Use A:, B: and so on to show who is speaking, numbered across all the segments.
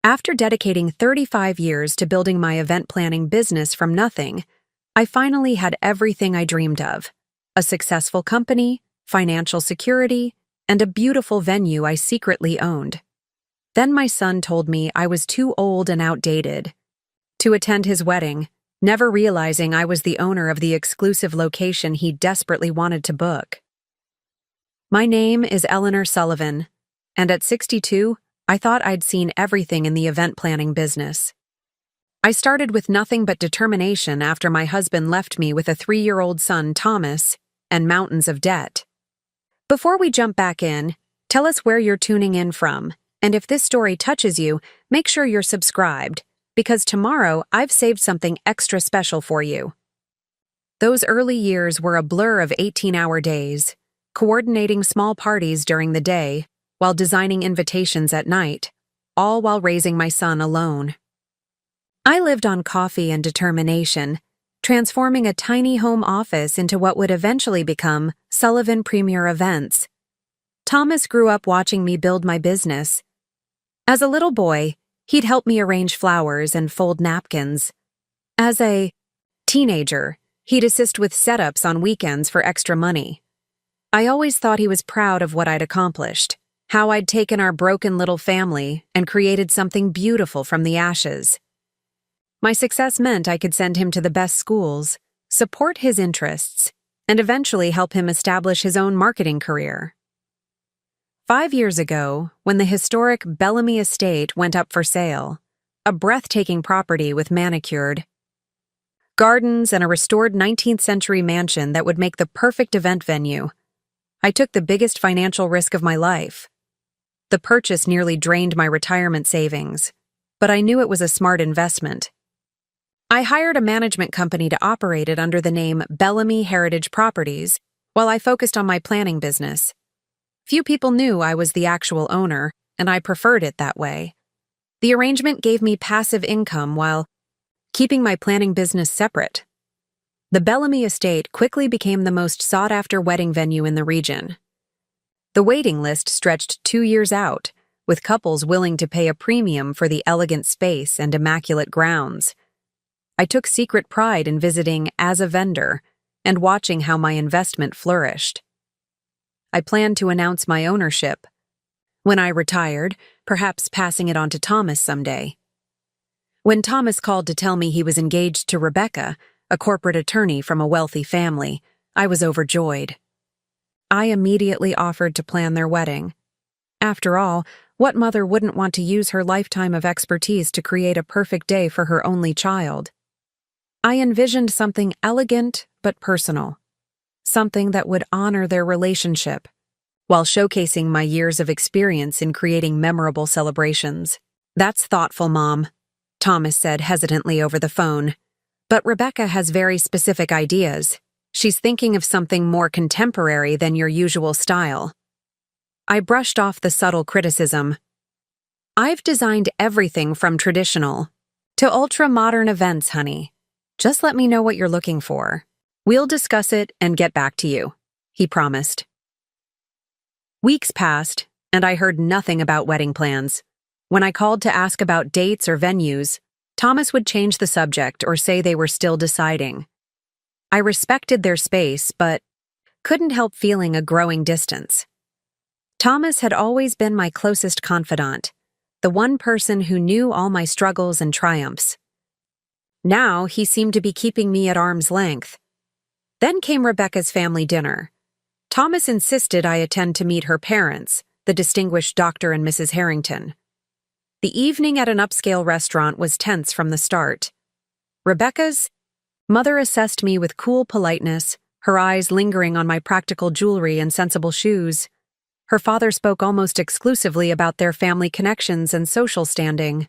A: After dedicating 35 years to building my event planning business from nothing, I finally had everything I dreamed of: a successful company, financial security, and a beautiful venue I secretly owned. Then my son told me I was too old and outdated to attend his wedding, never realizing I was the owner of the exclusive location he desperately wanted to book. My name is Eleanor Sullivan, and at 62, I thought I'd seen everything in the event planning business. I started with nothing but determination after my husband left me with a 3-year-old son, Thomas, and mountains of debt. Before we jump back in, tell us where you're tuning in from, and if this story touches you, make sure you're subscribed, because tomorrow I've saved something extra special for you. Those early years were a blur of 18-hour days, coordinating small parties during the day, while designing invitations at night, all while raising my son alone. I lived on coffee and determination, transforming a tiny home office into what would eventually become Sullivan Premier Events. Thomas grew up watching me build my business. As a little boy, he'd help me arrange flowers and fold napkins. As a teenager, he'd assist with setups on weekends for extra money. I always thought he was proud of what I'd accomplished, how I'd taken our broken little family and created something beautiful from the ashes. My success meant I could send him to the best schools, support his interests, and eventually help him establish his own marketing career. 5 years ago, when the historic Bellamy Estate went up for sale, a breathtaking property with manicured gardens and a restored 19th century mansion that would make the perfect event venue, I took the biggest financial risk of my life. The purchase nearly drained my retirement savings, but I knew it was a smart investment. I hired a management company to operate it under the name Bellamy Heritage Properties while I focused on my planning business. Few people knew I was the actual owner, and I preferred it that way. The arrangement gave me passive income while keeping my planning business separate. The Bellamy Estate quickly became the most sought-after wedding venue in the region. The waiting list stretched 2 years out, with couples willing to pay a premium for the elegant space and immaculate grounds. I took secret pride in visiting as a vendor and watching how my investment flourished. I planned to announce my ownership when I retired, perhaps passing it on to Thomas someday. When Thomas called to tell me he was engaged to Rebecca, a corporate attorney from a wealthy family, I was overjoyed. I immediately offered to plan their wedding. After all, what mother wouldn't want to use her lifetime of expertise to create a perfect day for her only child? I envisioned something elegant but personal, something that would honor their relationship, while showcasing my years of experience in creating memorable celebrations. "That's thoughtful, Mom," Thomas said hesitantly over the phone. "But Rebecca has very specific ideas. She's thinking of something more contemporary than your usual style." I brushed off the subtle criticism. "I've designed everything from traditional to ultra-modern events, honey. Just let me know what you're looking for. We'll discuss it and get back to you," he promised. Weeks passed, and I heard nothing about wedding plans. When I called to ask about dates or venues, Thomas would change the subject or say they were still deciding. I respected their space, but couldn't help feeling a growing distance. Thomas had always been my closest confidant, the one person who knew all my struggles and triumphs. Now he seemed to be keeping me at arm's length. Then came Rebecca's family dinner. Thomas insisted I attend to meet her parents, the distinguished Dr. and Mrs. Harrington. The evening at an upscale restaurant was tense from the start. Rebecca's mother assessed me with cool politeness, her eyes lingering on my practical jewelry and sensible shoes. Her father spoke almost exclusively about their family connections and social standing.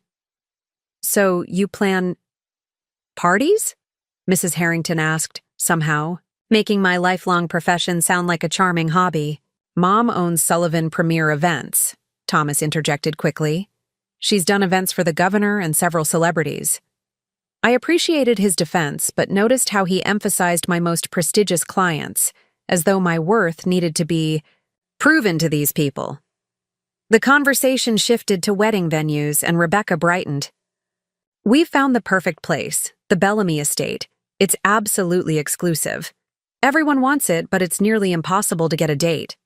A: "So you plan parties?" Mrs. Harrington asked, somehow, making my lifelong profession sound like a charming hobby. "Mom owns Sullivan Premier Events," Thomas interjected quickly. "She's done events for the governor and several celebrities." I appreciated his defense, but noticed how he emphasized my most prestigious clients, as though my worth needed to be proven to these people. The conversation shifted to wedding venues, and Rebecca brightened. "We've found the perfect place, the Bellamy Estate. It's absolutely exclusive. Everyone wants it, but it's nearly impossible to get a date."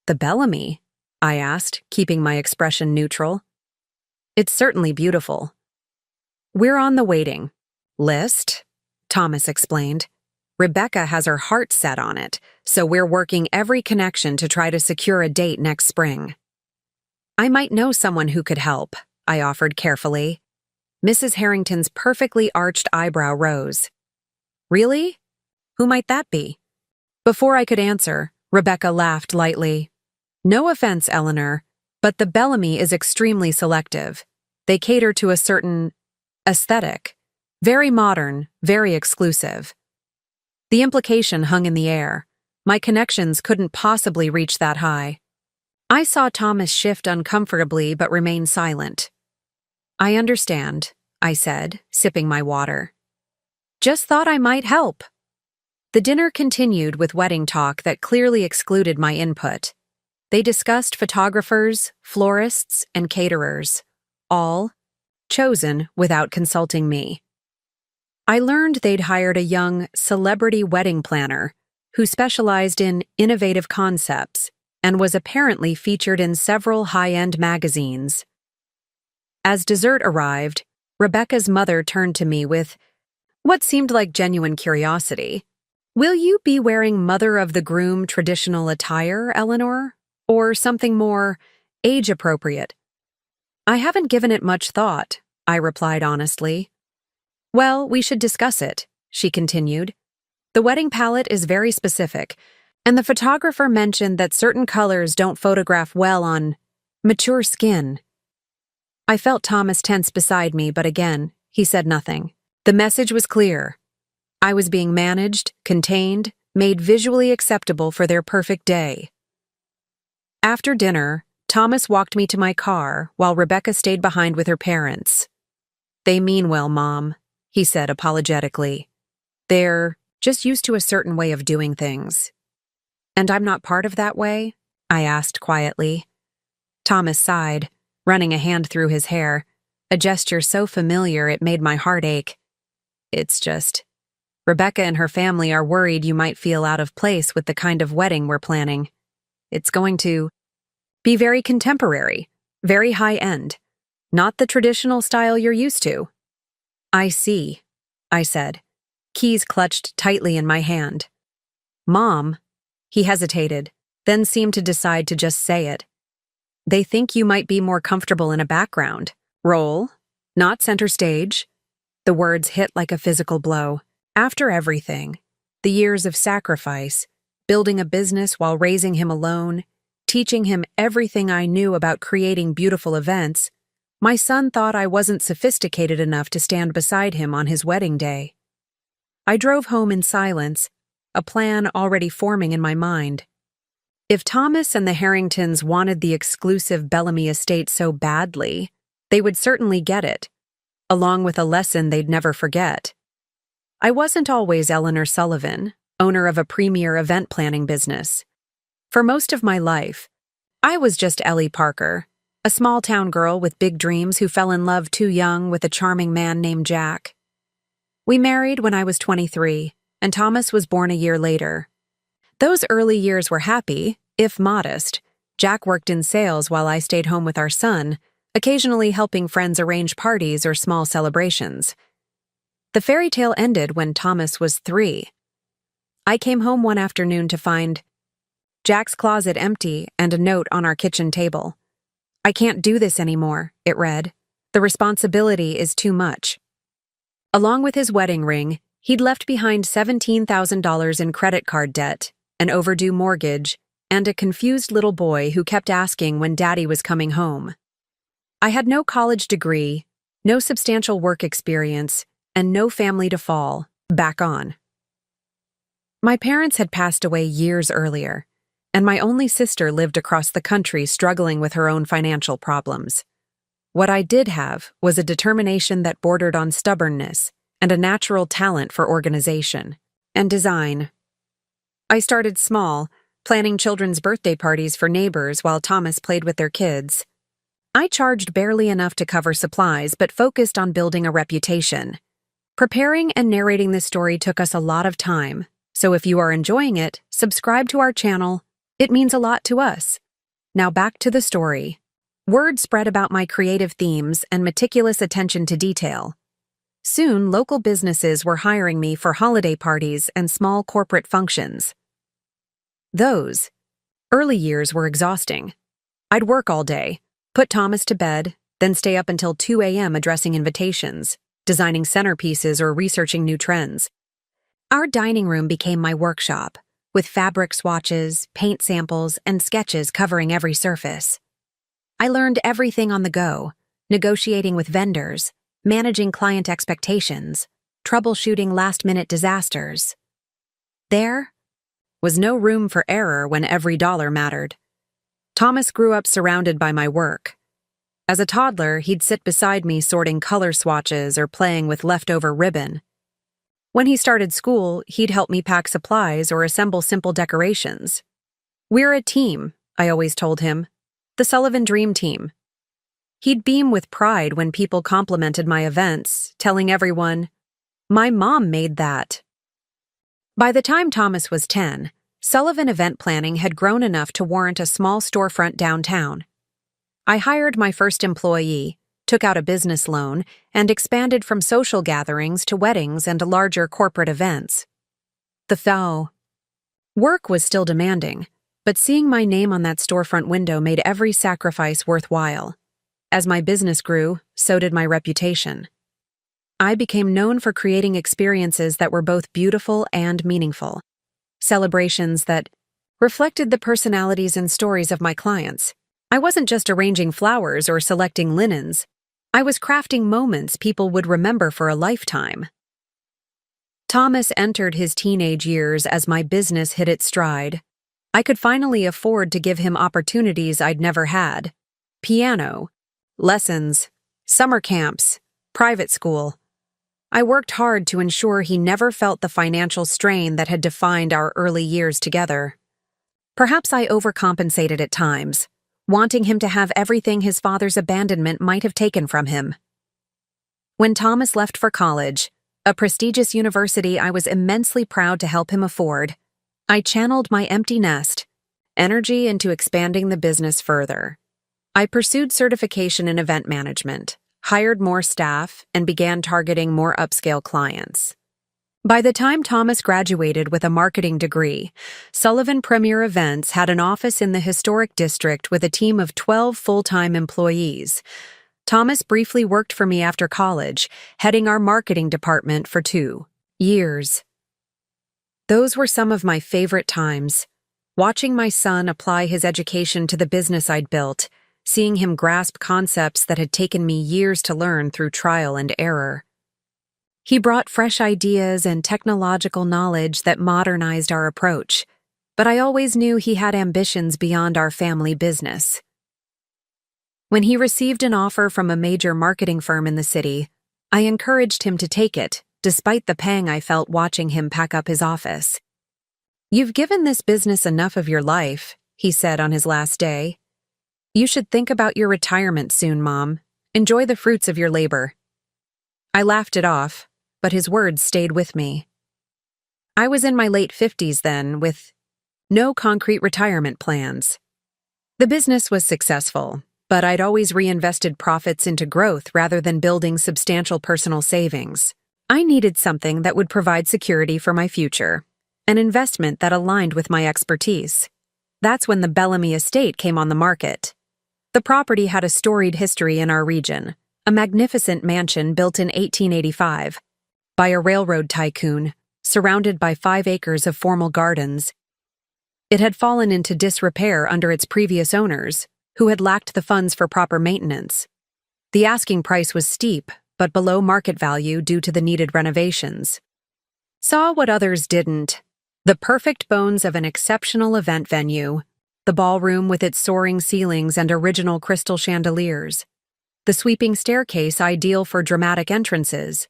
A: "The Bellamy?" I asked, keeping my expression neutral. "It's certainly beautiful." "We're on the waiting list," Thomas explained. "Rebecca has her heart set on it, so we're working every connection to try to secure a date next spring." "I might know someone who could help," I offered carefully. Mrs. Harrington's perfectly arched eyebrow rose. "Really? Who might that be?" Before I could answer, Rebecca laughed lightly. "No offense, Eleanor, but the Bellamy is extremely selective. They cater to a certain aesthetic. Very modern, very exclusive." The implication hung in the air. My connections couldn't possibly reach that high. I saw Thomas shift uncomfortably but remain silent. "I understand," I said, sipping my water. "Just thought I might help." The dinner continued with wedding talk that clearly excluded my input. They discussed photographers, florists, and caterers, all chosen without consulting me. I learned they'd hired a young celebrity wedding planner who specialized in innovative concepts and was apparently featured in several high-end magazines. As dessert arrived, Rebecca's mother turned to me with what seemed like genuine curiosity. "Will you be wearing mother-of-the-groom traditional attire, Eleanor? Or something more age-appropriate?" "I haven't given it much thought," I replied honestly. "Well, we should discuss it," she continued. "The wedding palette is very specific, and the photographer mentioned that certain colors don't photograph well on mature skin." I felt Thomas tense beside me, but again, he said nothing. The message was clear. I was being managed, contained, made visually acceptable for their perfect day. After dinner, Thomas walked me to my car while Rebecca stayed behind with her parents. "They mean well, Mom," he said apologetically. "They're just used to a certain way of doing things." "And I'm not part of that way?" I asked quietly. Thomas sighed, running a hand through his hair, a gesture so familiar it made my heart ache. "It's just, Rebecca and her family are worried you might feel out of place with the kind of wedding we're planning. It's going to be very contemporary, very high-end, not the traditional style you're used to." "I see," I said, keys clutched tightly in my hand. "Mom," he hesitated, then seemed to decide to just say it. "They think you might be more comfortable in a background role, not center stage." The words hit like a physical blow. After everything, the years of sacrifice, building a business while raising him alone, teaching him everything I knew about creating beautiful events, my son thought I wasn't sophisticated enough to stand beside him on his wedding day. I drove home in silence, a plan already forming in my mind. If Thomas and the Harringtons wanted the exclusive Bellamy estate so badly, they would certainly get it, along with a lesson they'd never forget. I wasn't always Eleanor Sullivan, owner of a premier event planning business. For most of my life, I was just Ellie Parker, a small-town girl with big dreams who fell in love too young with a charming man named Jack. We married when I was 23, and Thomas was born a year later. Those early years were happy, if modest. Jack worked in sales while I stayed home with our son, occasionally helping friends arrange parties or small celebrations. The fairy tale ended when Thomas was 3. I came home one afternoon to find Jack's closet empty and a note on our kitchen table. "I can't do this anymore," it read. "The responsibility is too much." Along with his wedding ring, he'd left behind $17,000 in credit card debt, an overdue mortgage, and a confused little boy who kept asking when Daddy was coming home. I had no college degree, no substantial work experience, and no family to fall back on. My parents had passed away years earlier, and my only sister lived across the country struggling with her own financial problems. What I did have was a determination that bordered on stubbornness and a natural talent for organization and design. I started small, planning children's birthday parties for neighbors while Thomas played with their kids. I charged barely enough to cover supplies but focused on building a reputation. Preparing and narrating this story took us a lot of time, so if you are enjoying it, subscribe to our channel. It means a lot to us. Now back to the story. Word spread about my creative themes and meticulous attention to detail. Soon, local businesses were hiring me for holiday parties and small corporate functions. Those early years were exhausting. I'd work all day, put Thomas to bed, then stay up until 2 a.m. addressing invitations, designing centerpieces, or researching new trends. Our dining room became my workshop, with fabric swatches, paint samples, and sketches covering every surface. I learned everything on the go, negotiating with vendors, managing client expectations, troubleshooting last-minute disasters. There was no room for error when every dollar mattered. Thomas grew up surrounded by my work. As a toddler, he'd sit beside me sorting color swatches or playing with leftover ribbon. When he started school, he'd help me pack supplies or assemble simple decorations. "We're a team," I always told him. "The Sullivan Dream Team." He'd beam with pride when people complimented my events, telling everyone, "My mom made that." By the time Thomas was 10, Sullivan Event Planning had grown enough to warrant a small storefront downtown. I hired my first employee, took out a business loan, and expanded from social gatherings to weddings and larger corporate events. The work was still demanding, but seeing my name on that storefront window made every sacrifice worthwhile. As my business grew, so did my reputation. I became known for creating experiences that were both beautiful and meaningful. Celebrations that reflected the personalities and stories of my clients. I wasn't just arranging flowers or selecting linens. I was crafting moments people would remember for a lifetime. Thomas entered his teenage years as my business hit its stride. I could finally afford to give him opportunities I'd never had. Piano, lessons, summer camps, private school. I worked hard to ensure he never felt the financial strain that had defined our early years together. Perhaps I overcompensated at times, wanting him to have everything his father's abandonment might have taken from him. When Thomas left for college, a prestigious university I was immensely proud to help him afford, I channeled my empty nest energy into expanding the business further. I pursued certification in event management, hired more staff, and began targeting more upscale clients. By the time Thomas graduated with a marketing degree, Sullivan Premier Events had an office in the historic district with a team of 12 full-time employees. Thomas briefly worked for me after college, heading our marketing department for 2 years. Those were some of my favorite times, watching my son apply his education to the business I'd built, seeing him grasp concepts that had taken me years to learn through trial and error. He brought fresh ideas and technological knowledge that modernized our approach, but I always knew he had ambitions beyond our family business. When he received an offer from a major marketing firm in the city, I encouraged him to take it, despite the pang I felt watching him pack up his office. "You've given this business enough of your life," he said on his last day. "You should think about your retirement soon, Mom. Enjoy the fruits of your labor." I laughed it off, but his words stayed with me. I was in my late 50s then, with no concrete retirement plans. The business was successful, but I'd always reinvested profits into growth rather than building substantial personal savings. I needed something that would provide security for my future, an investment that aligned with my expertise. That's when the Bellamy Estate came on the market. The property had a storied history in our region, a magnificent mansion built in 1885 by a railroad tycoon, surrounded by 5 acres of formal gardens. It had fallen into disrepair under its previous owners, who had lacked the funds for proper maintenance. The asking price was steep, but below market value due to the needed renovations. Saw what others didn't: the perfect bones of an exceptional event venue, the ballroom with its soaring ceilings and original crystal chandeliers, the sweeping staircase ideal for dramatic entrances,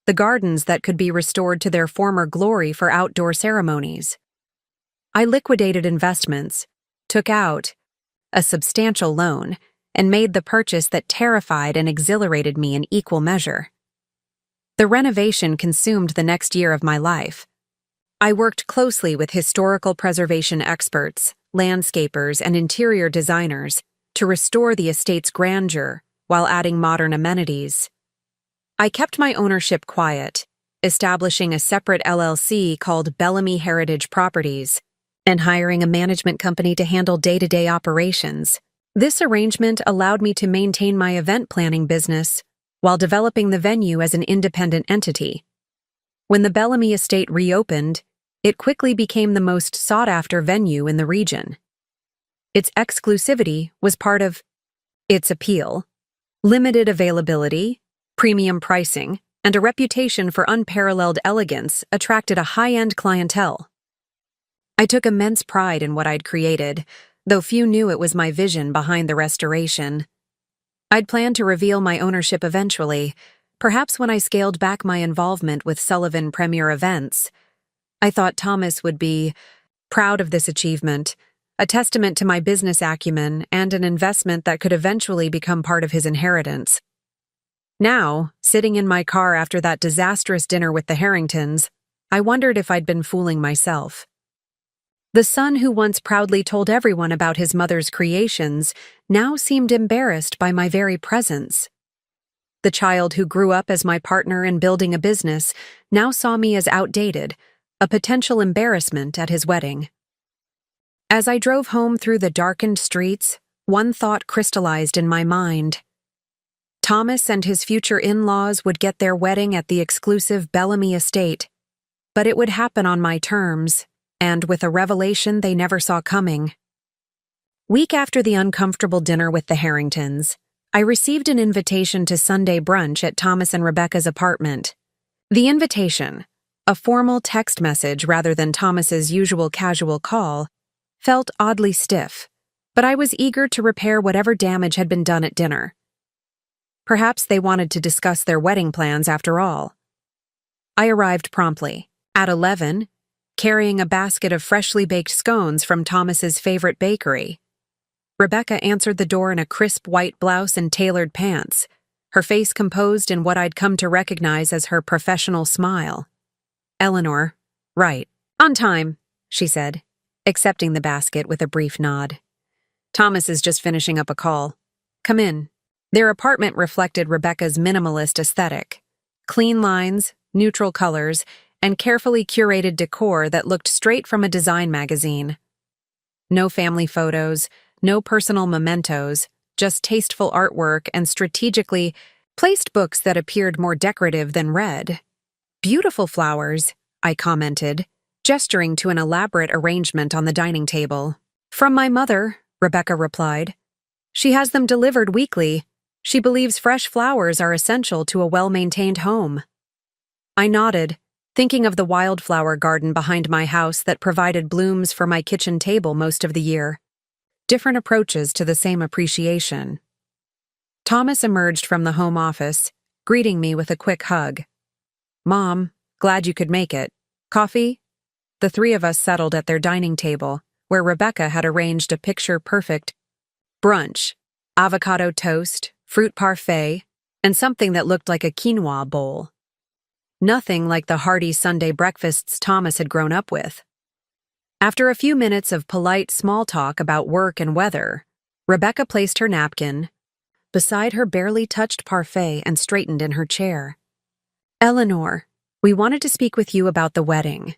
A: the gardens that could be restored to their former glory for outdoor ceremonies. I liquidated investments, took out a substantial loan, and made the purchase that terrified and exhilarated me in equal measure. The renovation consumed the next year of my life. I worked closely with historical preservation experts, landscapers, and interior designers to restore the estate's grandeur while adding modern amenities. I kept my ownership quiet, establishing a separate LLC called Bellamy Heritage Properties, and hiring a management company to handle day-to-day operations. This arrangement allowed me to maintain my event planning business while developing the venue as an independent entity. When the Bellamy estate reopened, it quickly became the most sought-after venue in the region. Its exclusivity was part of its appeal. Limited availability, premium pricing, and a reputation for unparalleled elegance attracted a high-end clientele. I took immense pride in what I'd created, though few knew it was my vision behind the restoration. I'd planned to reveal my ownership eventually, perhaps when I scaled back my involvement with Sullivan Premier Events. I thought Thomas would be proud of this achievement, a testament to my business acumen and an investment that could eventually become part of his inheritance. Now, sitting in my car after that disastrous dinner with the Harringtons, I wondered if I'd been fooling myself. The son who once proudly told everyone about his mother's creations now seemed embarrassed by my very presence. The child who grew up as my partner in building a business now saw me as outdated, a potential embarrassment at his wedding. As I drove home through the darkened streets, one thought crystallized in my mind. Thomas and his future in-laws would get their wedding at the exclusive Bellamy estate, but it would happen on my terms, and with a revelation they never saw coming. Week after the uncomfortable dinner with the Harringtons, I received an invitation to Sunday brunch at Thomas and Rebecca's apartment. The invitation, a formal text message rather than Thomas's usual casual call, felt oddly stiff, but I was eager to repair whatever damage had been done at dinner. Perhaps they wanted to discuss their wedding plans after all. I arrived promptly, at 11, carrying a basket of freshly baked scones from Thomas's favorite bakery. Rebecca answered the door in a crisp white blouse and tailored pants, her face composed in what I'd come to recognize as her professional smile. "Eleanor, right. On time," she said, accepting the basket with a brief nod. "Thomas is just finishing up a call. Come in." Their apartment reflected Rebecca's minimalist aesthetic. Clean lines, neutral colors, and carefully curated decor that looked straight from a design magazine. No family photos, no personal mementos, just tasteful artwork and strategically placed books that appeared more decorative than read. "Beautiful flowers," I commented, gesturing to an elaborate arrangement on the dining table. "From my mother," Rebecca replied. "She has them delivered weekly. She believes fresh flowers are essential to a well-maintained home." I nodded, thinking of the wildflower garden behind my house that provided blooms for my kitchen table most of the year. Different approaches to the same appreciation. Thomas emerged from the home office, greeting me with a quick hug. "Mom, glad you could make it. Coffee?" The three of us settled at their dining table, where Rebecca had arranged a picture-perfect brunch, avocado toast, fruit parfait, and something that looked like a quinoa bowl. Nothing like the hearty Sunday breakfasts Thomas had grown up with. After a few minutes of polite small talk about work and weather, Rebecca placed her napkin beside her barely touched parfait and straightened in her chair. "Eleanor, we wanted to speak with you about the wedding."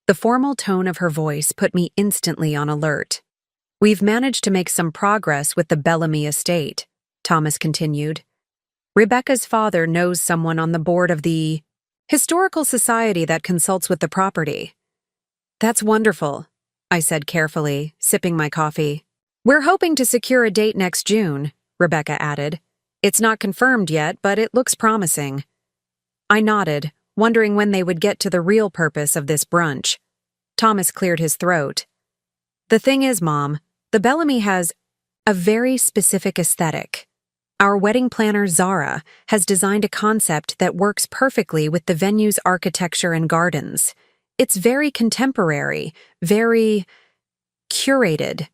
A: The formal tone of her voice put me instantly on alert. "We've managed to make some progress with the Bellamy estate," Thomas continued. "Rebecca's father knows someone on the board of the historical society that consults with the property." "That's wonderful," I said carefully, sipping my coffee. "We're hoping to secure a date next June," Rebecca added. "It's not confirmed yet, but it looks promising." I nodded, wondering when they would get to the real purpose of this brunch. Thomas cleared his throat. "The thing is, Mom, the Bellamy has a very specific aesthetic. Our wedding planner, Zara, has designed a concept that works perfectly with the venue's architecture and gardens. It's very contemporary, very curated.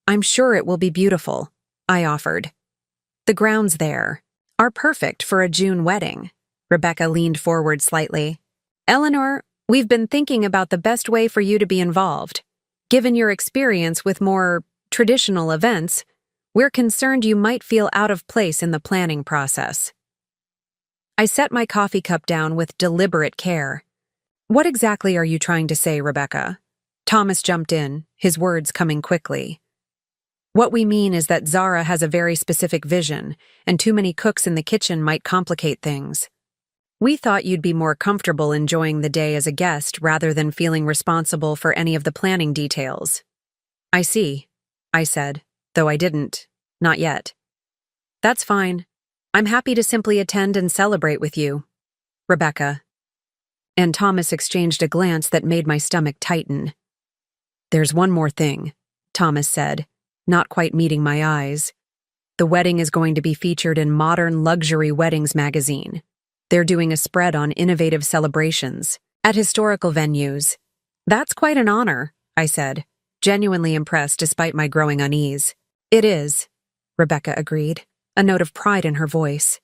A: I'm sure it will be beautiful, I offered. The grounds there are perfect for a June wedding. Rebecca leaned forward slightly. Eleanor, we've been thinking about the best way for you to be involved. Given your experience with more traditional events, we're concerned you might feel out of place in the planning process. I set my coffee cup down with deliberate care. What exactly are you trying to say, Rebecca? Thomas jumped in, his words coming quickly. What we mean is that Zara has a very specific vision, and too many cooks in the kitchen might complicate things. We thought you'd be more comfortable enjoying the day as a guest rather than feeling responsible for any of the planning details. I see, I said, though I didn't. Not yet. That's fine. I'm happy to simply attend and celebrate with you, Rebecca. And Thomas exchanged a glance that made my stomach tighten. There's one more thing, Thomas said, not quite meeting my eyes. The wedding is going to be featured in Modern Luxury Weddings magazine. They're doing a spread on innovative celebrations at historical venues. That's quite an honor, I said, genuinely impressed despite my growing unease. It is, Rebecca agreed, a note of pride in her voice.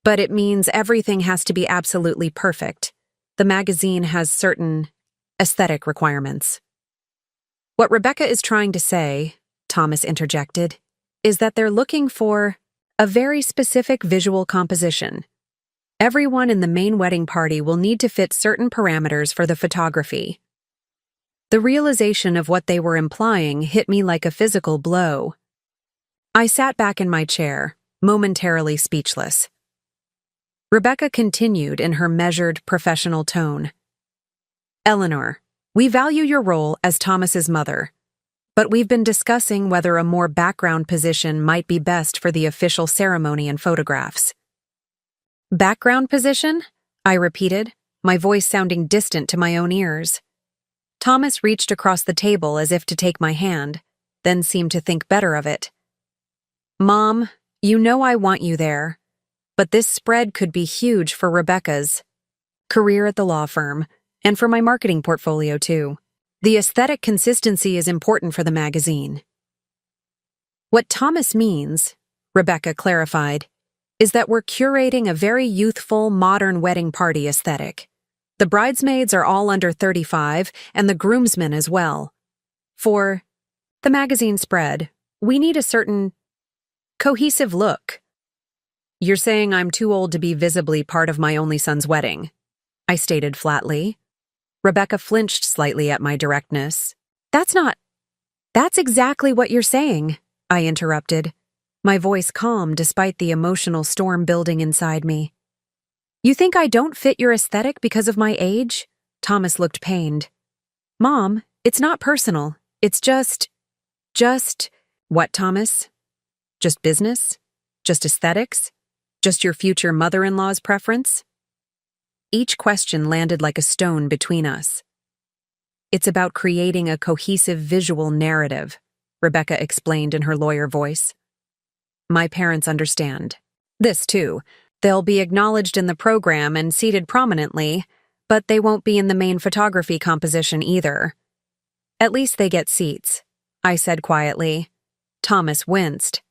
A: But it means everything has to be absolutely perfect. The magazine has certain aesthetic requirements. What Rebecca is trying to say, Thomas interjected, is that they're looking for a very specific visual composition. Everyone in the main wedding party will need to fit certain parameters for the photography. The realization of what they were implying hit me like a physical blow. I sat back in my chair, momentarily speechless. Rebecca continued in her measured, professional tone. Eleanor, we value your role as Thomas's mother, but we've been discussing whether a more background position might be best for the official ceremony and photographs. Background position? I repeated, my voice sounding distant to my own ears. Thomas reached across the table as if to take my hand, then seemed to think better of it. Mom, you know I want you there, but this spread could be huge for Rebecca's career at the law firm, and for my marketing portfolio too. The aesthetic consistency is important for the magazine. What Thomas means, Rebecca clarified, is that we're curating a very youthful, modern wedding party aesthetic. The bridesmaids are all under 35, and the groomsmen as well. For the magazine spread, we need a certain cohesive look. You're saying I'm too old to be visibly part of my only son's wedding, I stated flatly. Rebecca flinched slightly at my directness. That's exactly what you're saying, I interrupted, my voice calm despite the emotional storm building inside me. You think I don't fit your aesthetic because of my age? Thomas looked pained. Mom, it's not personal. It's just... What, Thomas? Just business? Just aesthetics? Just your future mother-in-law's preference? Each question landed like a stone between us. It's about creating a cohesive visual narrative, Rebecca explained in her lawyer voice. My parents understand. This, too. They'll be acknowledged in the program and seated prominently, but they won't be in the main photography composition either. At least they get seats, I said quietly. Thomas winced.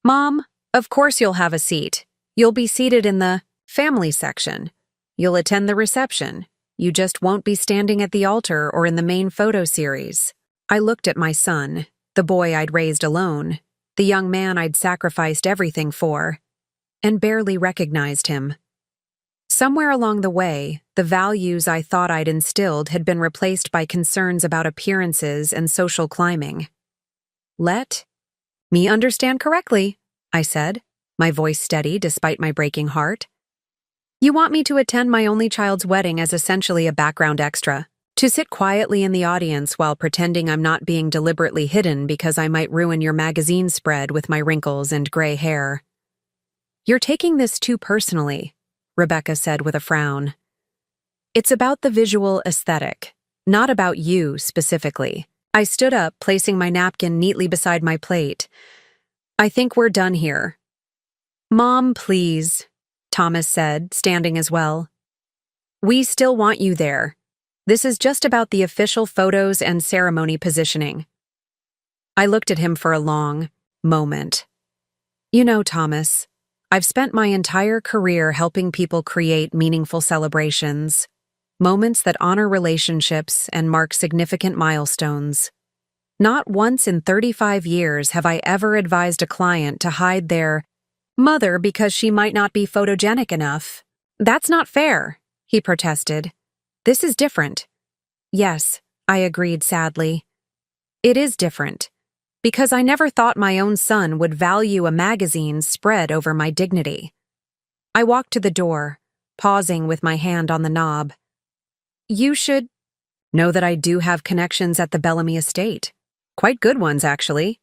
A: Mom, of course you'll have a seat. You'll be seated in the family section. You'll attend the reception. You just won't be standing at the altar or in the main photo series. I looked at my son, the boy I'd raised alone, the young man I'd sacrificed everything for, and barely recognized him. Somewhere along the way, the values I thought I'd instilled had been replaced by concerns about appearances and social climbing. Let me understand correctly, I said, my voice steady despite my breaking heart. You want me to attend my only child's wedding as essentially a background extra, to sit quietly in the audience while pretending I'm not being deliberately hidden because I might ruin your magazine spread with my wrinkles and gray hair. You're taking this too personally, Rebecca said with a frown. It's about the visual aesthetic, not about you specifically. I stood up, placing my napkin neatly beside my plate. I think we're done here. Mom, please, Thomas said, standing as well. We still want you there. This is just about the official photos and ceremony positioning. I looked at him for a long moment. You know, Thomas, I've spent my entire career helping people create meaningful celebrations, moments that honor relationships and mark significant milestones. Not once in 35 years have I ever advised a client to hide their mother because she might not be photogenic enough. That's not fair, he protested. This is different. Yes, I agreed sadly. It is different, because I never thought my own son would value a magazine spread over my dignity. I walked to the door, pausing with my hand on the knob. You should know that I do have connections at the Bellamy estate. Quite good ones, actually.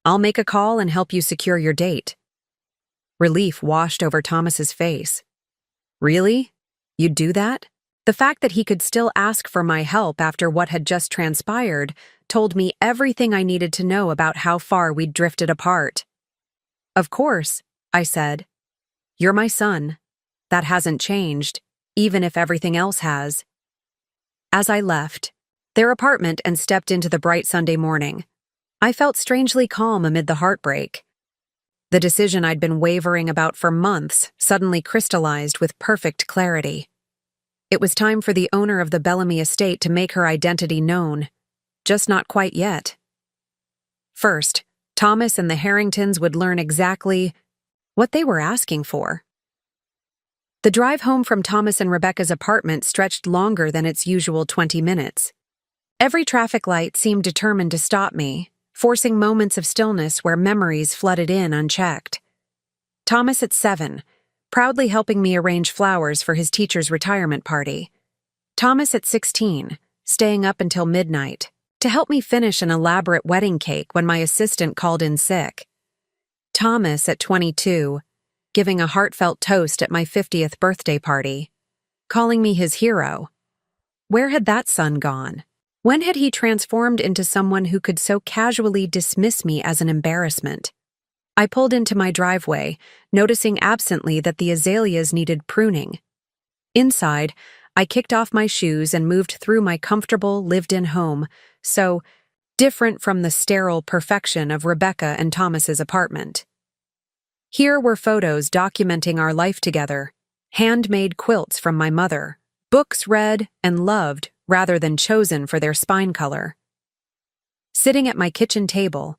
A: I'll make a call and help you secure your date. Relief washed over Thomas's face. Really? You'd do that? The fact that he could still ask for my help after what had just transpired told me everything I needed to know about how far we'd drifted apart. Of course, I said. You're my son. That hasn't changed, even if everything else has. As I left their apartment and stepped into the bright Sunday morning, I felt strangely calm amid the heartbreak. The decision I'd been wavering about for months suddenly crystallized with perfect clarity. It was time for the owner of the Bellamy estate to make her identity known, just not quite yet. First, Thomas and the Harringtons would learn exactly what they were asking for. The drive home from Thomas and Rebecca's apartment stretched longer than its usual 20 minutes. Every traffic light seemed determined to stop me, forcing moments of stillness where memories flooded in unchecked. Thomas at 7, proudly helping me arrange flowers for his teacher's retirement party. Thomas at 16, staying up until midnight to help me finish an elaborate wedding cake when my assistant called in sick. Thomas at 22, giving a heartfelt toast at my 50th birthday party, calling me his hero. Where had that son gone? When had he transformed into someone who could so casually dismiss me as an embarrassment? I pulled into my driveway, noticing absently that the azaleas needed pruning. Inside, I kicked off my shoes and moved through my comfortable, lived-in home, so different from the sterile perfection of Rebecca and Thomas's apartment. Here were photos documenting our life together, handmade quilts from my mother, books read and loved rather than chosen for their spine color. Sitting at my kitchen table,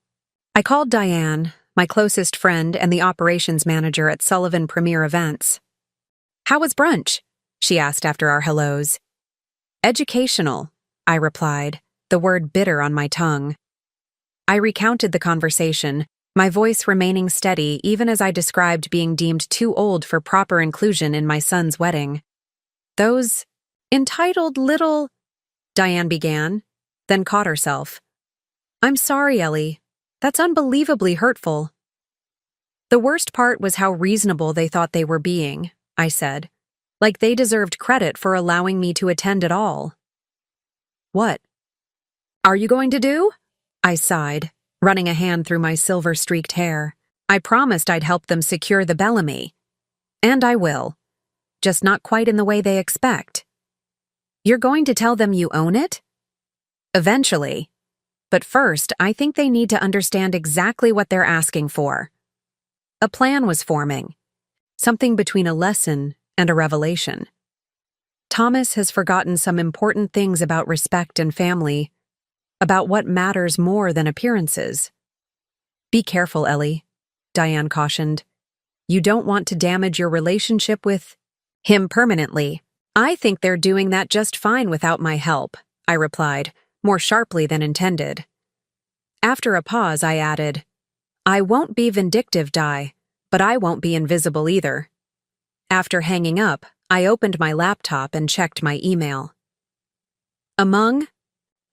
A: I called Diane, my closest friend and the operations manager at Sullivan Premier Events. "How was brunch?" she asked after our hellos. "Educational," I replied, the word bitter on my tongue. I recounted the conversation, my voice remaining steady even as I described being deemed too old for proper inclusion in my son's wedding. "Those entitled little—" Diane began, then caught herself. "I'm sorry, Ellie. That's unbelievably hurtful." "The worst part was how reasonable they thought they were being," I said, like they deserved credit for allowing me to attend at all. "What are you going to do?" I sighed, running a hand through my silver-streaked hair. "I promised I'd help them secure the Bellamy. And I will. Just not quite in the way they expect." "You're going to tell them you own it?" "Eventually. But first, I think they need to understand exactly what they're asking for." A plan was forming, something between a lesson and a revelation. Thomas has forgotten some important things about respect and family, about what matters more than appearances. "Be careful, Ellie," Diane cautioned. "You don't want to damage your relationship with him permanently." "I think they're doing that just fine without my help," I replied, more sharply than intended. After a pause, I added, "I won't be vindictive, Di, but I won't be invisible either." After hanging up, I opened my laptop and checked my email. Among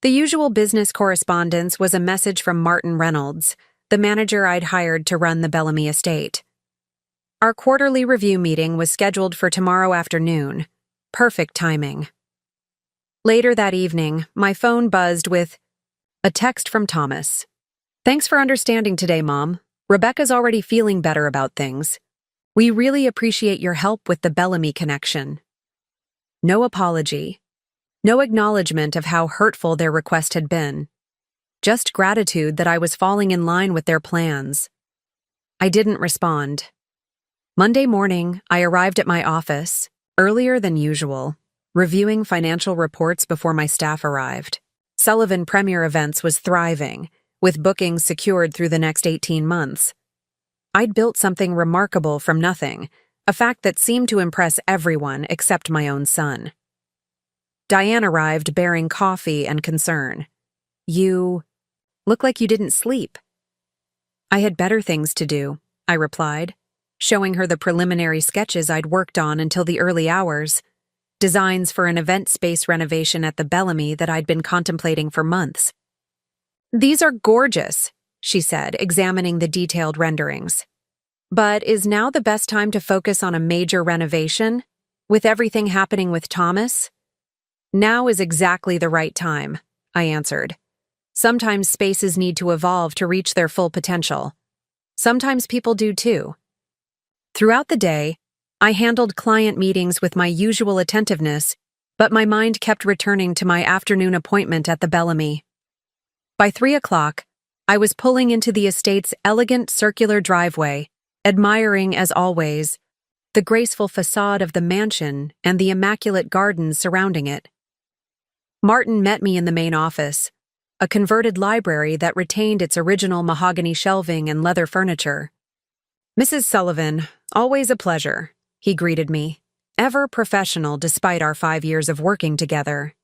A: the usual business correspondence was a message from Martin Reynolds, the manager I'd hired to run the Bellamy estate. Our quarterly review meeting was scheduled for tomorrow afternoon. Perfect timing. Later that evening, my phone buzzed with a text from Thomas. "Thanks for understanding today, Mom. Rebecca's already feeling better about things. We really appreciate your help with the Bellamy connection." No apology. No acknowledgement of how hurtful their request had been. Just gratitude that I was falling in line with their plans. I didn't respond. Monday morning, I arrived at my office, earlier than usual, reviewing financial reports before my staff arrived. Sullivan Premier Events was thriving, with bookings secured through the next 18 months. I'd built something remarkable from nothing, a fact that seemed to impress everyone except my own son. Diane arrived bearing coffee and concern. "You look like you didn't sleep." "I had better things to do," I replied, showing her the preliminary sketches I'd worked on until the early hours, designs for an event space renovation at the Bellamy that I'd been contemplating for months. "These are gorgeous," she said, examining the detailed renderings. "But is now the best time to focus on a major renovation, with everything happening with Thomas?" "Now is exactly the right time," I answered. "Sometimes spaces need to evolve to reach their full potential. Sometimes people do too." Throughout the day, I handled client meetings with my usual attentiveness, but my mind kept returning to my afternoon appointment at the Bellamy. By 3 o'clock, I was pulling into the estate's elegant circular driveway, admiring, as always, the graceful facade of the mansion and the immaculate gardens surrounding it. Martin met me in the main office, a converted library that retained its original mahogany shelving and leather furniture. "Mrs. Sullivan, always a pleasure," he greeted me, ever professional despite our 5 years of working together.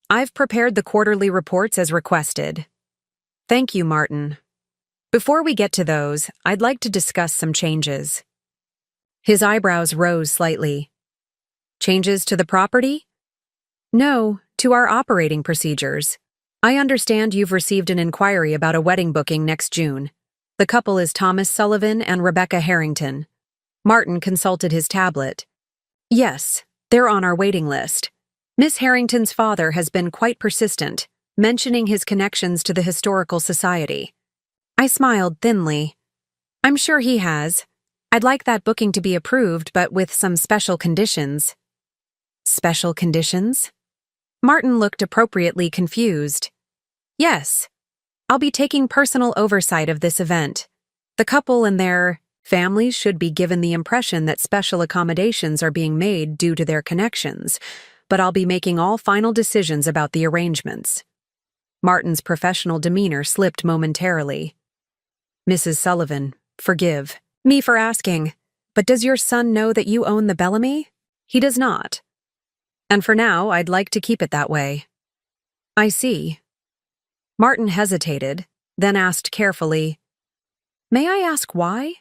A: "I've prepared the quarterly reports as requested." "Thank you, Martin. Before we get to those, I'd like to discuss some changes." His eyebrows rose slightly. "Changes to the property?" "No, to our operating procedures. I understand you've received an inquiry about a wedding booking next June. The couple is Thomas Sullivan and Rebecca Harrington." Martin consulted his tablet. "Yes, they're on our waiting list. Miss Harrington's father has been quite persistent, mentioning his connections to the Historical Society." I smiled thinly. "I'm sure he has. I'd like that booking to be approved, but with some special conditions." "Special conditions?" Martin looked appropriately confused. "Yes. I'll be taking personal oversight of this event. The couple and their families should be given the impression that special accommodations are being made due to their connections, but I'll be making all final decisions about the arrangements." Martin's professional demeanor slipped momentarily. "Mrs. Sullivan, forgive me for asking, but does your son know that you own the Bellamy?" "He does not. And for now, I'd like to keep it that way." "I see." Martin hesitated, then asked carefully, "May I ask why?"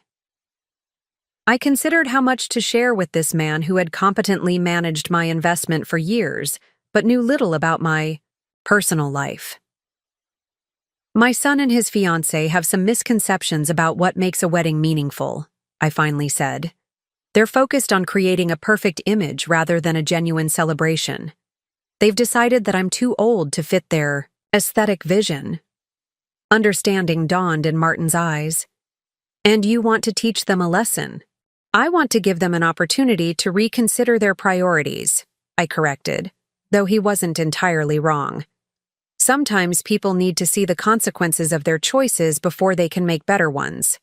A: I considered how much to share with this man who had competently managed my investment for years, but knew little about my personal life. "My son and his fiancée have some misconceptions about what makes a wedding meaningful," I finally said. "They're focused on creating a perfect image rather than a genuine celebration. They've decided that I'm too old to fit their aesthetic vision." Understanding dawned in Martin's eyes. "And you want to teach them a lesson?" "I want to give them an opportunity to reconsider their priorities," I corrected, though he wasn't entirely wrong. Sometimes people need to see the consequences of their choices before they can make better ones.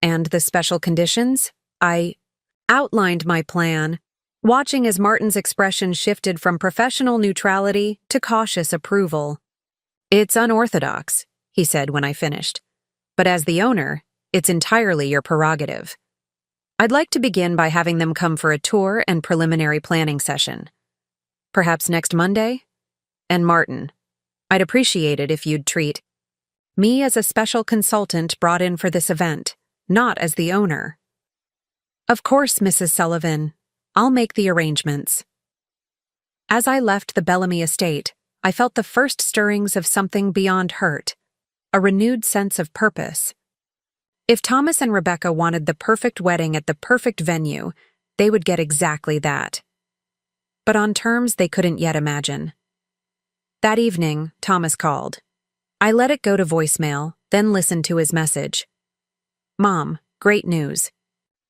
A: "And the special conditions?" I outlined my plan, watching as Martin's expression shifted from professional neutrality to cautious approval. "It's unorthodox," he said when I finished. "But as the owner, it's entirely your prerogative. I'd like to begin by having them come for a tour and preliminary planning session. Perhaps next Monday? And Martin, I'd appreciate it if you'd treat me as a special consultant brought in for this event, not as the owner." "Of course, Mrs. Sullivan. I'll make the arrangements." As I left the Bellamy estate, I felt the first stirrings of something beyond hurt, a renewed sense of purpose. If Thomas and Rebecca wanted the perfect wedding at the perfect venue, they would get exactly that. But on terms they couldn't yet imagine. That evening, Thomas called. I let it go to voicemail, then listened to his message. "Mom, great news.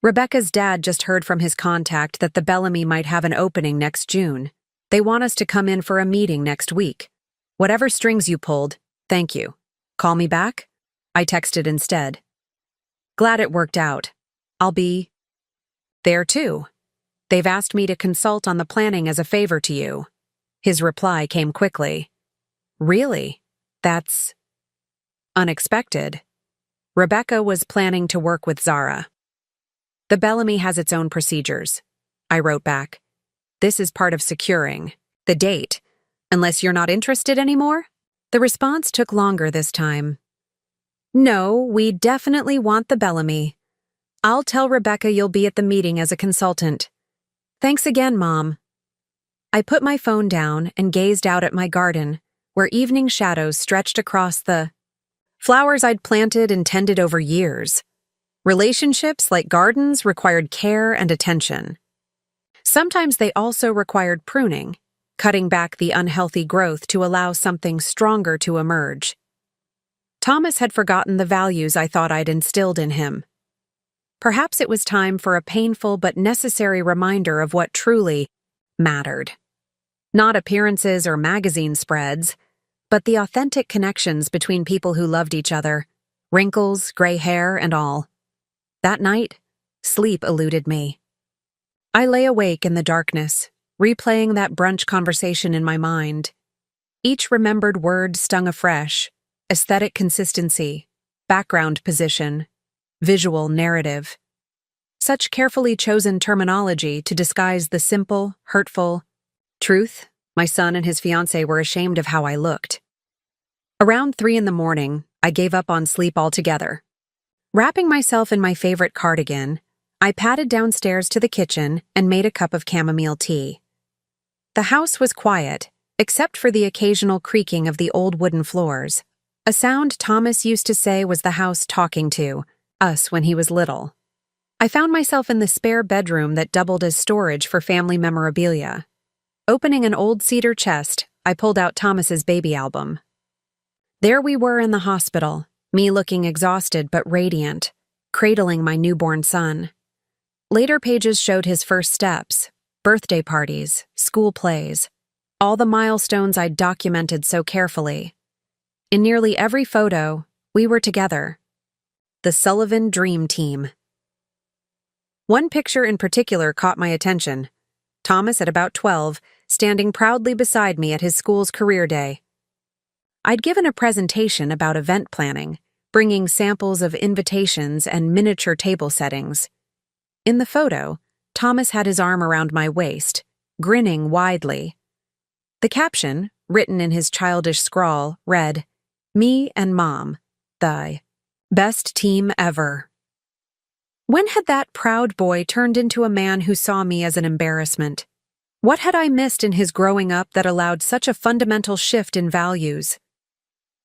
A: Rebecca's dad just heard from his contact that the Bellamy might have an opening next June. They want us to come in for a meeting next week. Whatever strings you pulled, thank you. Call me back? I texted instead. Glad it worked out. I'll be there too. They've asked me to consult on the planning as a favor to you. His reply came quickly. Really? That's unexpected. Rebecca was planning to work with Zara. The Bellamy has its own procedures. I wrote back. This is part of securing the date. Unless you're not interested anymore? The response took longer this time. No, we definitely want the Bellamy. I'll tell Rebecca you'll be at the meeting as a consultant. Thanks again, Mom. I put my phone down and gazed out at my garden, where evening shadows stretched across the flowers I'd planted and tended over years. Relationships, like gardens, required care and attention. Sometimes they also required pruning, cutting back the unhealthy growth to allow something stronger to emerge. Thomas had forgotten the values I thought I'd instilled in him. Perhaps it was time for a painful but necessary reminder of what truly mattered. Not appearances or magazine spreads, but the authentic connections between people who loved each other, wrinkles, gray hair, and all. That night, sleep eluded me. I lay awake in the darkness, replaying that brunch conversation in my mind. Each remembered word stung afresh: aesthetic consistency, background position, visual narrative. Such carefully chosen terminology to disguise the simple, hurtful truth. My son and his fiancée were ashamed of how I looked. Around 3 a.m, I gave up on sleep altogether. Wrapping myself in my favorite cardigan, I padded downstairs to the kitchen and made a cup of chamomile tea. The house was quiet, except for the occasional creaking of the old wooden floors, a sound Thomas used to say was the house talking to us when he was little. I found myself in the spare bedroom that doubled as storage for family memorabilia. Opening an old cedar chest, I pulled out Thomas's baby album. There we were in the hospital, me looking exhausted but radiant, cradling my newborn son. Later pages showed his first steps, birthday parties, school plays, all the milestones I'd documented so carefully. In nearly every photo, we were together. The Sullivan Dream Team. One picture in particular caught my attention. Thomas at about 12, standing proudly beside me at his school's career day. I'd given a presentation about event planning, bringing samples of invitations and miniature table settings. In the photo, Thomas had his arm around my waist, grinning widely. The caption, written in his childish scrawl, read, "Me and Mom, the best team ever." When had that proud boy turned into a man who saw me as an embarrassment? What had I missed in his growing up that allowed such a fundamental shift in values?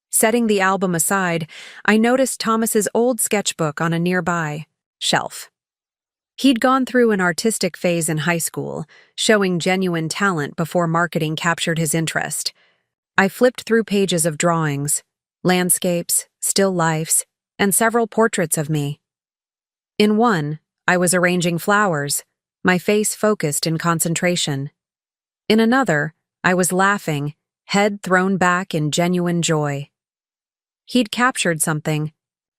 A: Setting the album aside, I noticed Thomas's old sketchbook on a nearby shelf. He'd gone through an artistic phase in high school, showing genuine talent before marketing captured his interest. I flipped through pages of drawings, landscapes, still lifes, and several portraits of me. In one, I was arranging flowers, my face focused in concentration. In another, I was laughing, head thrown back in genuine joy. He'd captured something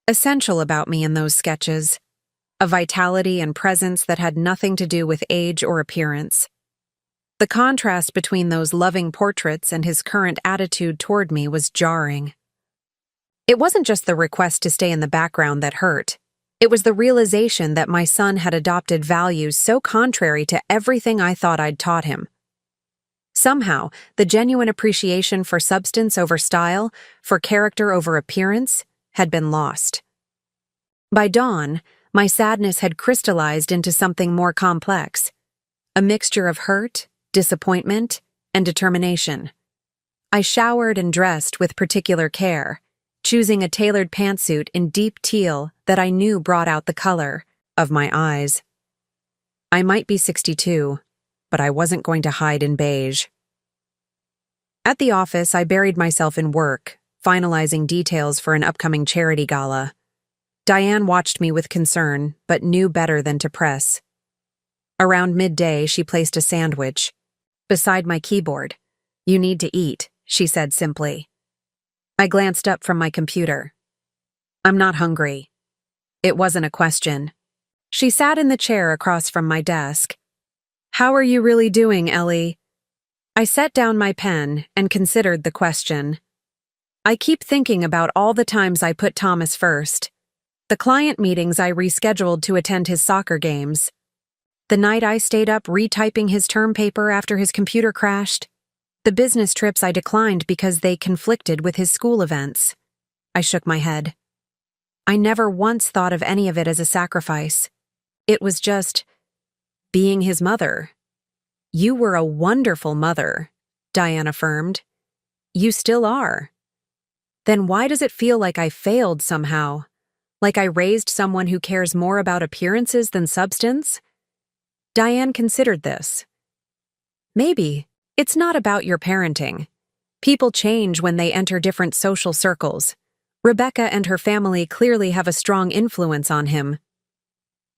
A: essential about me in those sketches, a vitality and presence that had nothing to do with age or appearance. The contrast between those loving portraits and his current attitude toward me was jarring. It wasn't just the request to stay in the background that hurt. It was the realization that my son had adopted values so contrary to everything I thought I'd taught him. Somehow, the genuine appreciation for substance over style, for character over appearance, had been lost. By dawn, my sadness had crystallized into something more complex, a mixture of hurt, disappointment, and determination. I showered and dressed with particular care, choosing a tailored pantsuit in deep teal that I knew brought out the color of my eyes. I might be 62, but I wasn't going to hide in beige. At the office, I buried myself in work, finalizing details for an upcoming charity gala. Diane watched me with concern, but knew better than to press. Around midday, she placed a sandwich, beside my keyboard. "You need to eat," she said simply. I glanced up from my computer. "I'm not hungry." It wasn't a question. She sat in the chair across from my desk. "How are you really doing, Ellie?" I set down my pen and considered the question. I keep thinking about all the times I put Thomas first. The client meetings I rescheduled to attend his soccer games. The night I stayed up retyping his term paper after his computer crashed. The business trips I declined because they conflicted with his school events. I shook my head. I never once thought of any of it as a sacrifice. It was just being his mother. "You were a wonderful mother," Diane affirmed. "You still are." Then why does it feel like I failed somehow? Like I raised someone who cares more about appearances than substance? Diane considered this. "Maybe it's not about your parenting. People change when they enter different social circles. Rebecca and her family clearly have a strong influence on him.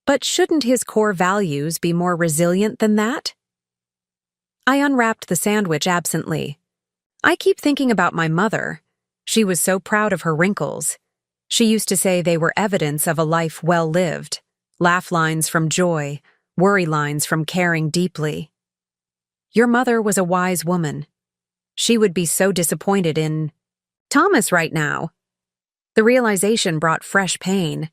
A: But shouldn't his core values be more resilient than that?" I unwrapped the sandwich absently. I keep thinking about my mother. She was so proud of her wrinkles. She used to say they were evidence of a life well lived. Laugh lines from joy, worry lines from caring deeply. Your mother was a wise woman. She would be so disappointed in Thomas right now. The realization brought fresh pain.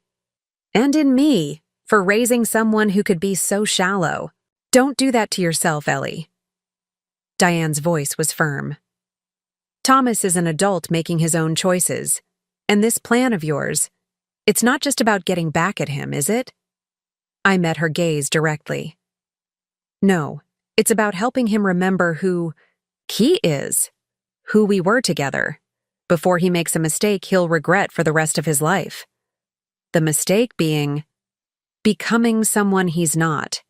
A: And in me, for raising someone who could be so shallow. "Don't do that to yourself, Ellie." Diane's voice was firm. "Thomas is an adult making his own choices. And this plan of yours, it's not just about getting back at him, is it?" I met her gaze directly. "No, it's about helping him remember who he is, who we were together. Before he makes a mistake he'll regret for the rest of his life. The mistake being becoming someone he's not,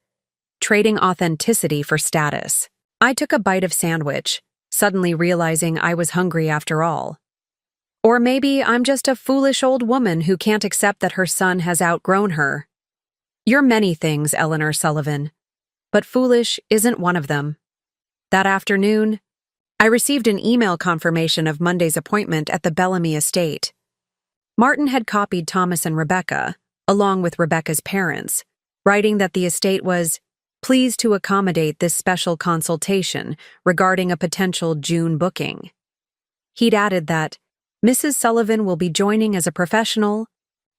A: trading authenticity for status." I took a bite of sandwich, suddenly realizing I was hungry after all. Or maybe I'm just a foolish old woman who can't accept that her son has outgrown her. You're many things, Eleanor Sullivan, but foolish isn't one of them. That afternoon, I received an email confirmation of Monday's appointment at the Bellamy estate. Martin had copied Thomas and Rebecca, along with Rebecca's parents, writing that the estate was pleased to accommodate this special consultation regarding a potential June booking. He'd added that Mrs. Sullivan will be joining as a professional,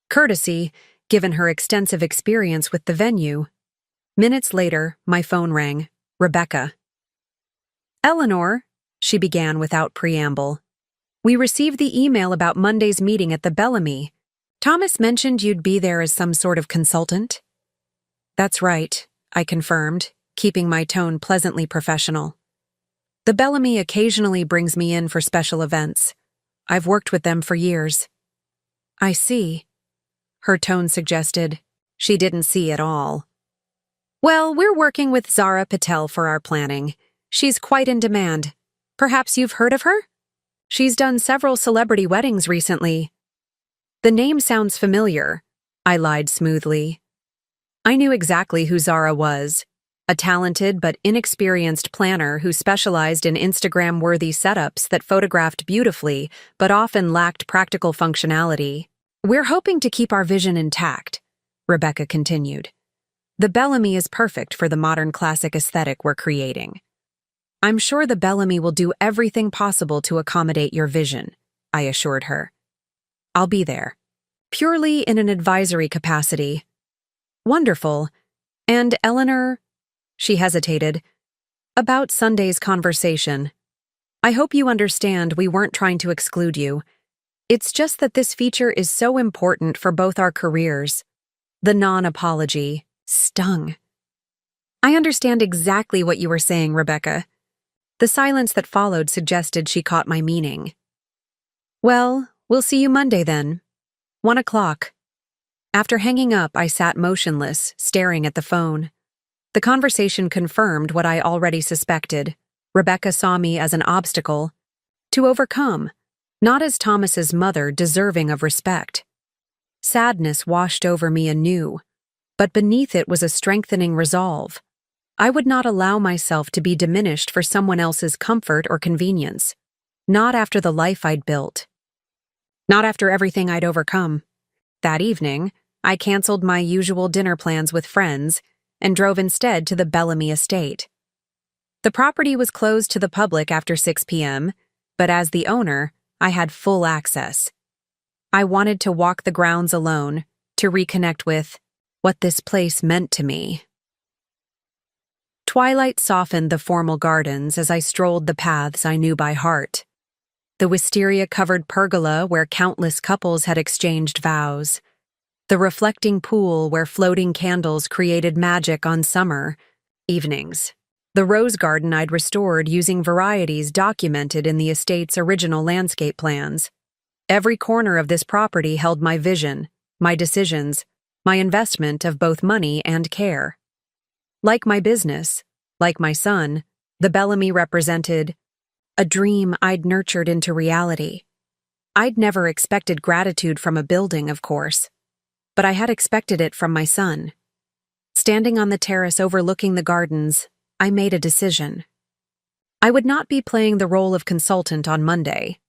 A: courtesy, given her extensive experience with the venue. Minutes later, my phone rang. Rebecca. "Eleanor," she began without preamble, "we received the email about Monday's meeting at the Bellamy. Thomas mentioned you'd be there as some sort of consultant." "That's right," I confirmed, keeping my tone pleasantly professional. "The Bellamy occasionally brings me in for special events. I've worked with them for years." "I see," her tone suggested. She didn't see at all. "Well, we're working with Zara Patel for our planning. She's quite in demand. Perhaps you've heard of her? She's done several celebrity weddings recently." "The name sounds familiar," I lied smoothly. I knew exactly who Zara was, a talented but inexperienced planner who specialized in Instagram-worthy setups that photographed beautifully but often lacked practical functionality. "We're hoping to keep our vision intact," Rebecca continued. "The Bellamy is perfect for the modern classic aesthetic we're creating. I'm sure the Bellamy will do everything possible to accommodate your vision," I assured her. "I'll be there, purely in an advisory capacity." "Wonderful. And Eleanor," she hesitated, "about Sunday's conversation. I hope you understand we weren't trying to exclude you. It's just that this feature is so important for both our careers." The non-apology stung. "I understand exactly what you were saying, Rebecca." The silence that followed suggested she caught my meaning. "Well, we'll see you Monday then. 1 o'clock. After hanging up, I sat motionless, staring at the phone. The conversation confirmed what I already suspected. Rebecca saw me as an obstacle to overcome, not as Thomas's mother deserving of respect. Sadness washed over me anew, but beneath it was a strengthening resolve. I would not allow myself to be diminished for someone else's comfort or convenience. Not after the life I'd built. Not after everything I'd overcome. That evening, I canceled my usual dinner plans with friends and drove instead to the Bellamy estate. The property was closed to the public after 6 p.m., but as the owner, I had full access. I wanted to walk the grounds alone, to reconnect with what this place meant to me. Twilight softened the formal gardens as I strolled the paths I knew by heart. The wisteria-covered pergola where countless couples had exchanged vows. The reflecting pool where floating candles created magic on summer evenings. The rose garden I'd restored using varieties documented in the estate's original landscape plans. Every corner of this property held my vision, my decisions, my investment of both money and care. Like my business, like my son, the Bellamy represented a dream I'd nurtured into reality. I'd never expected gratitude from a building, of course, but I had expected it from my son. Standing on the terrace overlooking the gardens, I made a decision. I would not be playing the role of consultant on Monday.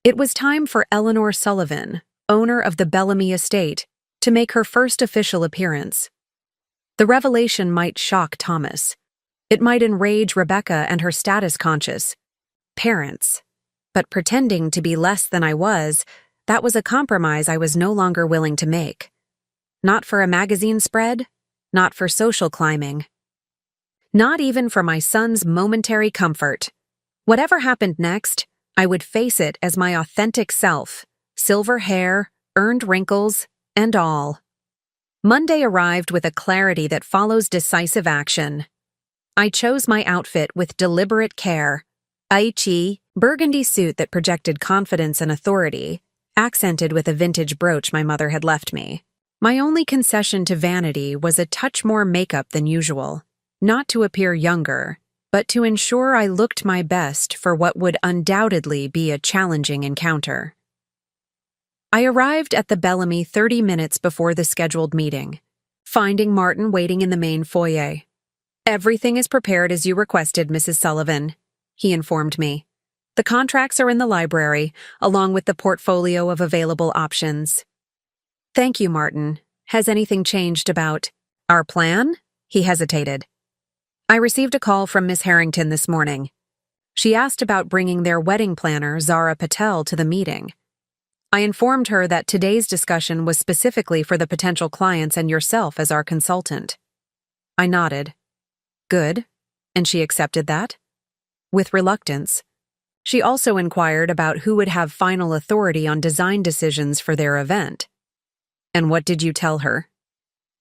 A: It was time for Eleanor Sullivan, owner of the Bellamy estate, to make her first official appearance. The revelation might shock Thomas. It might enrage Rebecca and her status-conscious parents. But pretending to be less than I was, that was a compromise I was no longer willing to make. Not for a magazine spread, not for social climbing. Not even for my son's momentary comfort. Whatever happened next, I would face it as my authentic self, silver hair, earned wrinkles, and all. Monday arrived with a clarity that follows decisive action. I chose my outfit with deliberate care. Aichi, burgundy suit that projected confidence and authority, accented with a vintage brooch my mother had left me. My only concession to vanity was a touch more makeup than usual, not to appear younger, but to ensure I looked my best for what would undoubtedly be a challenging encounter. I arrived at the Bellamy 30 minutes before the scheduled meeting, finding Martin waiting in the main foyer. "Everything is prepared as you requested, Mrs. Sullivan," he informed me. "The contracts are in the library, along with the portfolio of available options." "Thank you, Martin. Has anything changed about our plan?" He hesitated. "I received a call from Miss Harrington this morning. She asked about bringing their wedding planner, Zara Patel, to the meeting. I informed her that today's discussion was specifically for the potential clients and yourself as our consultant." I nodded. "Good. And she accepted that?" "With reluctance. She also inquired about who would have final authority on design decisions for their event." "And what did you tell her?"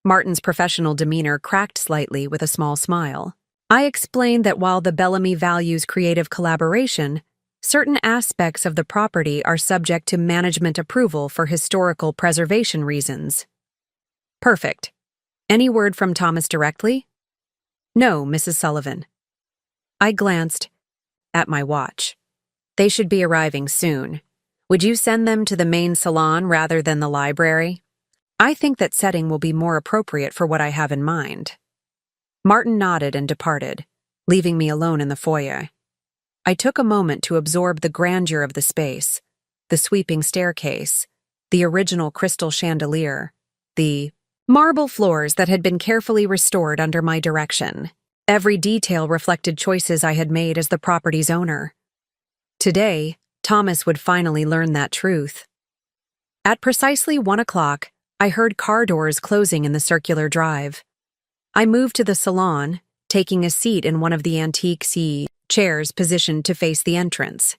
A: Martin's professional demeanor cracked slightly with a small smile. I explained that while the Bellamy values creative collaboration, certain aspects of the property are subject to management approval for historical preservation reasons. "Perfect. Any word from Thomas directly?" "No, Mrs. Sullivan." I glanced at my watch. "They should be arriving soon. Would you send them to the main salon rather than the library? I think that setting will be more appropriate for what I have in mind." Martin nodded and departed, leaving me alone in the foyer. I took a moment to absorb the grandeur of the space, the sweeping staircase, the original crystal chandelier, the marble floors that had been carefully restored under my direction. Every detail reflected choices I had made as the property's owner. Today, Thomas would finally learn that truth. At precisely 1 o'clock, I heard car doors closing in the circular drive. I moved to the salon, taking a seat in one of the antique chairs positioned to face the entrance.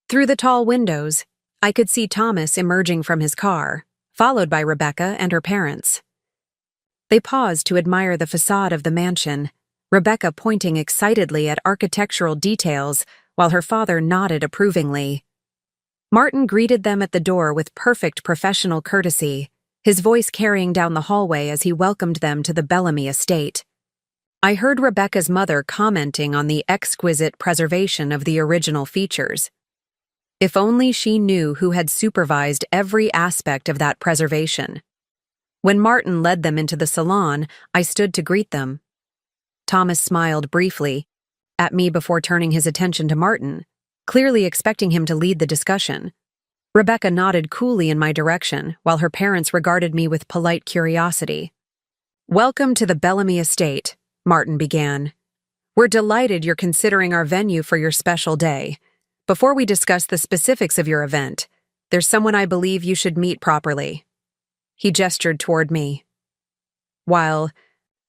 A: Through the tall windows, I could see Thomas emerging from his car, followed by Rebecca and her parents. They paused to admire the facade of the mansion, Rebecca pointing excitedly at architectural details while her father nodded approvingly. Martin greeted them at the door with perfect professional courtesy, his voice carrying down the hallway as he welcomed them to the Bellamy estate. I heard Rebecca's mother commenting on the exquisite preservation of the original features. If only she knew who had supervised every aspect of that preservation. When Martin led them into the salon, I stood to greet them. Thomas smiled briefly at me before turning his attention to Martin, clearly expecting him to lead the discussion. Rebecca nodded coolly in my direction, while her parents regarded me with polite curiosity. "Welcome to the Bellamy Estate," Martin began. "We're delighted you're considering our venue for your special day. Before we discuss the specifics of your event, there's someone I believe you should meet properly." He gestured toward me. "While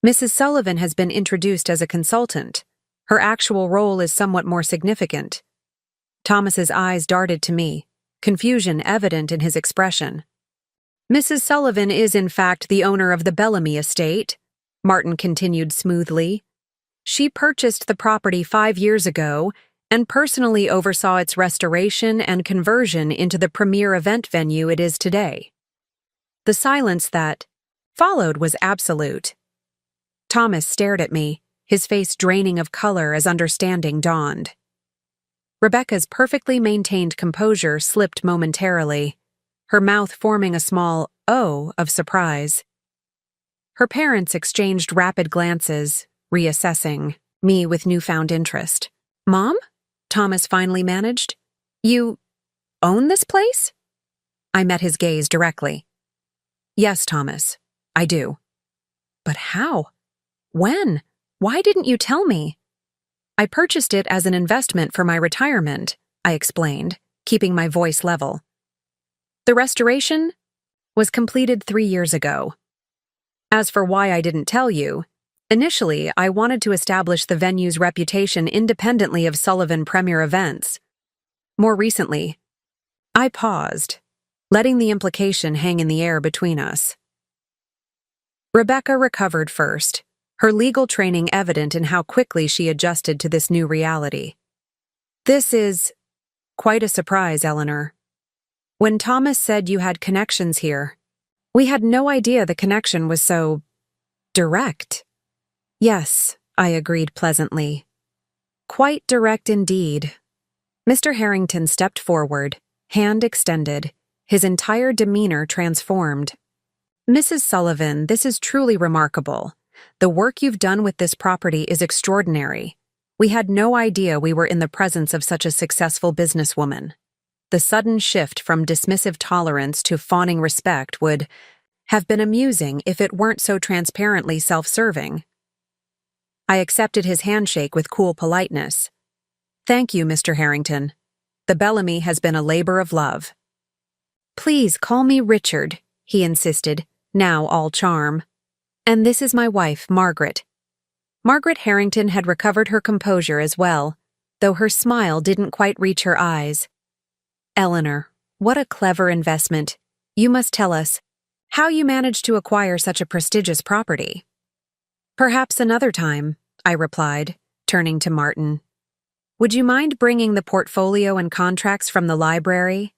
A: Mrs. Sullivan has been introduced as a consultant, her actual role is somewhat more significant." Thomas's eyes darted to me, confusion evident in his expression. "Mrs. Sullivan is in fact the owner of the Bellamy Estate," Martin continued smoothly. "She purchased the property 5 years ago and personally oversaw its restoration and conversion into the premier event venue it is today." The silence that followed was absolute. Thomas stared at me, his face draining of color as understanding dawned. Rebecca's perfectly maintained composure slipped momentarily, her mouth forming a small O of surprise. Her parents exchanged rapid glances, reassessing me with newfound interest. "Mom?" Thomas finally managed. "You own this place?" I met his gaze directly. "Yes, Thomas, I do." "But how? When? Why didn't you tell me?" "I purchased it as an investment for my retirement," I explained, keeping my voice level. "The restoration was completed 3 years ago. As for why I didn't tell you, initially I wanted to establish the venue's reputation independently of Sullivan Premier Events. More recently," I paused, letting the implication hang in the air between us. Rebecca recovered first, her legal training evident in how quickly she adjusted to this new reality. "This is quite a surprise, Eleanor. When Thomas said you had connections here, we had no idea the connection was so direct." "Yes," I agreed pleasantly. "Quite direct indeed." Mr. Harrington stepped forward, hand extended, his entire demeanor transformed. "Mrs. Sullivan, this is truly remarkable. The work you've done with this property is extraordinary. We had no idea we were in the presence of such a successful businesswoman." The sudden shift from dismissive tolerance to fawning respect would have been amusing if it weren't so transparently self-serving. I accepted his handshake with cool politeness. "Thank you, Mr. Harrington. The Bellamy has been a labor of love." "Please call me Richard," he insisted, now all charm. "And this is my wife, Margaret." Margaret Harrington had recovered her composure as well, though her smile didn't quite reach her eyes. "Eleanor, what a clever investment. You must tell us how you managed to acquire such a prestigious property." "Perhaps another time," I replied, turning to Martin. "Would you mind bringing the portfolio and contracts from the library?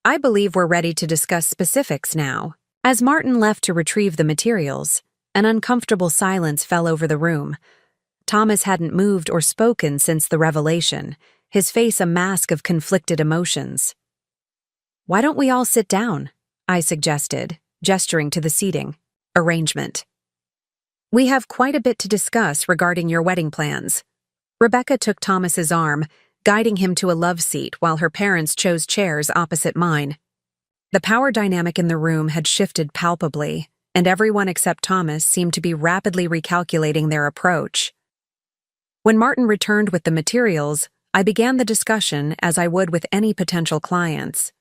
A: I believe we're ready to discuss specifics now." As Martin left to retrieve the materials, an uncomfortable silence fell over the room. Thomas hadn't moved or spoken since the revelation, his face a mask of conflicted emotions. "Why don't we all sit down?" I suggested, gesturing to the seating arrangement. "We have quite a bit to discuss regarding your wedding plans." Rebecca took Thomas's arm, guiding him to a love seat while her parents chose chairs opposite mine. The power dynamic in the room had shifted palpably, and everyone except Thomas seemed to be rapidly recalculating their approach. When Martin returned with the materials, I began the discussion as I would with any potential clients.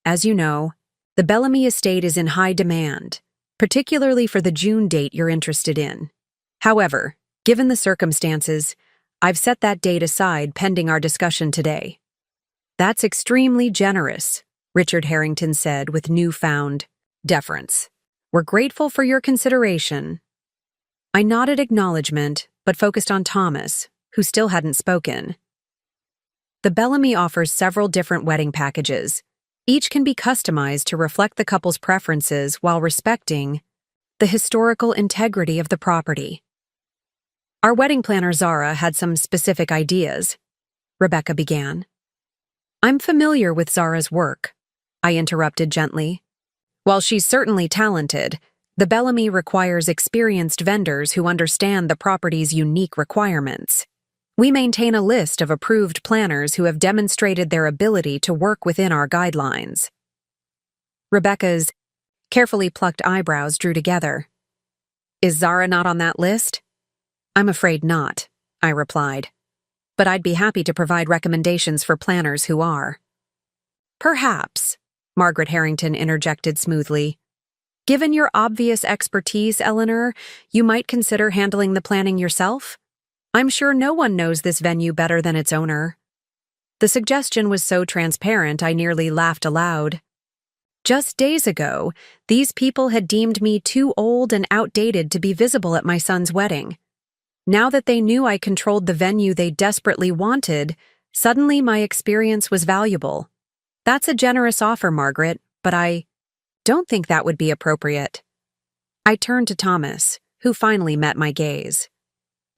A: "As you know, the Bellamy Estate is in high demand, particularly for the June date you're interested in. However, given the circumstances, I've set that date aside pending our discussion today." "That's extremely generous," Richard Harrington said with newfound deference. "We're grateful for your consideration." I nodded acknowledgement, but focused on Thomas, who still hadn't spoken. "The Bellamy offers several different wedding packages. Each can be customized to reflect the couple's preferences while respecting the historical integrity of the property." "Our wedding planner Zara had some specific ideas," Rebecca began. "I'm familiar with Zara's work," I interrupted gently. "While she's certainly talented, The Bellamy requires experienced vendors who understand the property's unique requirements. We maintain a list of approved planners who have demonstrated their ability to work within our guidelines. Rebecca's carefully plucked eyebrows drew together. Is Zara not on that list? I'm afraid not, I replied. But I'd be happy to provide recommendations for planners who are. Perhaps, Margaret Harrington interjected smoothly. Given your obvious expertise, Eleanor, you might consider handling the planning yourself? I'm sure no one knows this venue better than its owner. The suggestion was so transparent I nearly laughed aloud. Just days ago, these people had deemed me too old and outdated to be visible at my son's wedding. Now that they knew I controlled the venue they desperately wanted, suddenly my experience was valuable. That's a generous offer, Margaret, but I don't think that would be appropriate. I turned to Thomas, who finally met my gaze.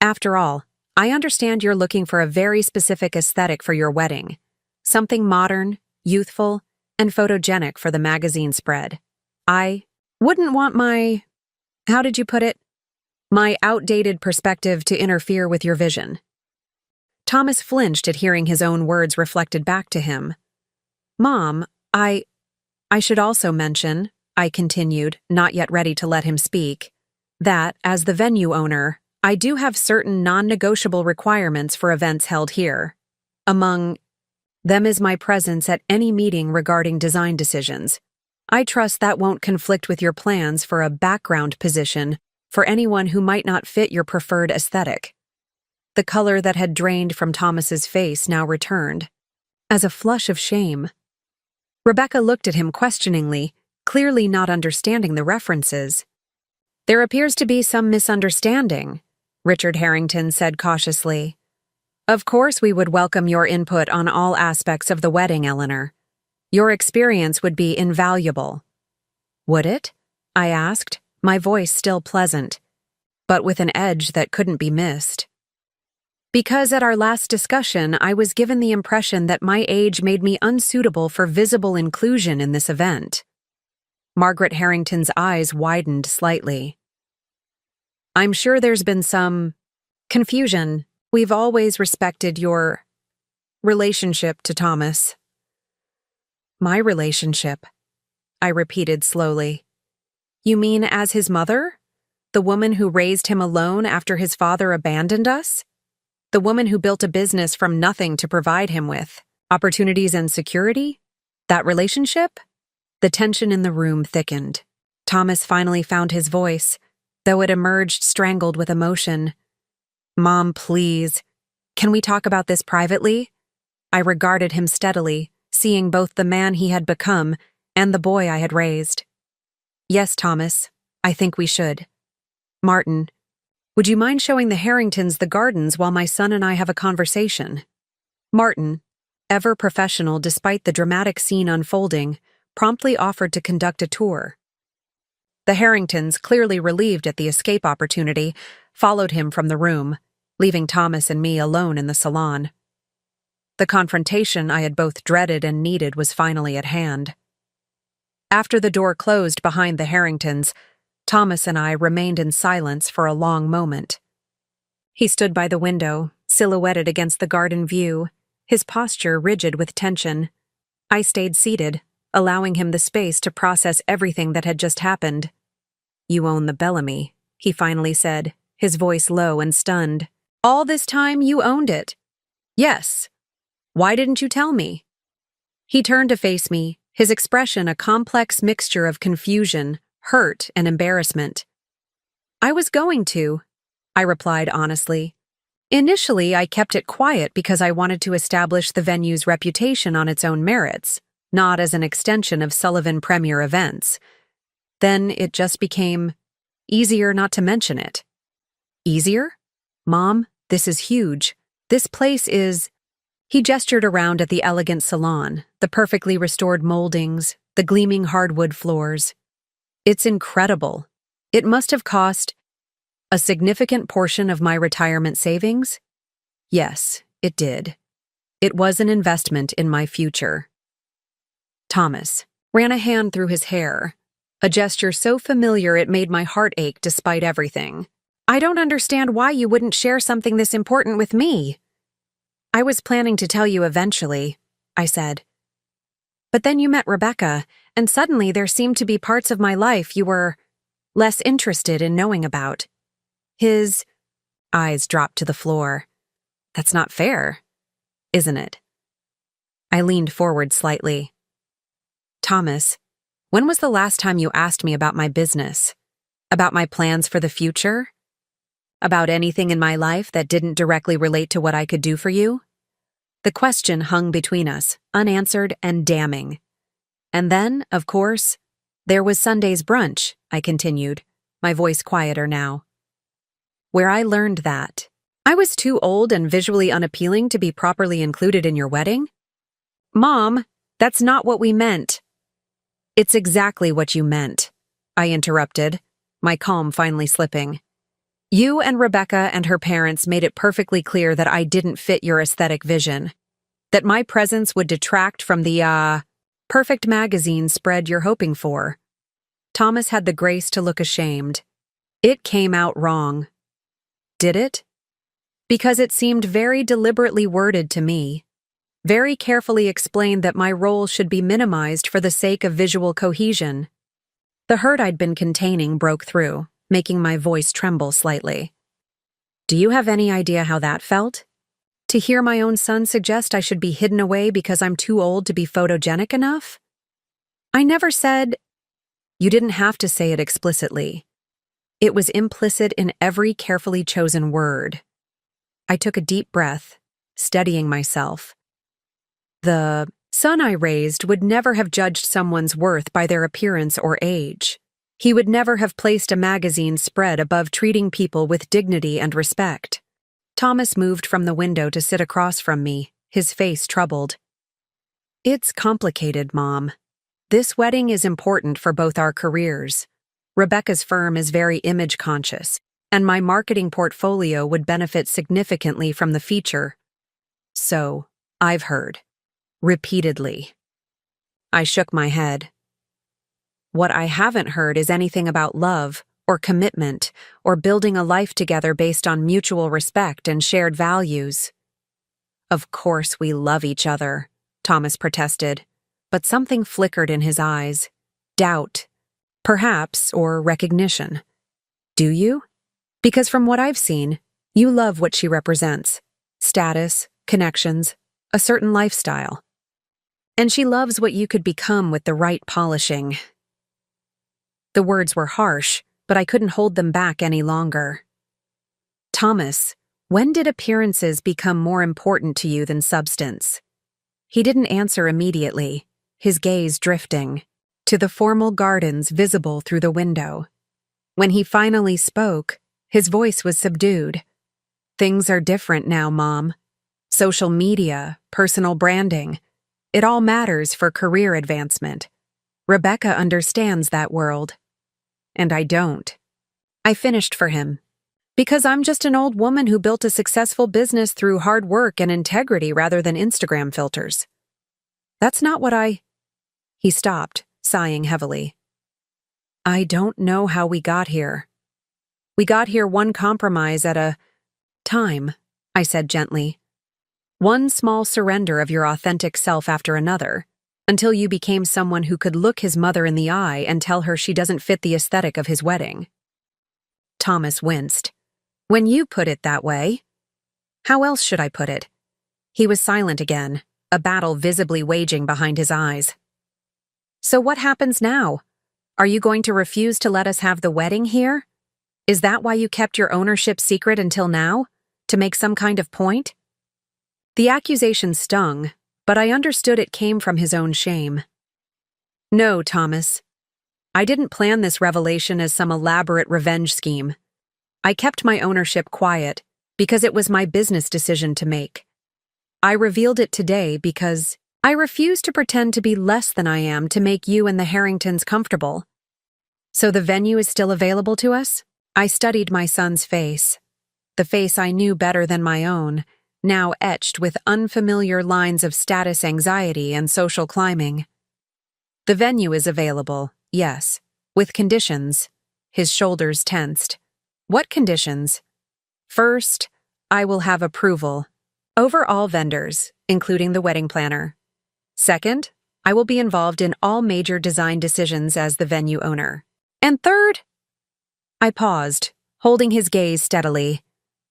A: After all, I understand you're looking for a very specific aesthetic for your wedding. Something modern, youthful, and photogenic for the magazine spread. I wouldn't want how did you put it? My outdated perspective to interfere with your vision. Thomas flinched at hearing his own words reflected back to him. Mom, I should also mention, I continued, not yet ready to let him speak, that, as the venue owner, I do have certain non-negotiable requirements for events held here. Among them is my presence at any meeting regarding design decisions. I trust that won't conflict with your plans for a background position for anyone who might not fit your preferred aesthetic. The color that had drained from Thomas's face now returned, as a flush of shame. Rebecca looked at him questioningly, clearly not understanding the references. There appears to be some misunderstanding, Richard Harrington said cautiously. Of course we would welcome your input on all aspects of the wedding, Eleanor. Your experience would be invaluable. Would it? I asked, my voice still pleasant, but with an edge that couldn't be missed. Because at our last discussion, I was given the impression that my age made me unsuitable for visible inclusion in this event. Margaret Harrington's eyes widened slightly. I'm sure there's been some confusion. We've always respected your relationship to Thomas. My relationship, I repeated slowly. You mean as his mother? The woman who raised him alone after his father abandoned us? The woman who built a business from nothing to provide him with opportunities and security? That relationship? The tension in the room thickened. Thomas finally found his voice, though it emerged strangled with emotion. Mom, please. Can we talk about this privately? I regarded him steadily, seeing both the man he had become and the boy I had raised. Yes, Thomas, I think we should. Martin, would you mind showing the Harringtons the gardens while my son and I have a conversation? Martin, ever professional despite the dramatic scene unfolding, promptly offered to conduct a tour. The Harringtons, clearly relieved at the escape opportunity, followed him from the room, leaving Thomas and me alone in the salon. The confrontation I had both dreaded and needed was finally at hand. After the door closed behind the Harringtons, Thomas and I remained in silence for a long moment. He stood by the window, silhouetted against the garden view, his posture rigid with tension. I stayed seated, allowing him the space to process everything that had just happened. You own the Bellamy, he finally said, his voice low and stunned. All this time you owned it. Yes. Why didn't you tell me? He turned to face me, his expression a complex mixture of confusion, hurt, and embarrassment. I was going to, I replied honestly. Initially, I kept it quiet because I wanted to establish the venue's reputation on its own merits, not as an extension of Sullivan Premier events. Then it just became easier not to mention it. Easier? Mom, this is huge. This place is... He gestured around at the elegant salon, the perfectly restored moldings, the gleaming hardwood floors. It's incredible. It must have cost a significant portion of my retirement savings? Yes, it did. It was an investment in my future. Thomas ran a hand through his hair, a gesture so familiar it made my heart ache despite everything. I don't understand why you wouldn't share something this important with me. I was planning to tell you eventually, I said. But then you met Rebecca, and suddenly there seemed to be parts of my life you were less interested in knowing about. His eyes dropped to the floor. That's not fair, isn't it? I leaned forward slightly. Thomas, when was the last time you asked me about my business? About my plans for the future? About anything in my life that didn't directly relate to what I could do for you? The question hung between us, unanswered and damning. And then, of course, there was Sunday's brunch, I continued, my voice quieter now. Where I learned that I was too old and visually unappealing to be properly included in your wedding? Mom, that's not what we meant. It's exactly what you meant, I interrupted, my calm finally slipping. You and Rebecca and her parents made it perfectly clear that I didn't fit your aesthetic vision, that my presence would detract from the, perfect magazine spread you're hoping for. Thomas had the grace to look ashamed. It came out wrong. Did it? Because it seemed very deliberately worded to me. Very carefully explained that my role should be minimized for the sake of visual cohesion. The hurt I'd been containing broke through, making my voice tremble slightly. Do you have any idea how that felt? To hear my own son suggest I should be hidden away because I'm too old to be photogenic enough? I never said... You didn't have to say it explicitly. It was implicit in every carefully chosen word. I took a deep breath, steadying myself. The son I raised would never have judged someone's worth by their appearance or age. He would never have placed a magazine spread above treating people with dignity and respect. Thomas moved from the window to sit across from me, his face troubled. It's complicated, Mom. This wedding is important for both our careers. Rebecca's firm is very image-conscious, and my marketing portfolio would benefit significantly from the feature. So, I've heard. Repeatedly. I shook my head. What I haven't heard is anything about love, or commitment, or building a life together based on mutual respect and shared values. Of course we love each other, Thomas protested, but something flickered in his eyes. Doubt. Perhaps, or recognition. Do you? Because from what I've seen, you love what she represents. Status, connections, a certain lifestyle. And she loves what you could become with the right polishing. The words were harsh, but I couldn't hold them back any longer. Thomas, when did appearances become more important to you than substance? He didn't answer immediately, his gaze drifting to the formal gardens visible through the window. When he finally spoke, his voice was subdued. Things are different now, Mom. Social media, personal branding, it all matters for career advancement. Rebecca understands that world. And I don't. I finished for him. Because I'm just an old woman who built a successful business through hard work and integrity rather than Instagram filters. That's not what I... He stopped, sighing heavily. I don't know how we got here. We got here one compromise at a time, I said gently. One small surrender of your authentic self after another, until you became someone who could look his mother in the eye and tell her she doesn't fit the aesthetic of his wedding. Thomas winced. When you put it that way. How else should I put it? He was silent again, a battle visibly waging behind his eyes. So what happens now? Are you going to refuse to let us have the wedding here? Is that why you kept your ownership secret until now? To make some kind of point? The accusation stung, but I understood it came from his own shame. No, Thomas. I didn't plan this revelation as some elaborate revenge scheme. I kept my ownership quiet because it was my business decision to make. I revealed it today because I refuse to pretend to be less than I am to make you and the Harringtons comfortable. So the venue is still available to us? I studied my son's face. The face I knew better than my own, now etched with unfamiliar lines of status anxiety and social climbing. The venue is available, yes. With conditions. His shoulders tensed. What conditions? First, I will have approval over all vendors, including the wedding planner. Second, I will be involved in all major design decisions as the venue owner. And third, I paused, holding his gaze steadily.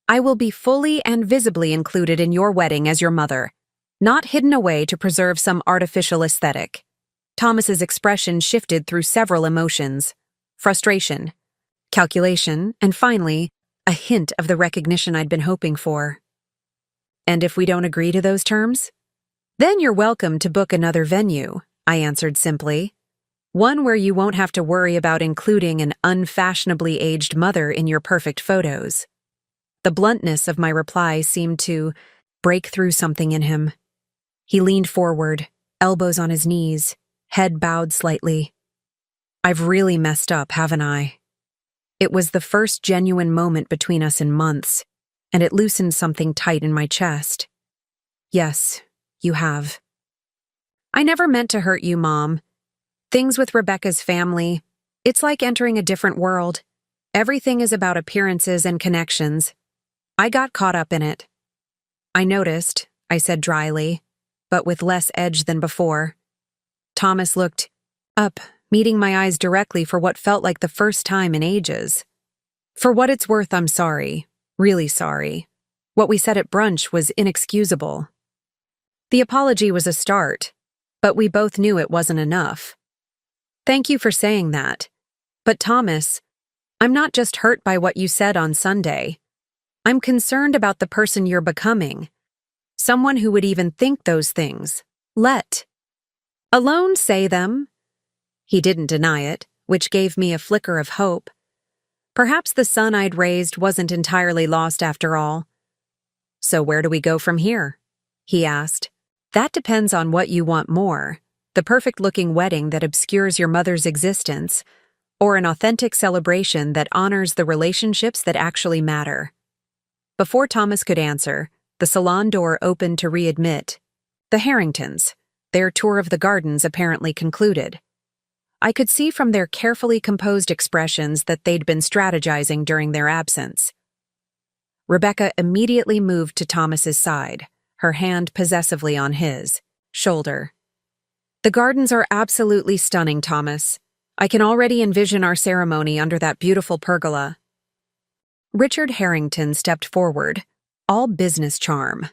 A: I will be fully and visibly included in your wedding as your mother, not hidden away to preserve some artificial aesthetic. Thomas's expression shifted through several emotions: frustration, calculation, and finally, a hint of the recognition I'd been hoping for. And if we don't agree to those terms? Then you're welcome to book another venue, I answered simply. One where you won't have to worry about including an unfashionably aged mother in your perfect photos. The bluntness of my reply seemed to break through something in him. He leaned forward, elbows on his knees, head bowed slightly. I've really messed up, haven't I? It was the first genuine moment between us in months, and it loosened something tight in my chest. Yes, you have. I never meant to hurt you, Mom. Things with Rebecca's family, it's like entering a different world. Everything is about appearances and connections. I got caught up in it. I noticed, I said dryly, but with less edge than before. Thomas looked up, meeting my eyes directly for what felt like the first time in ages. For what it's worth, I'm sorry. Really sorry. What we said at brunch was inexcusable. The apology was a start, but we both knew it wasn't enough. Thank you for saying that. But Thomas, I'm not just hurt by what you said on Sunday. I'm concerned about the person you're becoming. Someone who would even think those things. Let alone say them. He didn't deny it, which gave me a flicker of hope. Perhaps the son I'd raised wasn't entirely lost after all. So where do we go from here? He asked. That depends on what you want more. The perfect-looking wedding that obscures your mother's existence, or an authentic celebration that honors the relationships that actually matter. Before Thomas could answer, the salon door opened to readmit the Harringtons, their tour of the gardens apparently concluded. I could see from their carefully composed expressions that they'd been strategizing during their absence. Rebecca immediately moved to Thomas's side, her hand possessively on his shoulder. The gardens are absolutely stunning, Thomas. I can already envision our ceremony under that beautiful pergola. Richard Harrington stepped forward, all business charm.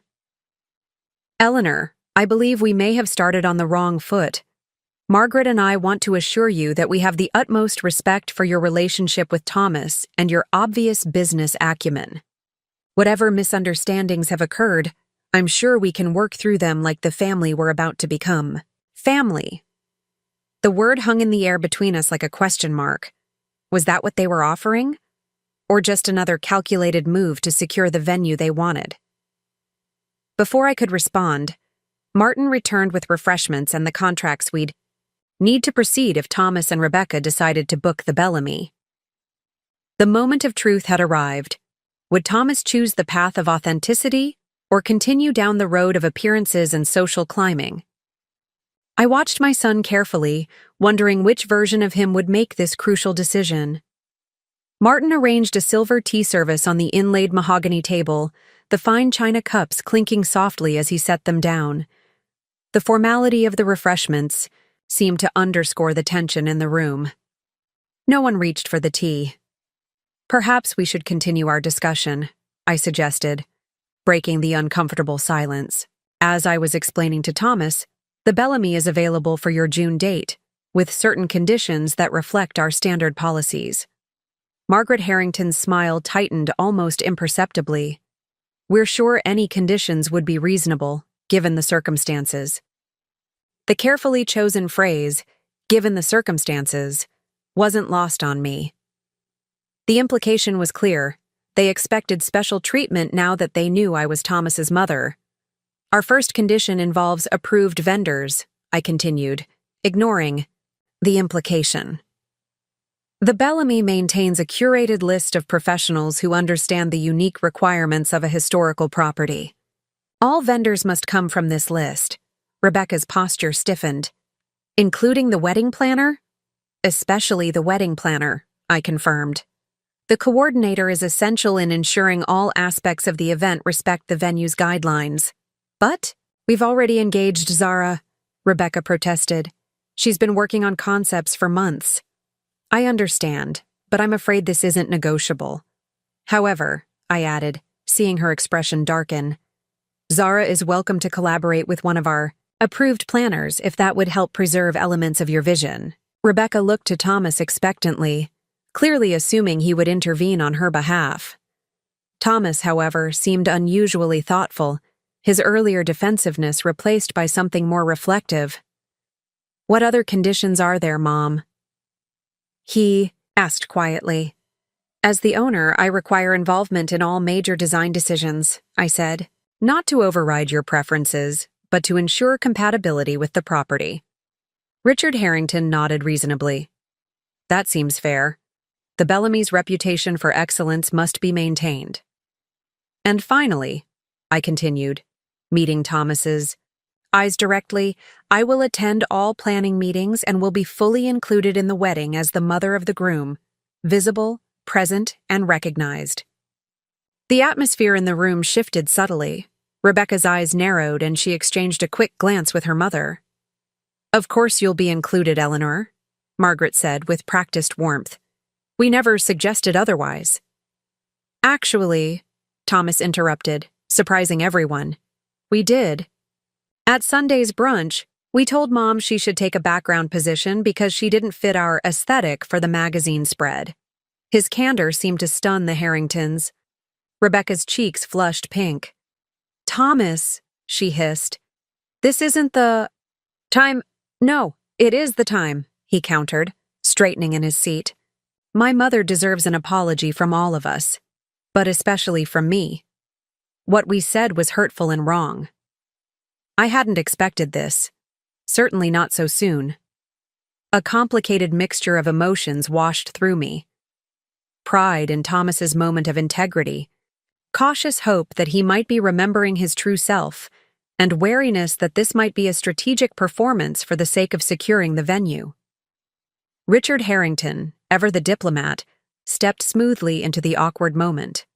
A: Eleanor, I believe we may have started on the wrong foot. Margaret and I want to assure you that we have the utmost respect for your relationship with Thomas and your obvious business acumen. Whatever misunderstandings have occurred, I'm sure we can work through them like the family we're about to become. Family. The word hung in the air between us like a question mark. Was that what they were offering? Or just another calculated move to secure the venue they wanted? Before I could respond, Martin returned with refreshments and the contracts we'd need to proceed if Thomas and Rebecca decided to book the Bellamy. The moment of truth had arrived. Would Thomas choose the path of authenticity or continue down the road of appearances and social climbing? I watched my son carefully, wondering which version of him would make this crucial decision. Martin arranged a silver tea service on the inlaid mahogany table, the fine china cups clinking softly as he set them down. The formality of the refreshments seemed to underscore the tension in the room. No one reached for the tea. Perhaps we should continue our discussion, I suggested, breaking the uncomfortable silence. As I was explaining to Thomas, the Bellamy is available for your June date, with certain conditions that reflect our standard policies. Margaret Harrington's smile tightened almost imperceptibly. We're sure any conditions would be reasonable, given the circumstances. The carefully chosen phrase, given the circumstances, wasn't lost on me. The implication was clear. They expected special treatment now that they knew I was Thomas's mother. Our first condition involves approved vendors, I continued, ignoring the implication. The Bellamy maintains a curated list of professionals who understand the unique requirements of a historical property. All vendors must come from this list. Rebecca's posture stiffened. Including the wedding planner? especially the wedding planner, I confirmed. The coordinator is essential in ensuring all aspects of the event respect the venue's guidelines. But we've already engaged Zara, Rebecca protested. She's been working on concepts for months. I understand, but I'm afraid this isn't negotiable. However, I added, seeing her expression darken, Zara is welcome to collaborate with one of our approved planners if that would help preserve elements of your vision. Rebecca looked to Thomas expectantly, clearly assuming he would intervene on her behalf. Thomas, however, seemed unusually thoughtful, his earlier defensiveness replaced by something more reflective. What other conditions are there, Mom? He asked quietly. As the owner, I require involvement in all major design decisions, I said, not to override your preferences, but to ensure compatibility with the property. Richard Harrington nodded reasonably. That seems fair. The Bellamy's reputation for excellence must be maintained. And finally, I continued, meeting Thomas's eyes directly, I will attend all planning meetings and will be fully included in the wedding as the mother of the groom, visible, present, and recognized. The atmosphere in the room shifted subtly. Rebecca's eyes narrowed and she exchanged a quick glance with her mother. Of course you'll be included, Eleanor, Margaret said with practiced warmth. We never suggested otherwise. Actually, Thomas interrupted, surprising everyone. We did. At Sunday's brunch, we told Mom she should take a background position because she didn't fit our aesthetic for the magazine spread. His candor seemed to stun the Harringtons. Rebecca's cheeks flushed pink. Thomas, she hissed. This isn't the time. No, it is the time, he countered, straightening in his seat. My mother deserves an apology from all of us, but especially from me. What we said was hurtful and wrong. I hadn't expected this. Certainly not so soon. A complicated mixture of emotions washed through me. Pride in Thomas's moment of integrity, cautious hope that he might be remembering his true self, and wariness that this might be a strategic performance for the sake of securing the venue. Richard Harrington, ever the diplomat, stepped smoothly into the awkward moment.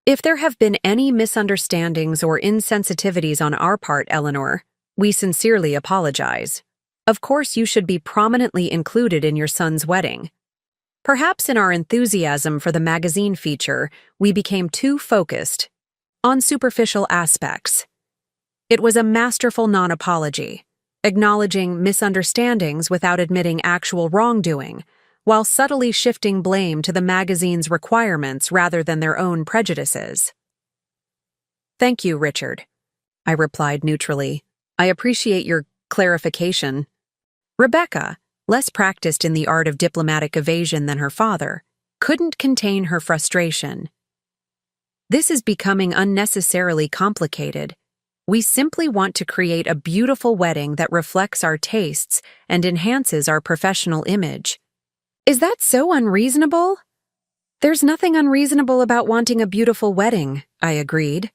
A: If there have been any misunderstandings or insensitivities on our part, Eleanor, we sincerely apologize. Of course, you should be prominently included in your son's wedding. Perhaps in our enthusiasm for the magazine feature, we became too focused on superficial aspects. It was a masterful non-apology, acknowledging misunderstandings without admitting actual wrongdoing, while subtly shifting blame to the magazine's requirements rather than their own prejudices. Thank you, Richard, I replied neutrally. I appreciate your clarification. Rebecca, less practiced in the art of diplomatic evasion than her father, couldn't contain her frustration. This is becoming unnecessarily complicated. We simply want to create a beautiful wedding that reflects our tastes and enhances our professional image. Is that so unreasonable? There's nothing unreasonable about wanting a beautiful wedding, I agreed.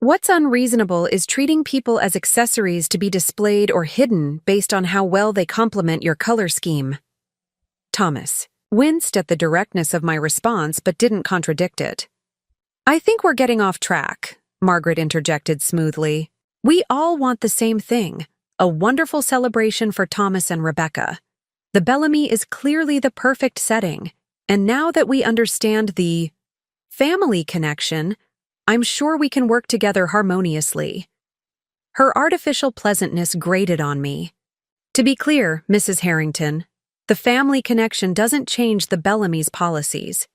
A: What's unreasonable is treating people as accessories to be displayed or hidden based on how well they complement your color scheme. Thomas winced at the directness of my response but didn't contradict it. I think we're getting off track, Margaret interjected smoothly. We all want the same thing, a wonderful celebration for Thomas and Rebecca. The Bellamy is clearly the perfect setting, and now that we understand the family connection, I'm sure we can work together harmoniously. Her artificial pleasantness grated on me. To be clear, Mrs. Harrington, the family connection doesn't change the Bellamy's policies.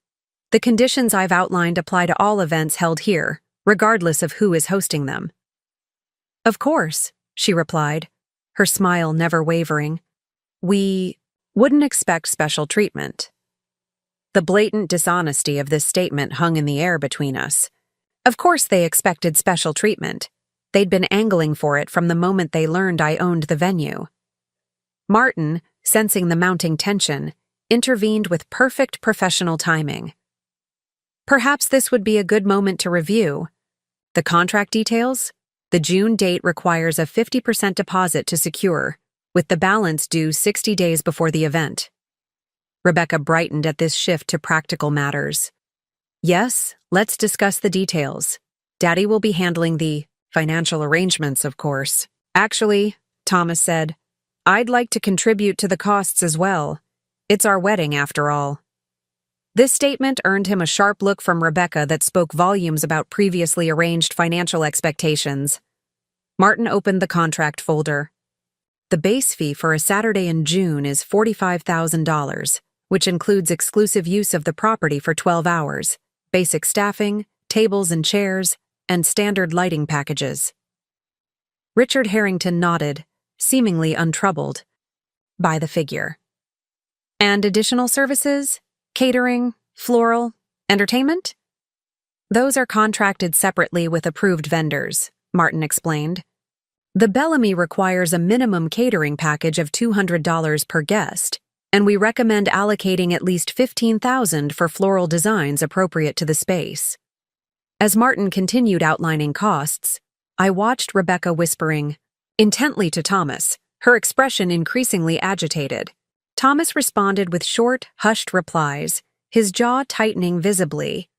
A: The conditions I've outlined apply to all events held here, regardless of who is hosting them. Of course, she replied, her smile never wavering. We wouldn't expect special treatment. The blatant dishonesty of this statement hung in the air between us. Of course they expected special treatment. They'd been angling for it from the moment they learned I owned the venue. Martin, sensing the mounting tension, intervened with perfect professional timing. Perhaps this would be a good moment to review. The contract details? The June date requires a 50% deposit to secure. with the balance due 60 days before the event. Rebecca brightened at this shift to practical matters. Yes, let's discuss the details. Daddy will be handling the financial arrangements, of course. Actually, Thomas said, I'd like to contribute to the costs as well. It's our wedding, after all. This statement earned him a sharp look from Rebecca that spoke volumes about previously arranged financial expectations. Martin opened the contract folder. The base fee for a Saturday in June is $45,000, which includes exclusive use of the property for 12 hours, basic staffing, tables and chairs, and standard lighting packages. Richard Harrington nodded, seemingly untroubled by the figure. And additional services? Catering, floral, entertainment? Those are contracted separately with approved vendors, Martin explained. The Bellamy requires a minimum catering package of $200 per guest, and we recommend allocating at least $15,000 for floral designs appropriate to the space. As Martin continued outlining costs, I watched Rebecca whispering intently to Thomas, her expression increasingly agitated. Thomas responded with short, hushed replies, his jaw tightening visibly.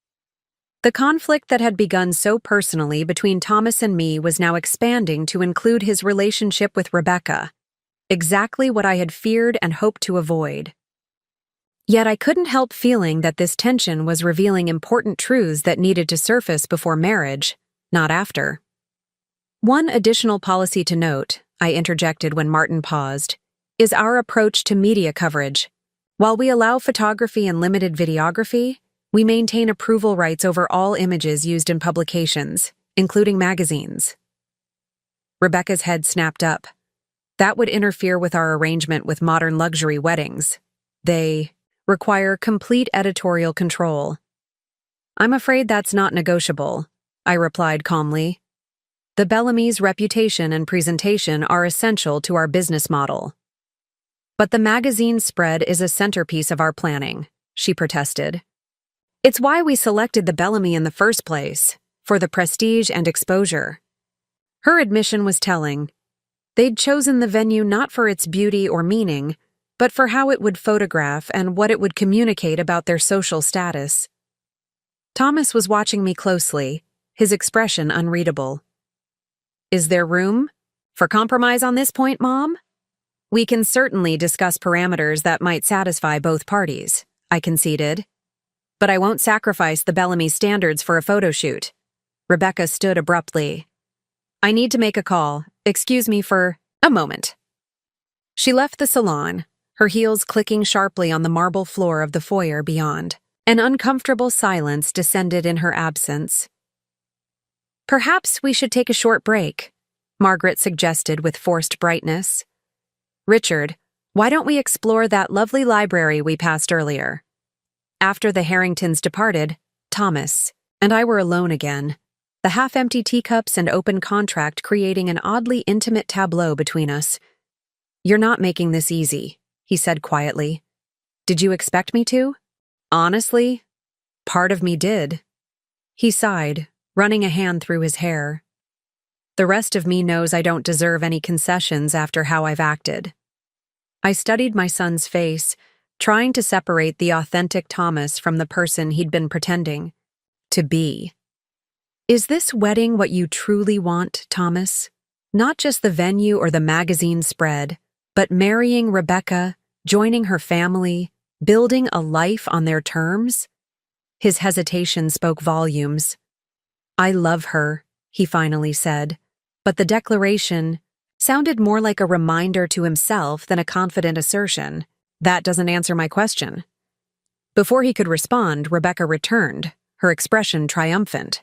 A: The conflict that had begun so personally between Thomas and me was now expanding to include his relationship with Rebecca, exactly what I had feared and hoped to avoid. Yet I couldn't help feeling that this tension was revealing important truths that needed to surface before marriage, not after. One additional policy to note, I interjected when Martin paused, is our approach to media coverage. While we allow photography and limited videography, we maintain approval rights over all images used in publications, including magazines. Rebecca's head snapped up. That would interfere with our arrangement with Modern Luxury Weddings. They require complete editorial control. I'm afraid that's not negotiable, I replied calmly. The Bellamy's reputation and presentation are essential to our business model. But the magazine spread is a centerpiece of our planning, she protested. It's why we selected the Bellamy in the first place, for the prestige and exposure. Her admission was telling. They'd chosen the venue not for its beauty or meaning, but for how it would photograph and what it would communicate about their social status. Thomas was watching me closely, his expression unreadable. Is there room for compromise on this point, Mom? We can certainly discuss parameters that might satisfy both parties, I conceded. But I won't sacrifice the Bellamy standards for a photo shoot. Rebecca stood abruptly. I need to make a call. Excuse me for a moment. She left the salon, her heels clicking sharply on the marble floor of the foyer beyond. An uncomfortable silence descended in her absence. Perhaps we should take a short break, Margaret suggested with forced brightness. Richard, why don't we explore that lovely library we passed earlier? After the Harringtons departed, Thomas and I were alone again, the half-empty teacups and open contract creating an oddly intimate tableau between us. You're not making this easy, he said quietly. Did you expect me to? Honestly, part of me did. He sighed, running a hand through his hair. The rest of me knows I don't deserve any concessions after how I've acted. I studied my son's face, trying to separate the authentic Thomas from the person he'd been pretending to be. Is this wedding what you truly want, Thomas? Not just the venue or the magazine spread, but marrying Rebecca, joining her family, building a life on their terms? His hesitation spoke volumes. I love her, he finally said, but the declaration sounded more like a reminder to himself than a confident assertion. That doesn't answer my question. Before he could respond, Rebecca returned, her expression triumphant.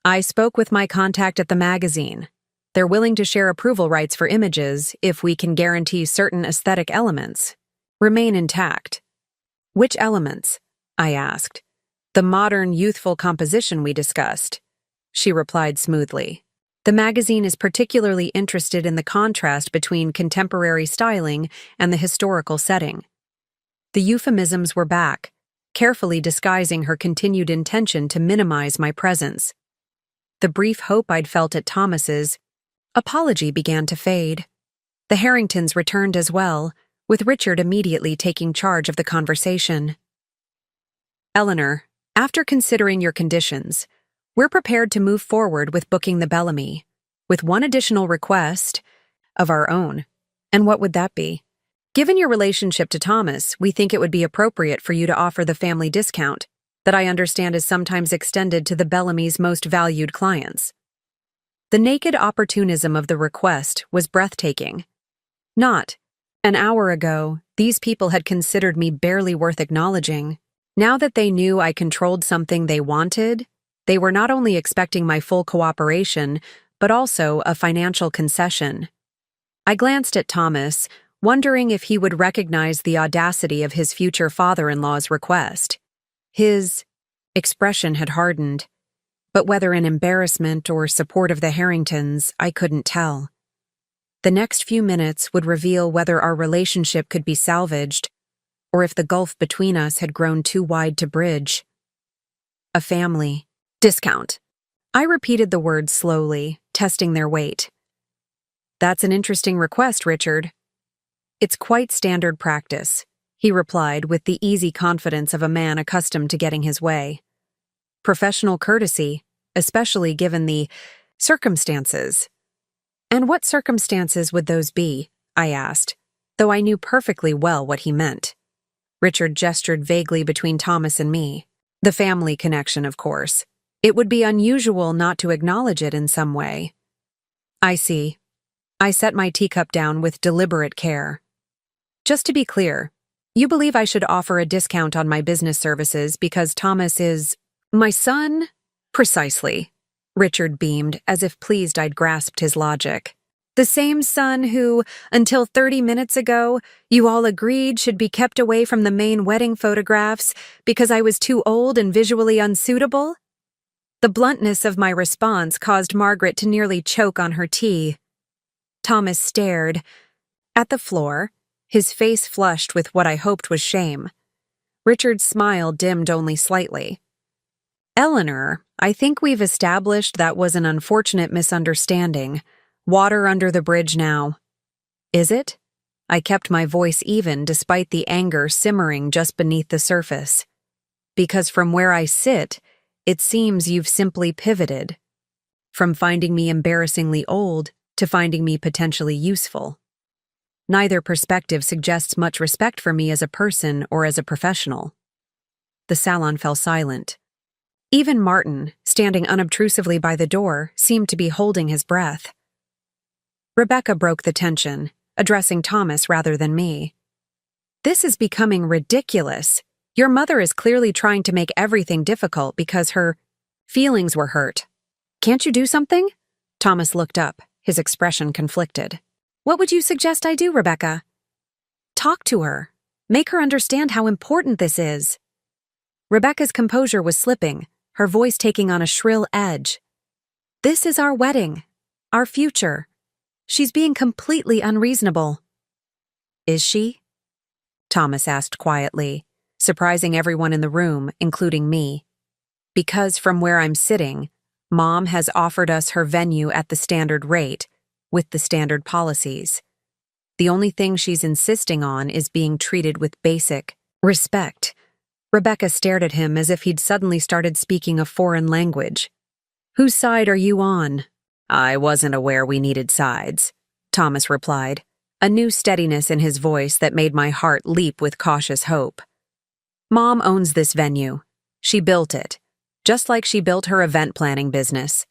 A: I spoke with my contact at the magazine. They're willing to share approval rights for images if we can guarantee certain aesthetic elements remain intact. Which elements? I asked. The modern, youthful composition we discussed. She replied smoothly. The magazine is particularly interested in the contrast between contemporary styling and the historical setting. The euphemisms were back, carefully disguising her continued intention to minimize my presence. The brief hope I'd felt at Thomas's apology began to fade. The Harringtons returned as well, with Richard immediately taking charge of the conversation. Eleanor, after considering your conditions, we're prepared to move forward with booking the Bellamy, with one additional request of our own. And what would that be? Given your relationship to Thomas, we think it would be appropriate for you to offer the family discount that I understand is sometimes extended to the Bellamy's most valued clients. The naked opportunism of the request was breathtaking. Not an hour ago, these people had considered me barely worth acknowledging. Now that they knew I controlled something they wanted, they were not only expecting my full cooperation, but also a financial concession. I glanced at Thomas, wondering if he would recognize the audacity of his future father-in-law's request. His expression had hardened, but whether in embarrassment or support of the Harringtons, I couldn't tell. The next few minutes would reveal whether our relationship could be salvaged, or if the gulf between us had grown too wide to bridge. A family discount. I repeated the words slowly, testing their weight. That's an interesting request, Richard. It's quite standard practice, he replied with the easy confidence of a man accustomed to getting his way. Professional courtesy, especially given the circumstances. And what circumstances would those be? I asked, though I knew perfectly well what he meant. Richard gestured vaguely between Thomas and me. The family connection, of course. It would be unusual not to acknowledge it in some way. I see. I set my teacup down with deliberate care. Just to be clear, you believe I should offer a discount on my business services because Thomas is my son? Precisely. Richard beamed, as if pleased I'd grasped his logic. The same son who, until 30 minutes ago, you all agreed should be kept away from the main wedding photographs because I was too old and visually unsuitable? The bluntness of my response caused Margaret to nearly choke on her tea. Thomas stared at the floor, his face flushed with what I hoped was shame. Richard's smile dimmed only slightly. Eleanor, I think we've established that was an unfortunate misunderstanding. Water under the bridge now. Is it? I kept my voice even despite the anger simmering just beneath the surface. Because from where I sit, it seems you've simply pivoted. From finding me embarrassingly old to finding me potentially useful. Neither perspective suggests much respect for me as a person or as a professional. The salon fell silent. Even Martin, standing unobtrusively by the door, seemed to be holding his breath. Rebecca broke the tension, addressing Thomas rather than me. This is becoming ridiculous. Your mother is clearly trying to make everything difficult because her feelings were hurt. Can't you do something? Thomas looked up, his expression conflicted. What would you suggest I do, Rebecca? Talk to her. Make her understand how important this is. Rebecca's composure was slipping, her voice taking on a shrill edge. This is our wedding, our future. She's being completely unreasonable. Is she? Thomas asked quietly, surprising everyone in the room, including me. Because from where I'm sitting, Mom has offered us her venue at the standard rate, with the standard policies. The only thing she's insisting on is being treated with basic respect. Rebecca stared at him as if he'd suddenly started speaking a foreign language. Whose side are you on? I wasn't aware we needed sides, Thomas replied, a new steadiness in his voice that made my heart leap with cautious hope. Mom owns this venue. She built it, just like she built her event planning business,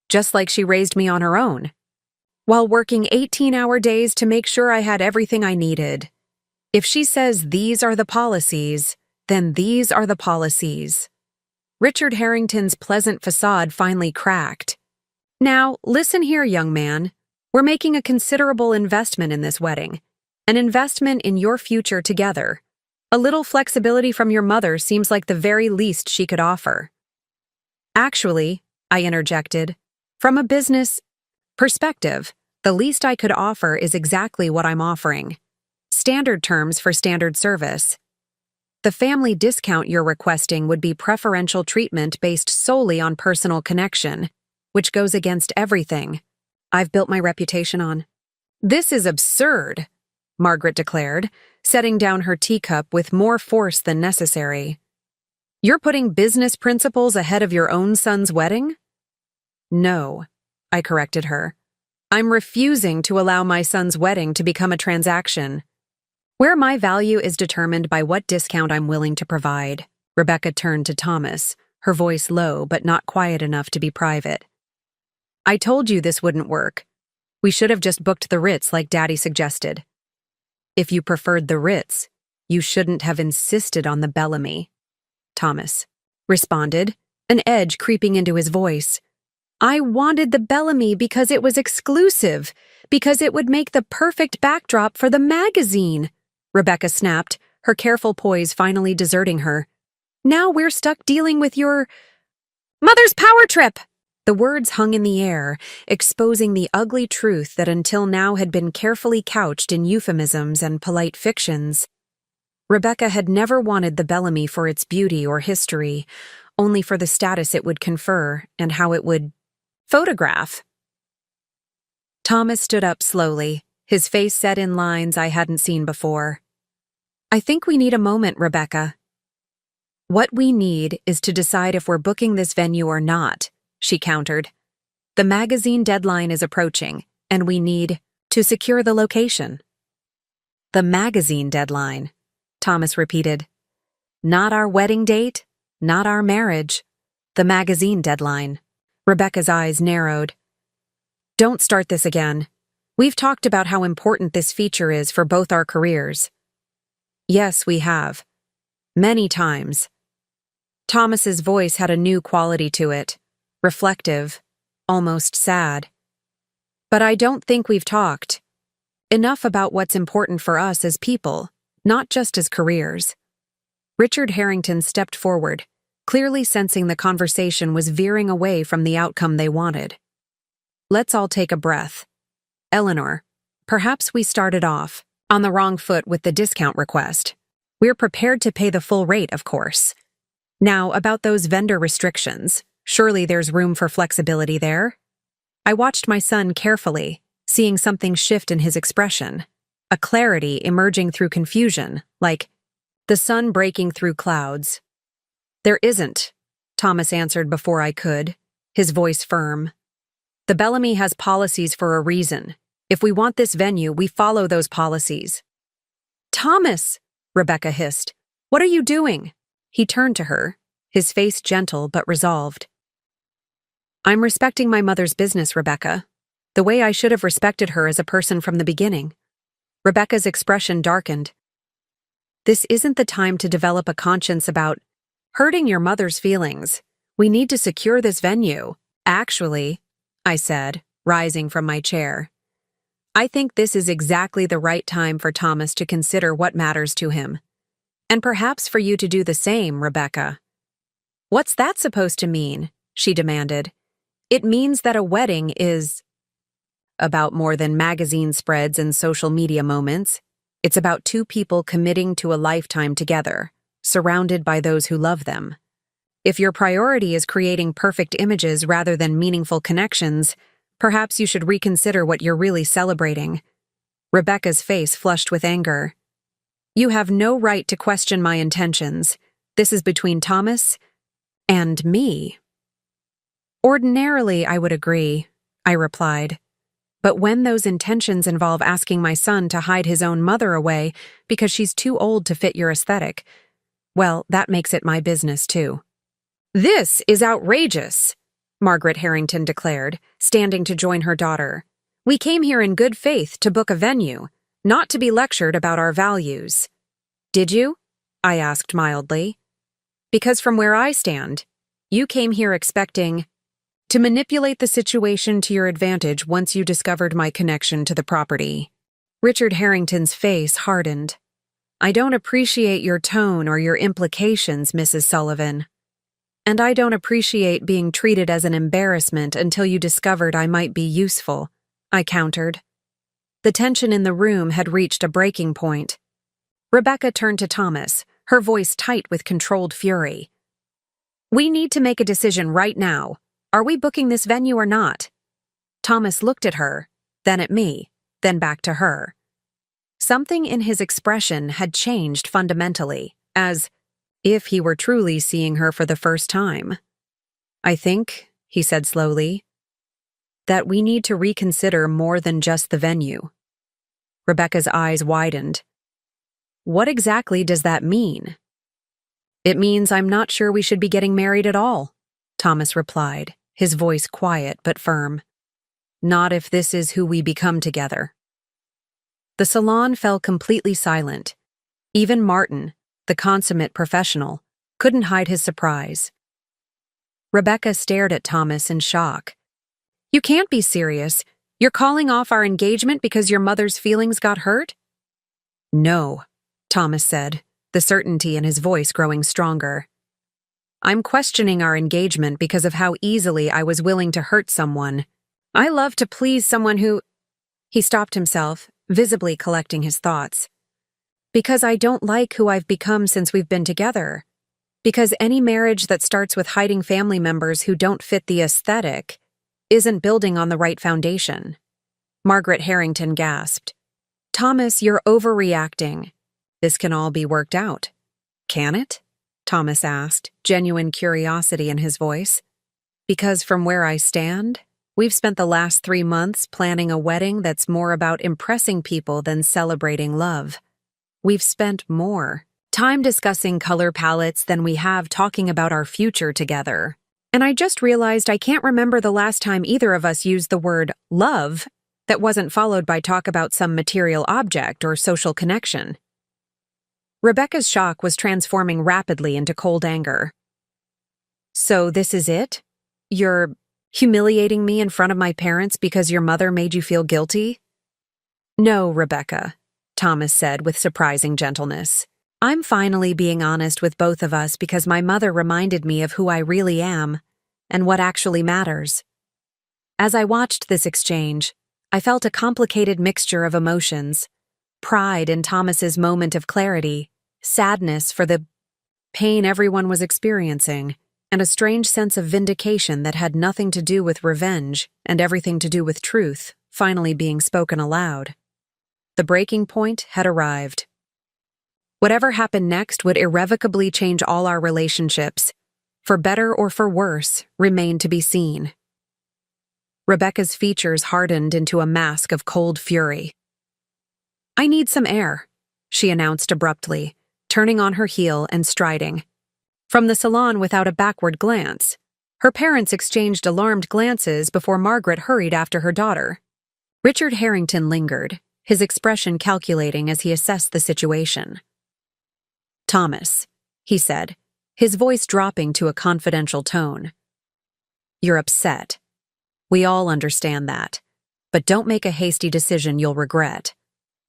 A: just like she raised me on her own, while working 18-hour days to make sure I had everything I needed. If she says these are the policies, then these are the policies. Richard Harrington's pleasant facade finally cracked. Now, listen here, young man. We're making a considerable investment in this wedding, an investment in your future together. A little flexibility from your mother seems like the very least she could offer. Actually, I interjected, from a business perspective, the least I could offer is exactly what I'm offering. Standard terms for standard service. The family discount you're requesting would be preferential treatment based solely on personal connection, which goes against everything I've built my reputation on. This is absurd, Margaret declared, setting down her teacup with more force than necessary. You're putting business principles ahead of your own son's wedding? No, I corrected her. I'm refusing to allow my son's wedding to become a transaction. Where my value is determined by what discount I'm willing to provide. Rebecca turned to Thomas, her voice low but not quiet enough to be private. I told you this wouldn't work. We should have just booked the Ritz like Daddy suggested. If you preferred the Ritz, you shouldn't have insisted on the Bellamy, Thomas responded, an edge creeping into his voice. I wanted the Bellamy because it was exclusive, because it would make the perfect backdrop for the magazine, Rebecca snapped, her careful poise finally deserting her. Now we're stuck dealing with your mother's power trip. The words hung in the air, exposing the ugly truth that until now had been carefully couched in euphemisms and polite fictions. Rebecca had never wanted the Bellamy for its beauty or history, only for the status it would confer and how it would photograph. Thomas stood up slowly, his face set in lines I hadn't seen before. I think we need a moment, Rebecca. What we need is to decide if we're booking this venue or not, she countered. The magazine deadline is approaching, and we need to secure the location. The magazine deadline, Thomas repeated. Not our wedding date, not our marriage. The magazine deadline. Rebecca's eyes narrowed. Don't start this again. We've talked about how important this feature is for both our careers. Yes, we have. Many times. Thomas's voice had a new quality to it, reflective, almost sad. But I don't think we've talked enough about what's important for us as people, not just as careers. Richard Harrington stepped forward, clearly sensing the conversation was veering away from the outcome they wanted. Let's all take a breath. Eleanor, perhaps we started off on the wrong foot with the discount request. We're prepared to pay the full rate, of course. Now, about those vendor restrictions, surely there's room for flexibility there? I watched my son carefully, seeing something shift in his expression, a clarity emerging through confusion, like the sun breaking through clouds. There isn't, Thomas answered before I could, his voice firm. The Bellamy has policies for a reason. If we want this venue, we follow those policies. Thomas, Rebecca hissed, what are you doing? He turned to her, his face gentle but resolved. I'm respecting my mother's business, Rebecca, the way I should have respected her as a person from the beginning. Rebecca's expression darkened. This isn't the time to develop a conscience about hurting your mother's feelings. We need to secure this venue. Actually, I said, rising from my chair. I think this is exactly the right time for Thomas to consider what matters to him. And perhaps for you to do the same, Rebecca. What's that supposed to mean? She demanded. It means that a wedding is about more than magazine spreads and social media moments. It's about two people committing to a lifetime together, surrounded by those who love them. If your priority is creating perfect images rather than meaningful connections, perhaps you should reconsider what you're really celebrating. Rebecca's face flushed with anger. You have no right to question my intentions. This is between Thomas and me. Ordinarily, I would agree, I replied. But when those intentions involve asking my son to hide his own mother away because she's too old to fit your aesthetic, well, that makes it my business too. This is outrageous, Margaret Harrington declared, standing to join her daughter. We came here in good faith to book a venue, not to be lectured about our values. Did you? I asked mildly. Because from where I stand, you came here expecting to manipulate the situation to your advantage once you discovered my connection to the property. Richard Harrington's face hardened. I don't appreciate your tone or your implications, Mrs. Sullivan. And I don't appreciate being treated as an embarrassment until you discovered I might be useful, I countered. The tension in the room had reached a breaking point. Rebecca turned to Thomas, her voice tight with controlled fury. We need to make a decision right now. Are we booking this venue or not? Thomas looked at her, then at me. then back to her. Something in his expression had changed fundamentally, as if he were truly seeing her for the first time. "I think," he said slowly, "that we need to reconsider more than just the venue." Rebecca's eyes widened. "What exactly does that mean?" "It means I'm not sure we should be getting married at all," Thomas replied, his voice quiet but firm. "Not if this is who we become together." The salon fell completely silent. Even Martin, the consummate professional, couldn't hide his surprise. Rebecca stared at Thomas in shock. "You can't be serious. You're calling off our engagement because your mother's feelings got hurt?" "No," Thomas said, the certainty in his voice growing stronger. "I'm questioning our engagement because of how easily I was willing to hurt someone. I love to please someone who—" He stopped himself, visibly collecting his thoughts. "Because I don't like who I've become since we've been together. Because any marriage that starts with hiding family members who don't fit the aesthetic isn't building on the right foundation." Margaret Harrington gasped. "Thomas, you're overreacting. This can all be worked out." "Can it?" Thomas asked, genuine curiosity in his voice. "Because from where I stand, we've spent the last 3 months planning a wedding that's more about impressing people than celebrating love. We've spent more time discussing color palettes than we have talking about our future together. And I just realized I can't remember the last time either of us used the word love that wasn't followed by talk about some material object or social connection." Rebecca's shock was transforming rapidly into cold anger. "So this is it? You're humiliating me in front of my parents because your mother made you feel guilty?" "No, Rebecca," Thomas said with surprising gentleness. "I'm finally being honest with both of us because my mother reminded me of who I really am and what actually matters." As I watched this exchange, I felt a complicated mixture of emotions: pride in Thomas's moment of clarity, sadness for the pain everyone was experiencing, and a strange sense of vindication that had nothing to do with revenge and everything to do with truth finally being spoken aloud. The breaking point had arrived. Whatever happened next would irrevocably change all our relationships. For better or for worse, remained to be seen. Rebecca's features hardened into a mask of cold fury. "I need some air," she announced abruptly, turning on her heel and striding from the salon without a backward glance. Her parents exchanged alarmed glances before Margaret hurried after her daughter. Richard Harrington lingered, his expression calculating as he assessed the situation. "Thomas," he said, his voice dropping to a confidential tone. "You're upset. We all understand that. But don't make a hasty decision you'll regret.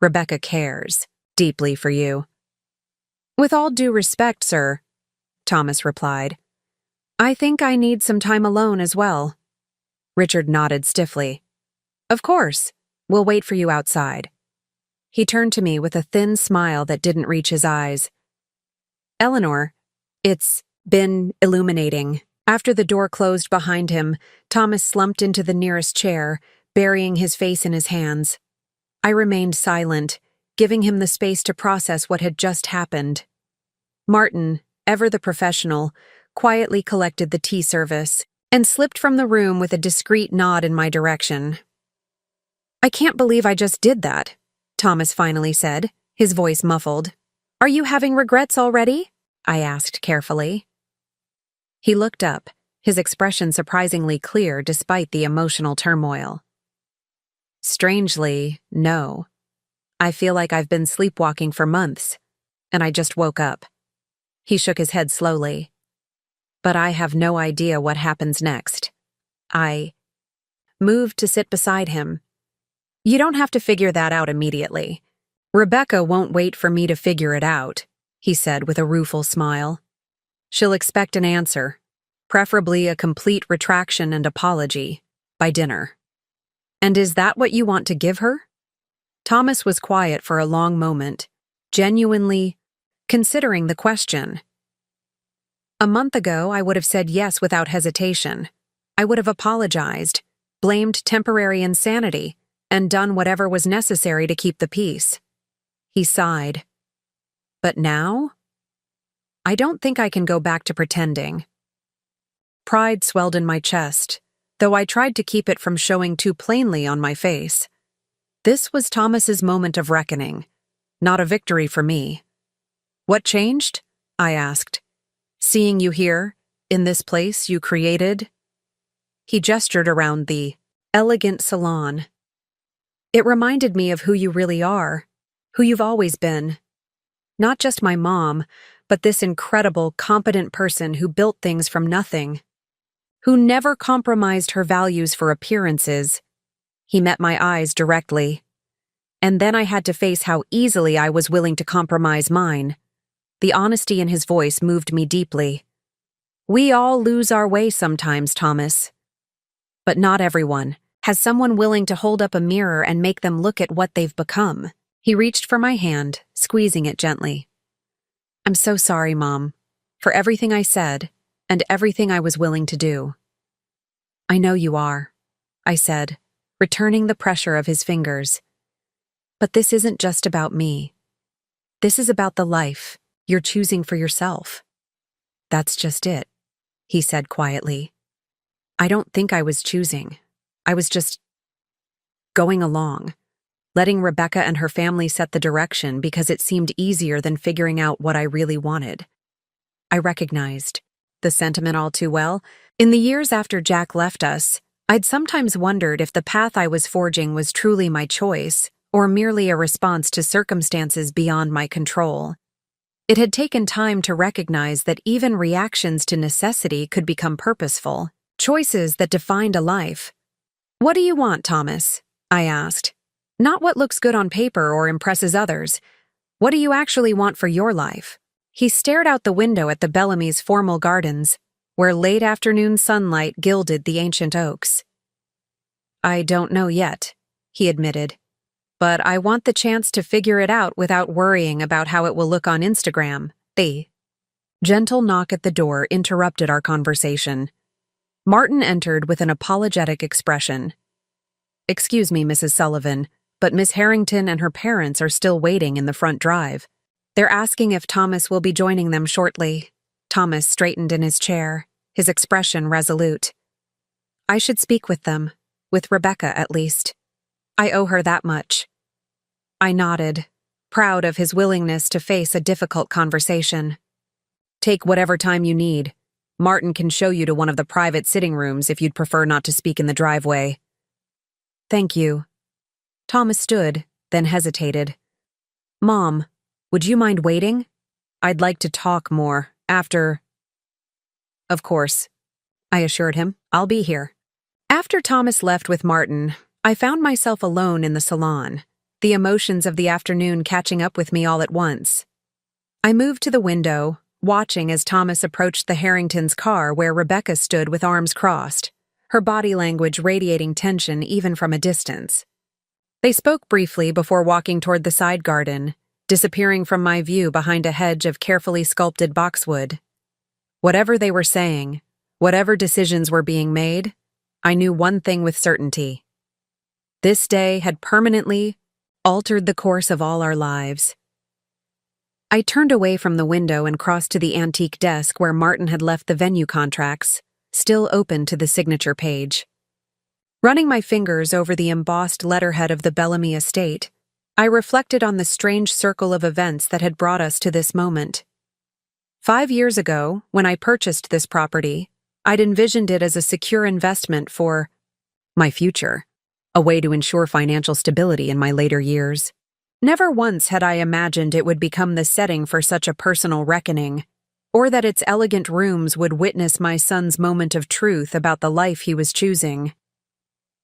A: Rebecca cares deeply for you." "With all due respect, sir," Thomas replied, "I think I need some time alone as well." Richard nodded stiffly. "Of course. We'll wait for you outside." He turned to me with a thin smile that didn't reach his eyes. "Eleanor, it's been illuminating." After the door closed behind him, Thomas slumped into the nearest chair, burying his face in his hands. I remained silent, giving him the space to process what had just happened. Martin, ever the professional, quietly collected the tea service and slipped from the room with a discreet nod in my direction. "I can't believe I just did that," Thomas finally said, his voice muffled. "Are you having regrets already?" I asked carefully. He looked up, his expression surprisingly clear despite the emotional turmoil. "Strangely, no. I feel like I've been sleepwalking for months, and I just woke up." He shook his head slowly. "But I have no idea what happens next." I moved to sit beside him. "You don't have to figure that out immediately. Rebecca won't wait for me to figure it out," he said with a rueful smile. "She'll expect an answer, preferably a complete retraction and apology, by dinner." "And is that what you want to give her?" Thomas was quiet for a long moment, genuinely considering the question. A month ago, I would have said yes without hesitation. I would have apologized, blamed temporary insanity, and done whatever was necessary to keep the peace. He sighed. But now? I don't think I can go back to pretending. Pride swelled in my chest, though I tried to keep it from showing too plainly on my face. This was Thomas's moment of reckoning, not a victory for me. What changed? I asked. Seeing you here, in this place you created? He gestured around the elegant salon. It reminded me of who you really are, who you've always been. Not just my mom, but this incredible, competent person who built things from nothing, who never compromised her values for appearances. He met my eyes directly. And then I had to face how easily I was willing to compromise mine. The honesty in his voice moved me deeply. We all lose our way sometimes, Thomas. But not everyone has someone willing to hold up a mirror and make them look at what they've become. He reached for my hand, squeezing it gently. I'm so sorry, Mom, for everything I said and everything I was willing to do. I know you are, I said, returning the pressure of his fingers. But this isn't just about me. This is about the life you're choosing for yourself. That's just it, he said quietly. I don't think I was choosing. I was just going along, letting Rebecca and her family set the direction because it seemed easier than figuring out what I really wanted. I recognized the sentiment all too well. In the years after Jack left us, I'd sometimes wondered if the path I was forging was truly my choice or merely a response to circumstances beyond my control. It had taken time to recognize that even reactions to necessity could become purposeful, choices that defined a life. What do you want, Thomas? I asked. Not what looks good on paper or impresses others. What do you actually want for your life? He stared out the window at the Bellamy's formal gardens, where late afternoon sunlight gilded the ancient oaks. I don't know yet, he admitted. But I want the chance to figure it out without worrying about how it will look on Instagram. The gentle knock at the door interrupted our conversation. Martin entered with an apologetic expression. Excuse me, Mrs. Sullivan, but Miss Harrington and her parents are still waiting in the front drive. They're asking if Thomas will be joining them shortly. Thomas straightened in his chair, his expression resolute. I should speak with them, with Rebecca at least. I owe her that much. I nodded, proud of his willingness to face a difficult conversation. Take whatever time you need. Martin can show you to one of the private sitting rooms if you'd prefer not to speak in the driveway. Thank you. Thomas stood, then hesitated. Mom, would you mind waiting? I'd like to talk more after. Of course, I assured him. I'll be here. After Thomas left with Martin, I found myself alone in the salon, the emotions of the afternoon catching up with me all at once. I moved to the window, watching as Thomas approached the Harringtons' car where Rebecca stood with arms crossed, her body language radiating tension even from a distance. They spoke briefly before walking toward the side garden, disappearing from my view behind a hedge of carefully sculpted boxwood. Whatever they were saying, whatever decisions were being made, I knew one thing with certainty. This day had permanently altered the course of all our lives. I turned away from the window and crossed to the antique desk where Martin had left the venue contracts, still open to the signature page. Running my fingers over the embossed letterhead of the Bellamy estate, I reflected on the strange circle of events that had brought us to this moment. 5 years ago, when I purchased this property, I'd envisioned it as a secure investment for my future, a way to ensure financial stability in my later years. Never once had I imagined it would become the setting for such a personal reckoning, or that its elegant rooms would witness my son's moment of truth about the life he was choosing.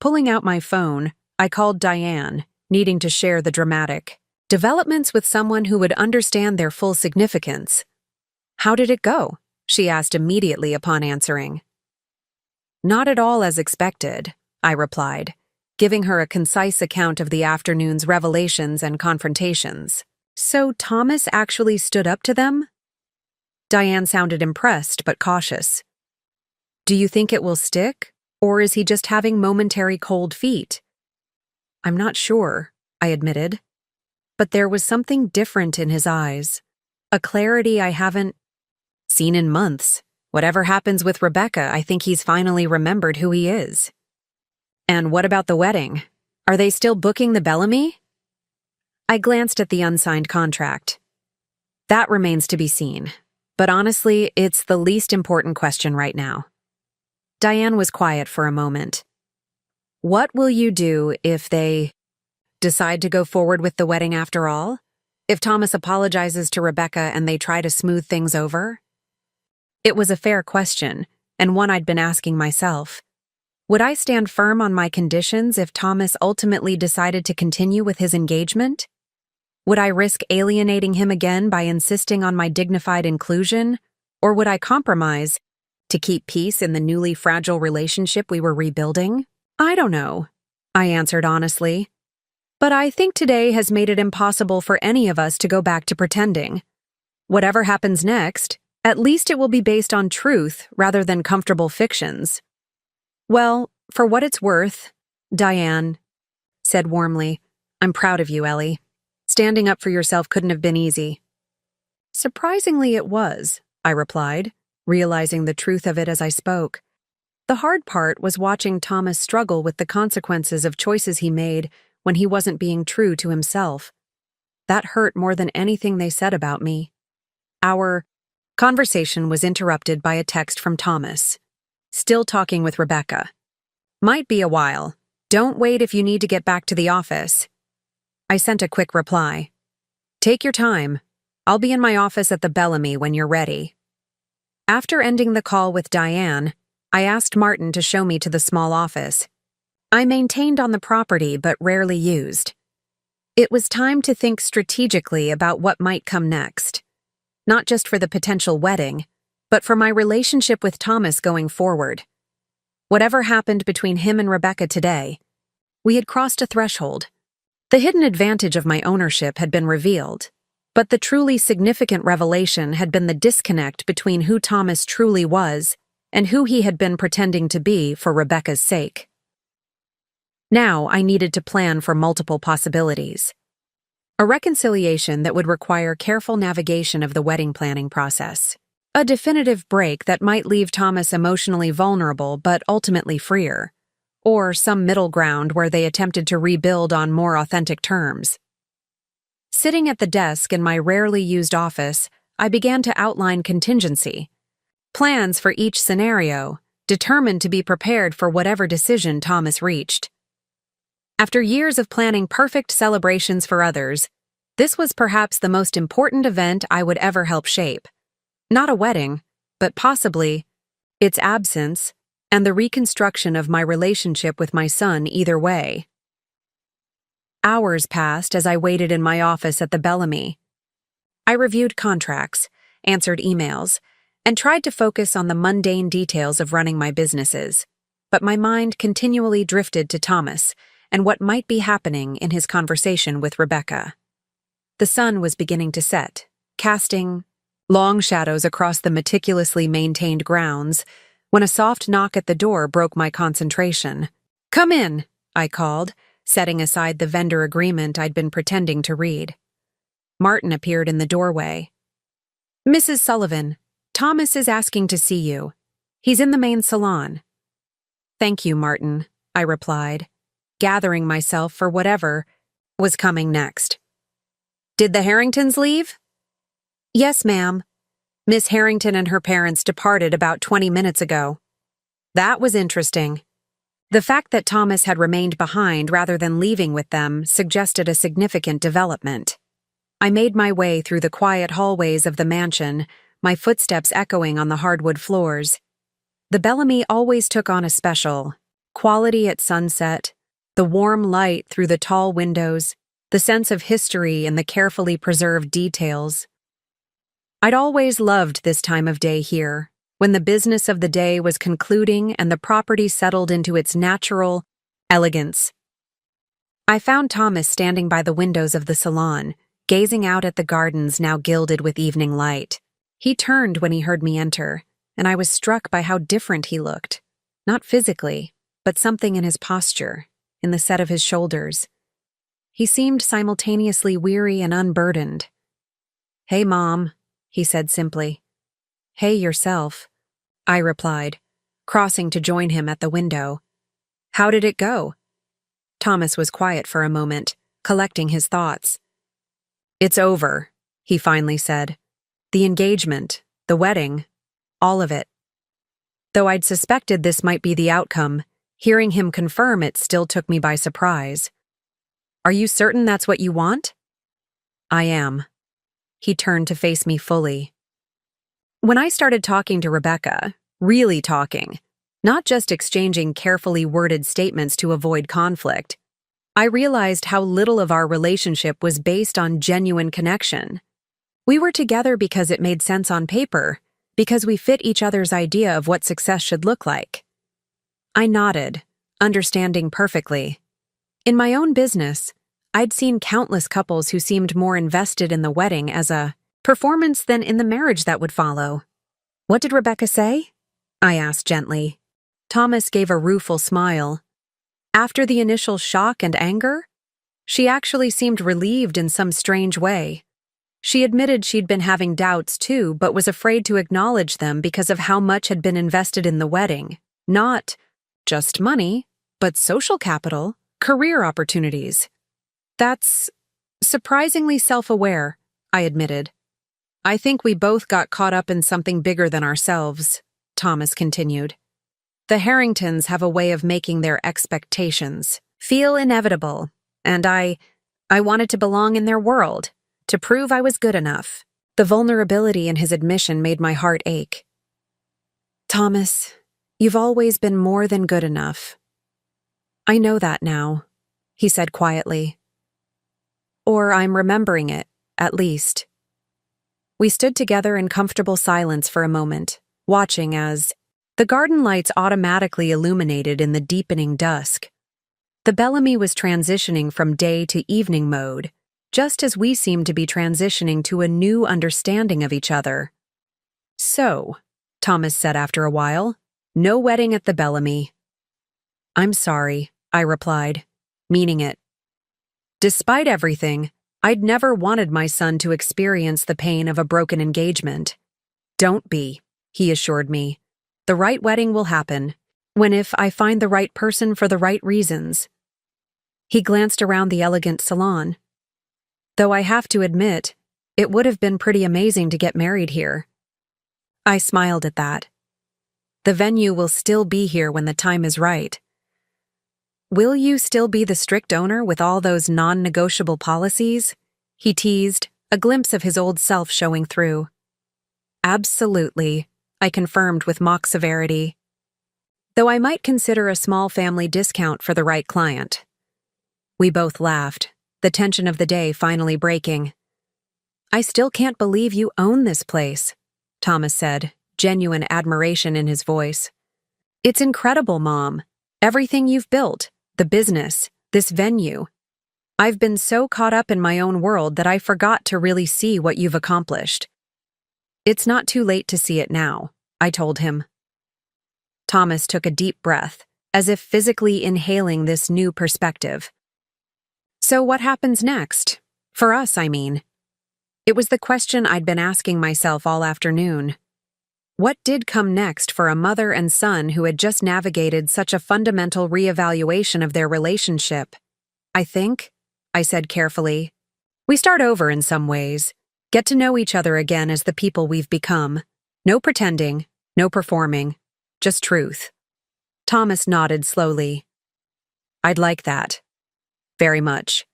A: Pulling out my phone, I called Diane, needing to share the dramatic developments with someone who would understand their full significance. How did it go? She asked immediately upon answering. Not at all as expected, I replied, giving her a concise account of the afternoon's revelations and confrontations. So Thomas actually stood up to them? Diane sounded impressed but cautious. Do you think it will stick, or is he just having momentary cold feet? I'm not sure, I admitted. But there was something different in his eyes, a clarity I haven't seen in months. Whatever happens with Rebecca, I think he's finally remembered who he is. And what about the wedding? Are they still booking the Bellamy? I glanced at the unsigned contract. That remains to be seen. But honestly, it's the least important question right now. Diane was quiet for a moment. What will you do if they decide to go forward with the wedding after all? If Thomas apologizes to Rebecca and they try to smooth things over? It was a fair question, and one I'd been asking myself. Would I stand firm on my conditions if Thomas ultimately decided to continue with his engagement? Would I risk alienating him again by insisting on my dignified inclusion? Or would I compromise to keep peace in the newly fragile relationship we were rebuilding? I don't know, I answered honestly. But I think today has made it impossible for any of us to go back to pretending. Whatever happens next, at least it will be based on truth rather than comfortable fictions. Well, for what it's worth, Diane said warmly, I'm proud of you, Ellie. Standing up for yourself couldn't have been easy. Surprisingly, it was, I replied, realizing the truth of it as I spoke. The hard part was watching Thomas struggle with the consequences of choices he made when he wasn't being true to himself. That hurt more than anything they said about me. Our conversation was interrupted by a text from Thomas. Still talking with Rebecca. Might be a while. Don't wait if you need to get back to the office. I sent a quick reply. Take your time. I'll be in my office at the Bellamy when you're ready. After ending the call with Diane, I asked Martin to show me to the small office. I maintained on the property but rarely used. It was time to think strategically about what might come next. Not just for the potential wedding, but for my relationship with Thomas going forward. Whatever happened between him and Rebecca today, we had crossed a threshold. The hidden advantage of my ownership had been revealed, but the truly significant revelation had been the disconnect between who Thomas truly was and who he had been pretending to be for Rebecca's sake. Now I needed to plan for multiple possibilities. A reconciliation that would require careful navigation of the wedding planning process. A definitive break that might leave Thomas emotionally vulnerable but ultimately freer. Or some middle ground where they attempted to rebuild on more authentic terms. Sitting at the desk in my rarely used office, I began to outline contingency. Plans for each scenario, determined to be prepared for whatever decision Thomas reached. After years of planning perfect celebrations for others, this was perhaps the most important event I would ever help shape. Not a wedding, but possibly its absence and the reconstruction of my relationship with my son either way. Hours passed as I waited in my office at the Bellamy. I reviewed contracts, answered emails, and tried to focus on the mundane details of running my businesses, but my mind continually drifted to Thomas and what might be happening in his conversation with Rebecca. The sun was beginning to set, casting long shadows across the meticulously maintained grounds, when a soft knock at the door broke my concentration. Come in, I called, setting aside the vendor agreement I'd been pretending to read. Martin appeared in the doorway. Mrs. Sullivan, Thomas is asking to see you. He's in the main salon. Thank you, Martin, I replied, gathering myself for whatever was coming next. Did the Harringtons leave? Yes, ma'am. Miss Harrington and her parents departed about 20 minutes ago. That was interesting. The fact that Thomas had remained behind rather than leaving with them suggested a significant development. I made my way through the quiet hallways of the mansion, my footsteps echoing on the hardwood floors. The Bellamy always took on a special quality at sunset, the warm light through the tall windows, the sense of history in the carefully preserved details. I'd always loved this time of day here, when the business of the day was concluding and the property settled into its natural elegance. I found Thomas standing by the windows of the salon, gazing out at the gardens now gilded with evening light. He turned when he heard me enter, and I was struck by how different he looked. Not physically, but something in his posture, in the set of his shoulders, He seemed simultaneously weary and unburdened. "Hey, Mom," he said simply. "Hey yourself," I replied, crossing to join him at the window. "How did it go?" Thomas was quiet for a moment, collecting his thoughts. "It's over," he finally said. "The engagement, the wedding, all of it." Though I'd suspected this might be the outcome, hearing him confirm it still took me by surprise. "Are you certain that's what you want?" "I am." He turned to face me fully. When I started talking to Rebecca, really talking, not just exchanging carefully worded statements to avoid conflict, I realized how little of our relationship was based on genuine connection. We were together because it made sense on paper, because we fit each other's idea of what success should look like. I nodded, understanding perfectly. In my own business, I'd seen countless couples who seemed more invested in the wedding as a performance than in the marriage that would follow. "What did Rebecca say?" I asked gently. Thomas gave a rueful smile. After the initial shock and anger, she actually seemed relieved in some strange way. She admitted she'd been having doubts too, but was afraid to acknowledge them because of how much had been invested in the wedding. Not just money, but social capital, career opportunities. "That's surprisingly self-aware," I admitted. "I think we both got caught up in something bigger than ourselves," Thomas continued. "The Harringtons have a way of making their expectations feel inevitable, and I wanted to belong in their world, to prove I was good enough." The vulnerability in his admission made my heart ache. "Thomas, you've always been more than good enough." "I know that now," he said quietly. "Or I'm remembering it, at least." We stood together in comfortable silence for a moment, watching as the garden lights automatically illuminated in the deepening dusk. The Bellamy was transitioning from day to evening mode, just as we seemed to be transitioning to a new understanding of each other. "So," Thomas said after a while, "no wedding at the Bellamy." "I'm sorry," I replied, meaning it. Despite everything, I'd never wanted my son to experience the pain of a broken engagement. "Don't be," he assured me. "The right wedding will happen, if I find the right person for the right reasons." He glanced around the elegant salon. "Though I have to admit, it would have been pretty amazing to get married here." I smiled at that. "The venue will still be here when the time is right." "Will you still be the strict owner with all those non-negotiable policies?" he teased, a glimpse of his old self showing through. "Absolutely," I confirmed with mock severity. "Though I might consider a small family discount for the right client." We both laughed, the tension of the day finally breaking. "I still can't believe you own this place," Thomas said, genuine admiration in his voice. "It's incredible, Mom. Everything you've built, the business, this venue. I've been so caught up in my own world that I forgot to really see what you've accomplished." "It's not too late to see it now," I told him. Thomas took a deep breath, as if physically inhaling this new perspective. "So what happens next? For us, I mean." It was the question I'd been asking myself all afternoon. What did come next for a mother and son who had just navigated such a fundamental reevaluation of their relationship? "I think," I said carefully, "we start over in some ways, get to know each other again as the people we've become. No pretending, no performing, just truth." Thomas nodded slowly. "I'd like that. Very much."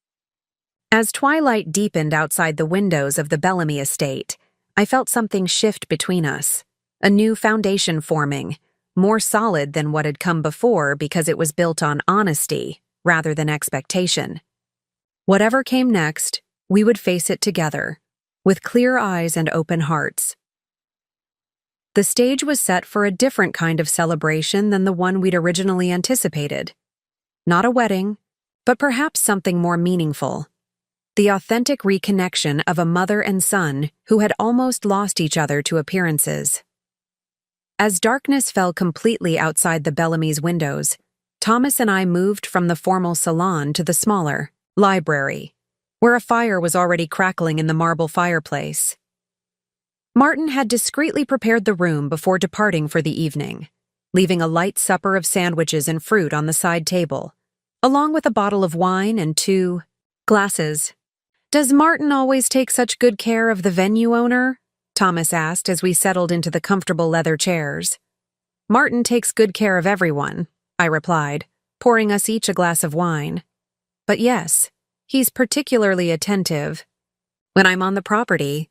A: As twilight deepened outside the windows of the Bellamy estate, I felt something shift between us. A new foundation forming, more solid than what had come before because it was built on honesty rather than expectation. Whatever came next, we would face it together, with clear eyes and open hearts. The stage was set for a different kind of celebration than the one we'd originally anticipated. Not a wedding, but perhaps something more meaningful. The authentic reconnection of a mother and son who had almost lost each other to appearances. As darkness fell completely outside the Bellamy's windows, Thomas and I moved from the formal salon to the smaller, Library, where a fire was already crackling in the marble fireplace. Martin had discreetly prepared the room before departing for the evening, leaving a light supper of sandwiches and fruit on the side table, along with a bottle of wine and 2 glasses. "Does Martin always take such good care of the venue owner?" Thomas asked as we settled into the comfortable leather chairs. "Martin takes good care of everyone," I replied, pouring us each a glass of wine. "But yes, he's particularly attentive when I'm on the property.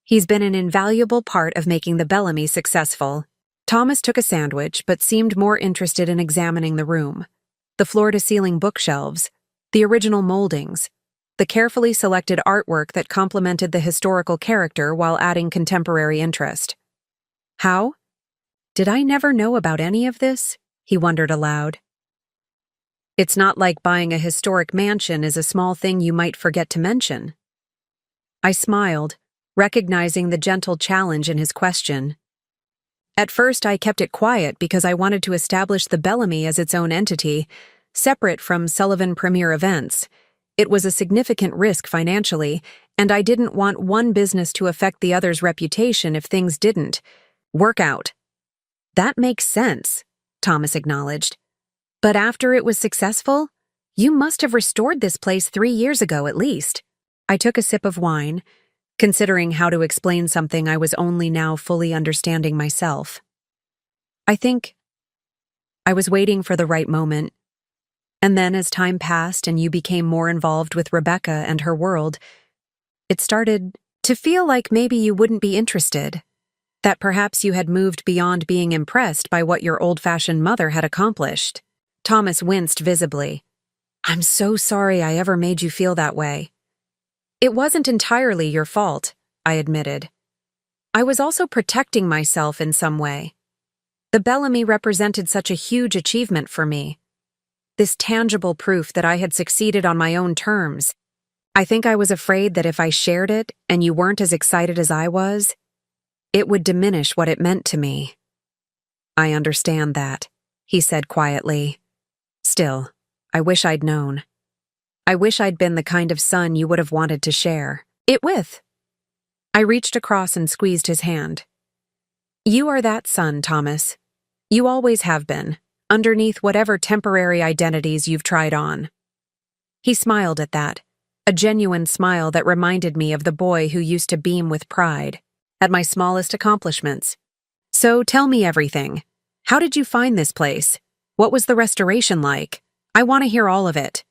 A: He's been an invaluable part of making the Bellamy successful." Thomas took a sandwich but seemed more interested in examining the room. The floor-to-ceiling bookshelves, the original moldings, the carefully selected artwork that complemented the historical character while adding contemporary interest. "How? Did I never know about any of this?" he wondered aloud. "It's not like buying a historic mansion is a small thing you might forget to mention." I smiled, recognizing the gentle challenge in his question. At first, I kept it quiet because I wanted to establish the Bellamy as its own entity, separate from Sullivan Premier Events. It was a significant risk financially, and I didn't want one business to affect the other's reputation if things didn't work out. "That makes sense," Thomas acknowledged. "But after it was successful, you must have restored this place 3 years ago at least." I took a sip of wine, considering how to explain something I was only now fully understanding myself. "I think I was waiting for the right moment. And then as time passed and you became more involved with Rebecca and her world, it started to feel like maybe you wouldn't be interested, that perhaps you had moved beyond being impressed by what your old-fashioned mother had accomplished." Thomas winced visibly. "I'm so sorry I ever made you feel that way." "It wasn't entirely your fault," I admitted. "I was also protecting myself in some way. The Bellamy represented such a huge achievement for me. This tangible proof that I had succeeded on my own terms. I think I was afraid that if I shared it and you weren't as excited as I was, it would diminish what it meant to me." "I understand that," he said quietly. "Still, I wish I'd known. I wish I'd been the kind of son you would have wanted to share it with." I reached across and squeezed his hand. "You are that son, Thomas. You always have been, underneath whatever temporary identities you've tried on." He smiled at that, a genuine smile that reminded me of the boy who used to beam with pride at my smallest accomplishments. "So tell me everything. How did you find this place? What was the restoration like? I want to hear all of it."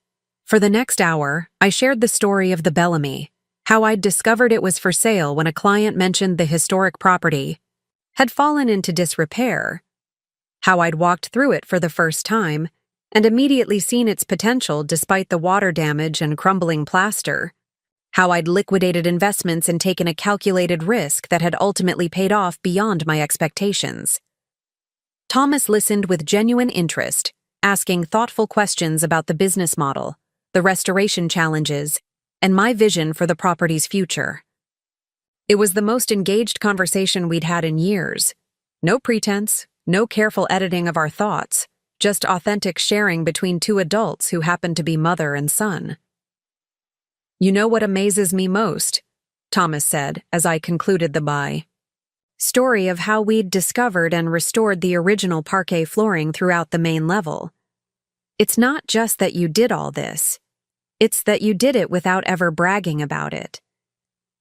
A: For the next hour, I shared the story of the Bellamy, how I'd discovered it was for sale when a client mentioned the historic property had fallen into disrepair, how I'd walked through it for the first time and immediately seen its potential despite the water damage and crumbling plaster, how I'd liquidated investments and taken a calculated risk that had ultimately paid off beyond my expectations. Thomas listened with genuine interest, asking thoughtful questions about the business model, the restoration challenges, and my vision for the property's future. It was the most engaged conversation we'd had in years. No pretense, no careful editing of our thoughts, just authentic sharing between 2 adults who happened to be mother and son. "You know what amazes me most?" Thomas said as I concluded the story of how we'd discovered and restored the original parquet flooring throughout the main level. "It's not just that you did all this. It's that you did it without ever bragging about it.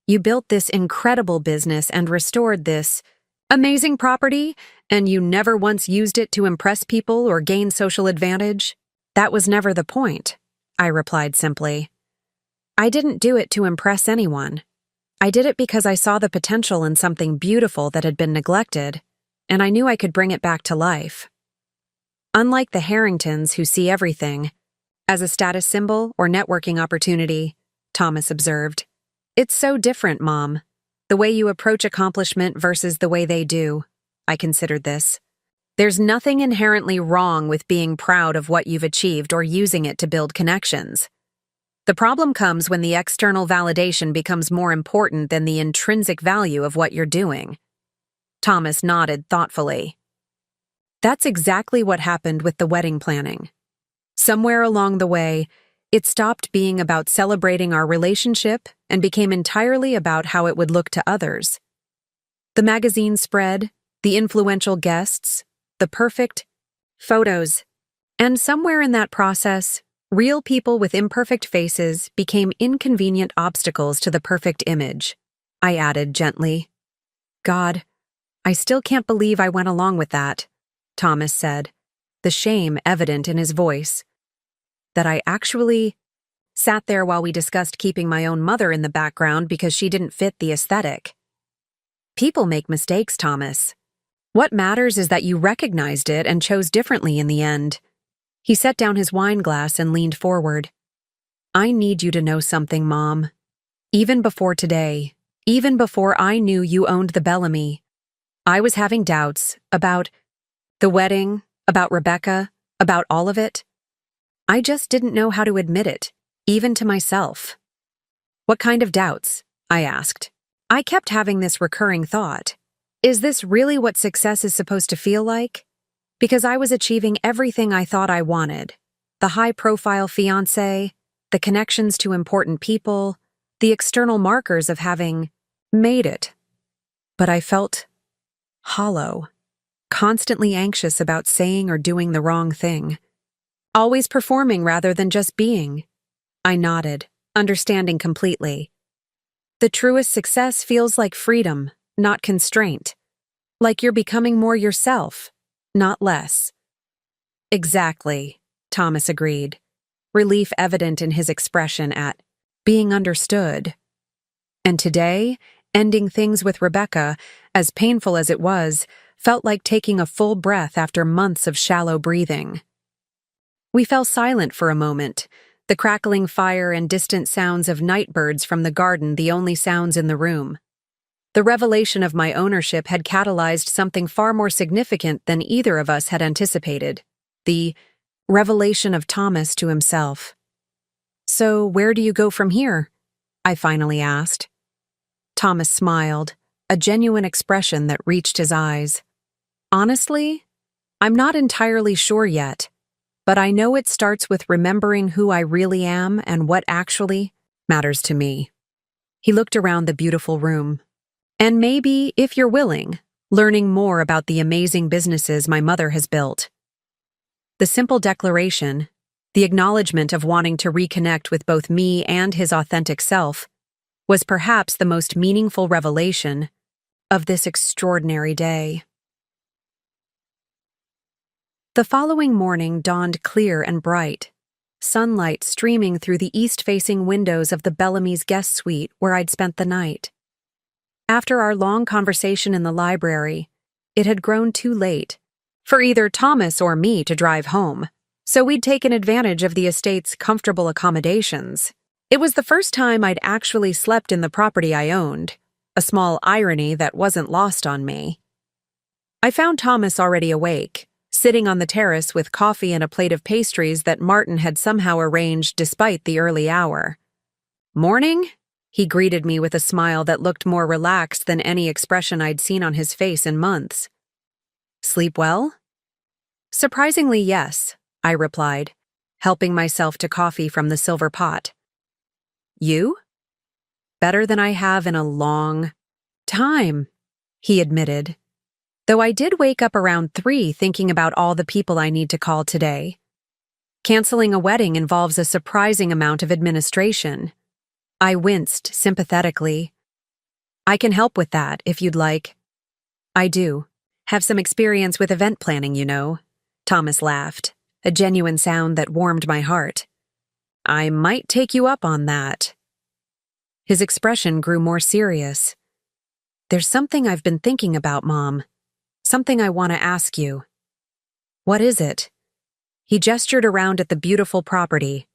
A: You built this incredible business and restored this amazing property, and you never once used it to impress people or gain social advantage. That was never the point," I replied simply. "I didn't do it to impress anyone. I did it because I saw the potential in something beautiful that had been neglected, and I knew I could bring it back to life." Unlike the Harringtons who see everything as a status symbol or networking opportunity, Thomas observed, "It's so different, Mom. The way you approach accomplishment versus the way they do." I considered this. "There's nothing inherently wrong with being proud of what you've achieved or using it to build connections. The problem comes when the external validation becomes more important than the intrinsic value of what you're doing." Thomas nodded thoughtfully. "That's exactly what happened with the wedding planning. Somewhere along the way, It stopped being about celebrating our relationship and became entirely about how it would look to others. The magazine spread, the influential guests, the perfect photos. And somewhere in that process, real people with imperfect faces became inconvenient obstacles to the perfect image. I added gently. God, I still can't believe I went along with that, Thomas said, the shame evident in his voice. That I actually sat there while we discussed keeping my own mother in the background because she didn't fit the aesthetic. People make mistakes, Thomas. What matters is that you recognized it and chose differently in the end. He set down his wine glass and leaned forward. I need you to know something, Mom. Even before today, even before I knew you owned the Bellamy, I was having doubts about the wedding, about Rebecca, about all of it. I just didn't know how to admit it, even to myself. What kind of doubts? I asked. I kept having this recurring thought. Is this really what success is supposed to feel like? Because I was achieving everything I thought I wanted. The high-profile fiancé, the connections to important people, the external markers of having made it. But I felt hollow, constantly anxious about saying or doing the wrong thing. Always performing rather than just being. I nodded, understanding completely. The truest success feels like freedom, not constraint. Like you're becoming more yourself, not less. Exactly, Thomas agreed, relief evident in his expression at being understood. And today, ending things with Rebecca, as painful as it was, felt like taking a full breath after months of shallow breathing. We fell silent for a moment, the crackling fire and distant sounds of night birds from the garden the only sounds in the room. The revelation of my ownership had catalyzed something far more significant than either of us had anticipated. The revelation of Thomas to himself. So, where do you go from here? I finally asked. Thomas smiled, a genuine expression that reached his eyes. Honestly, I'm not entirely sure yet, but I know it starts with remembering who I really am and what actually matters to me. He looked around the beautiful room. And maybe, if you're willing, learning more about the amazing businesses my mother has built. The simple declaration, the acknowledgement of wanting to reconnect with both me and his authentic self, was perhaps the most meaningful revelation of this extraordinary day. The following morning dawned clear and bright, sunlight streaming through the east-facing windows of the Bellamy's guest suite where I'd spent the night. After our long conversation in the library, it had grown too late for either Thomas or me to drive home, so we'd taken advantage of the estate's comfortable accommodations. It was the first time I'd actually slept in the property I owned, a small irony that wasn't lost on me. I found Thomas already awake, sitting on the terrace with coffee and a plate of pastries that Martin had somehow arranged despite the early hour. "Morning?" He greeted me with a smile that looked more relaxed than any expression I'd seen on his face in months. "Sleep well?" "Surprisingly, yes," I replied, helping myself to coffee from the silver pot. "You?" "Better than I have in a long time," he admitted. Though I did wake up around 3 thinking about all the people I need to call today. Canceling a wedding involves a surprising amount of administration. I winced sympathetically. "I can help with that, if you'd like." "I do. Have some experience with event planning, you know." Thomas laughed, a genuine sound that warmed my heart. "I might take you up on that." His expression grew more serious. "There's something I've been thinking about, Mom. Something I want to ask you." "What is it?" He gestured around at the beautiful property.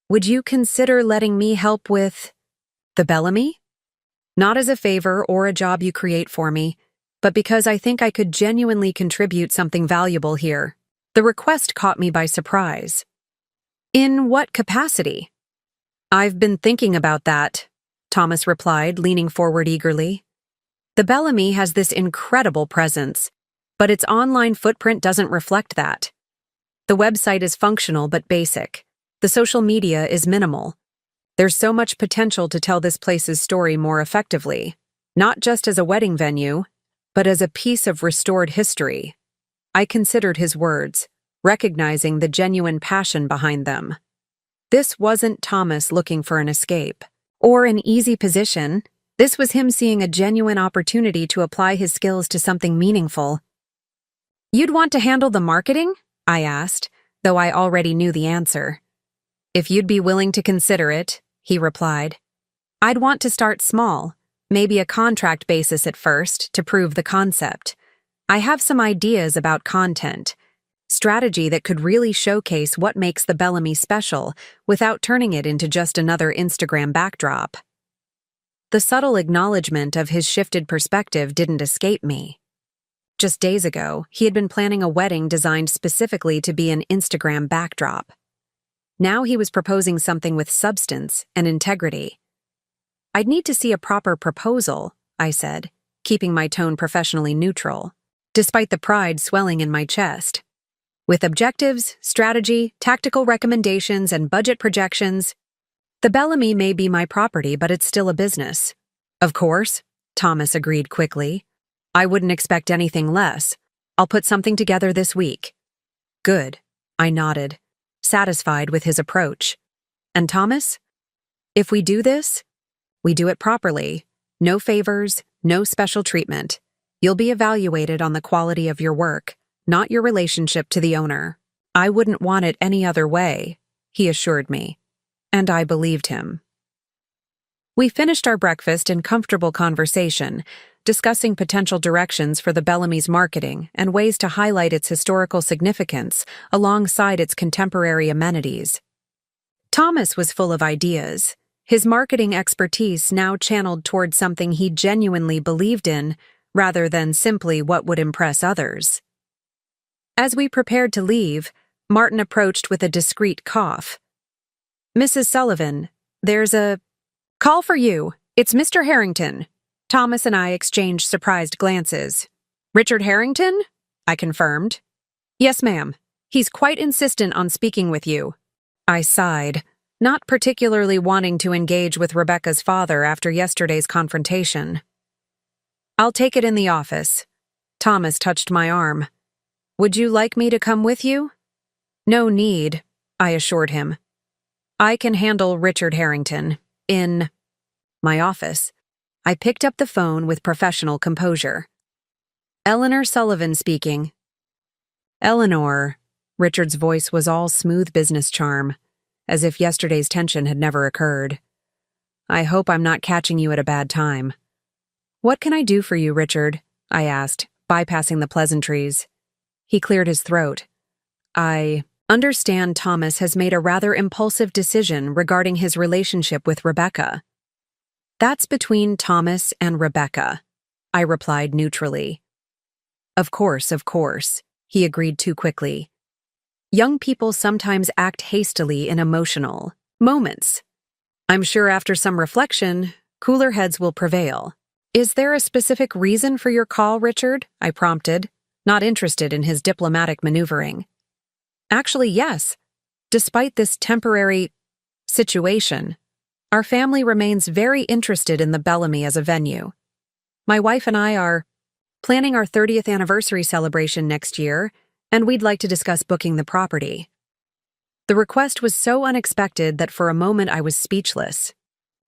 A: "Would you consider letting me help with the Bellamy? Not as a favor or a job you create for me, but because I think I could genuinely contribute something valuable here." The request caught me by surprise. "In what capacity?" "I've been thinking about that," Thomas replied, leaning forward eagerly. "The Bellamy has this incredible presence, but its online footprint doesn't reflect that. The website is functional but basic. The social media is minimal. There's so much potential to tell this place's story more effectively, not just as a wedding venue, but as a piece of restored history. I considered his words, recognizing the genuine passion behind them. This wasn't Thomas looking for an escape or an easy position. This was him seeing a genuine opportunity to apply his skills to something meaningful. "You'd want to handle the marketing?" I asked, though I already knew the answer. "If you'd be willing to consider it," he replied. "I'd want to start small, maybe a contract basis at first, to prove the concept. I have some ideas about content, strategy that could really showcase what makes the Bellamy special without turning it into just another Instagram backdrop." The subtle acknowledgement of his shifted perspective didn't escape me. Just days ago, he had been planning a wedding designed specifically to be an Instagram backdrop. Now he was proposing something with substance and integrity. "I'd need to see a proper proposal," I said, keeping my tone professionally neutral, despite the pride swelling in my chest. "With objectives, strategy, tactical recommendations, and budget projections, the Bellamy may be my property, but it's still a business." "Of course," Thomas agreed quickly. "I wouldn't expect anything less. I'll put something together this week." "Good," I nodded, satisfied with his approach. "And Thomas? If we do this, we do it properly. No favors, no special treatment. You'll be evaluated on the quality of your work, not your relationship to the owner." "I wouldn't want it any other way," he assured me, and I believed him. We finished our breakfast in comfortable conversation, discussing potential directions for the Bellamy's marketing and ways to highlight its historical significance alongside its contemporary amenities. Thomas was full of ideas, his marketing expertise now channeled toward something he genuinely believed in, rather than simply what would impress others. As we prepared to leave, Martin approached with a discreet cough. "Mrs. Sullivan, there's a call for you. It's Mr. Harrington." Thomas and I exchanged surprised glances. "Richard Harrington?" I confirmed. "Yes, ma'am. He's quite insistent on speaking with you." I sighed, not particularly wanting to engage with Rebecca's father after yesterday's confrontation. "I'll take it in the office." Thomas touched my arm. "Would you like me to come with you?" "No need," I assured him. "I can handle Richard Harrington in my office." I picked up the phone with professional composure. "Eleanor Sullivan speaking." "Eleanor," Richard's voice was all smooth business charm, as if yesterday's tension had never occurred. "I hope I'm not catching you at a bad time." "What can I do for you, Richard?" I asked, bypassing the pleasantries. He cleared his throat. "I understand Thomas has made a rather impulsive decision regarding his relationship with Rebecca." "That's between Thomas and Rebecca," I replied neutrally. Of course," he agreed too quickly. "Young people sometimes act hastily in emotional moments. I'm sure after some reflection, cooler heads will prevail." "Is there a specific reason for your call, Richard?" I prompted, not interested in his diplomatic maneuvering. "Actually, yes. Despite this temporary situation, our family remains very interested in the Bellamy as a venue. My wife and I are planning our 30th anniversary celebration next year, and we'd like to discuss booking the property." The request was so unexpected that for a moment I was speechless.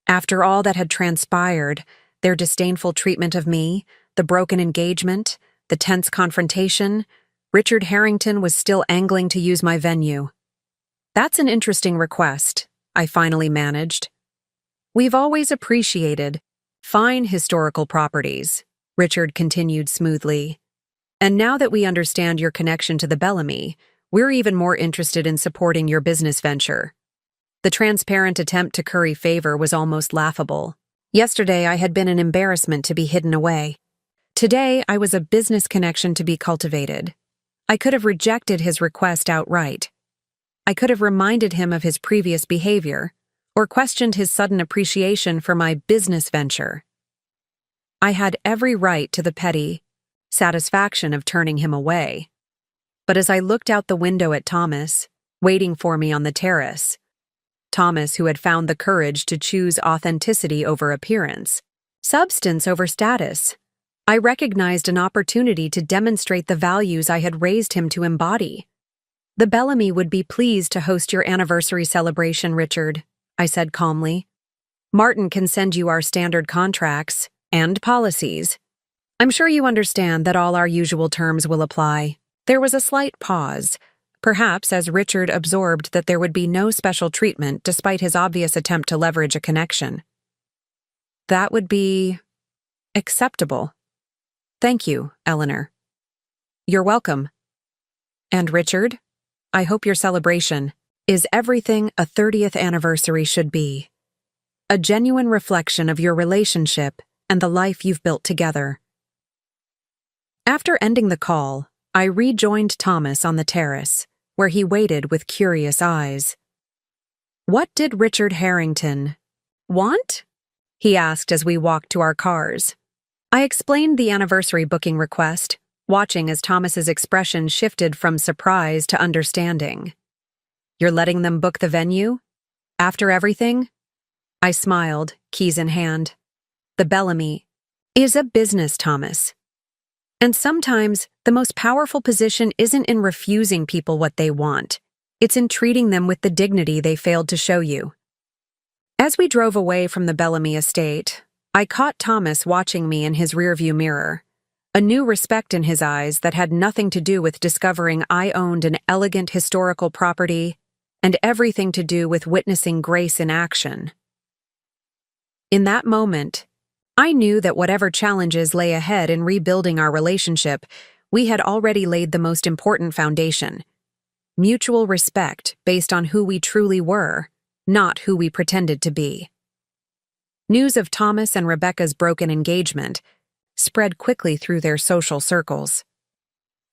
A: After all that had transpired, their disdainful treatment of me, the broken engagement, the tense confrontation, Richard Harrington was still angling to use my venue. "That's an interesting request," I finally managed. "We've always appreciated fine historical properties," Richard continued smoothly. "And now that we understand your connection to the Bellamy, we're even more interested in supporting your business venture." The transparent attempt to curry favor was almost laughable. Yesterday I had been an embarrassment to be hidden away. Today I was a business connection to be cultivated. I could have rejected his request outright. I could have reminded him of his previous behavior, or questioned his sudden appreciation for my business venture. I had every right to the petty satisfaction of turning him away. But as I looked out the window at Thomas, waiting for me on the terrace, Thomas, who had found the courage to choose authenticity over appearance, substance over status. I recognized an opportunity to demonstrate the values I had raised him to embody. "The Bellamy would be pleased to host your anniversary celebration, Richard," I said calmly. "Martin can send you our standard contracts and policies. I'm sure you understand that all our usual terms will apply." There was a slight pause, perhaps as Richard absorbed that there would be no special treatment despite his obvious attempt to leverage a connection. "That would be acceptable. Thank you, Eleanor." "You're welcome. And Richard, I hope your celebration is everything a 30th anniversary should be. A genuine reflection of your relationship and the life you've built together." After ending the call, I rejoined Thomas on the terrace, where he waited with curious eyes. "What did Richard Harrington want?" he asked as we walked to our cars. I explained the anniversary booking request, watching as Thomas's expression shifted from surprise to understanding. "You're letting them book the venue? After everything?" I smiled, keys in hand. "The Bellamy is a business, Thomas. And sometimes the most powerful position isn't in refusing people what they want. It's in treating them with the dignity they failed to show you." As we drove away from the Bellamy estate, I caught Thomas watching me in his rearview mirror, a new respect in his eyes that had nothing to do with discovering I owned an elegant historical property and everything to do with witnessing grace in action. In that moment, I knew that whatever challenges lay ahead in rebuilding our relationship, we had already laid the most important foundation: mutual respect based on who we truly were, not who we pretended to be. News of Thomas and Rebecca's broken engagement spread quickly through their social circles.